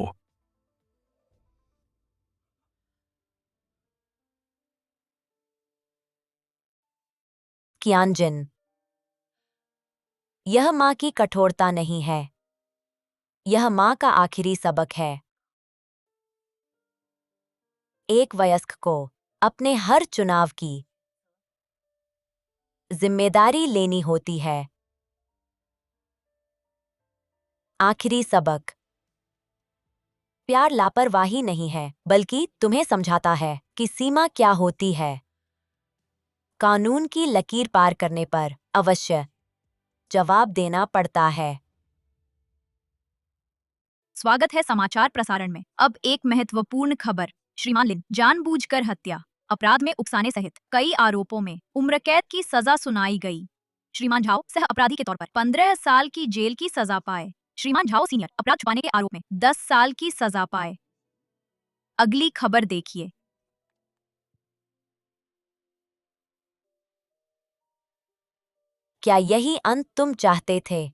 कियानजिन, यह माँ की कठोरता नहीं है, यह माँ का आखिरी सबक है। एक वयस्क को अपने हर चुनाव की जिम्मेदारी लेनी होती है। आखिरी सबक, प्यार लापरवाही नहीं है, बल्कि तुम्हें समझाता है कि सीमा क्या होती है। कानून की लकीर पार करने पर अवश्य जवाब देना पड़ता है। स्वागत है समाचार प्रसारण में। अब एक महत्वपूर्ण खबर। श्रीमान लिन जानबूझकर हत्या अपराध में उकसाने सहित कई आरोपों में उम्र कैद की सजा सुनाई गई। श्रीमान झाओ सह अपराधी के तौर पर 15 साल की जेल की सजा पाए। श्रीमान झाओ सीनियर अपराध छुपाने के आरोप में 10 साल की सजा पाए। अगली खबर देखिए। क्या यही अंत तुम चाहते थे?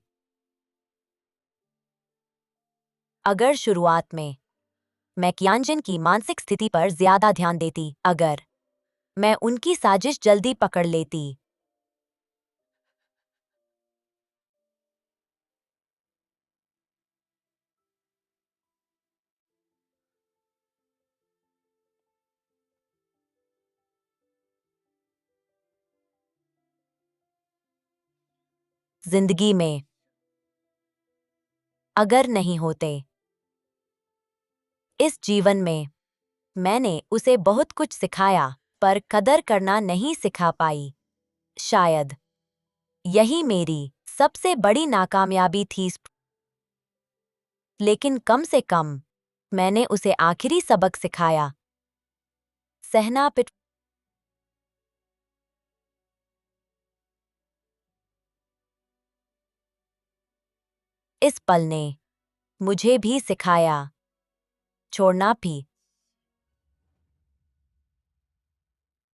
अगर शुरुआत में मैं कियानजिन की मानसिक स्थिति पर ज्यादा ध्यान देती, अगर मैं उनकी साजिश जल्दी पकड़ लेती। जिंदगी में अगर नहीं होते। इस जीवन में मैंने उसे बहुत कुछ सिखाया, पर कदर करना नहीं सिखा पाई। शायद यही मेरी सबसे बड़ी नाकामयाबी थी। लेकिन कम से कम मैंने उसे आखिरी सबक सिखाया, सहना पिट। इस पल ने मुझे भी सिखाया, छोड़ना भी।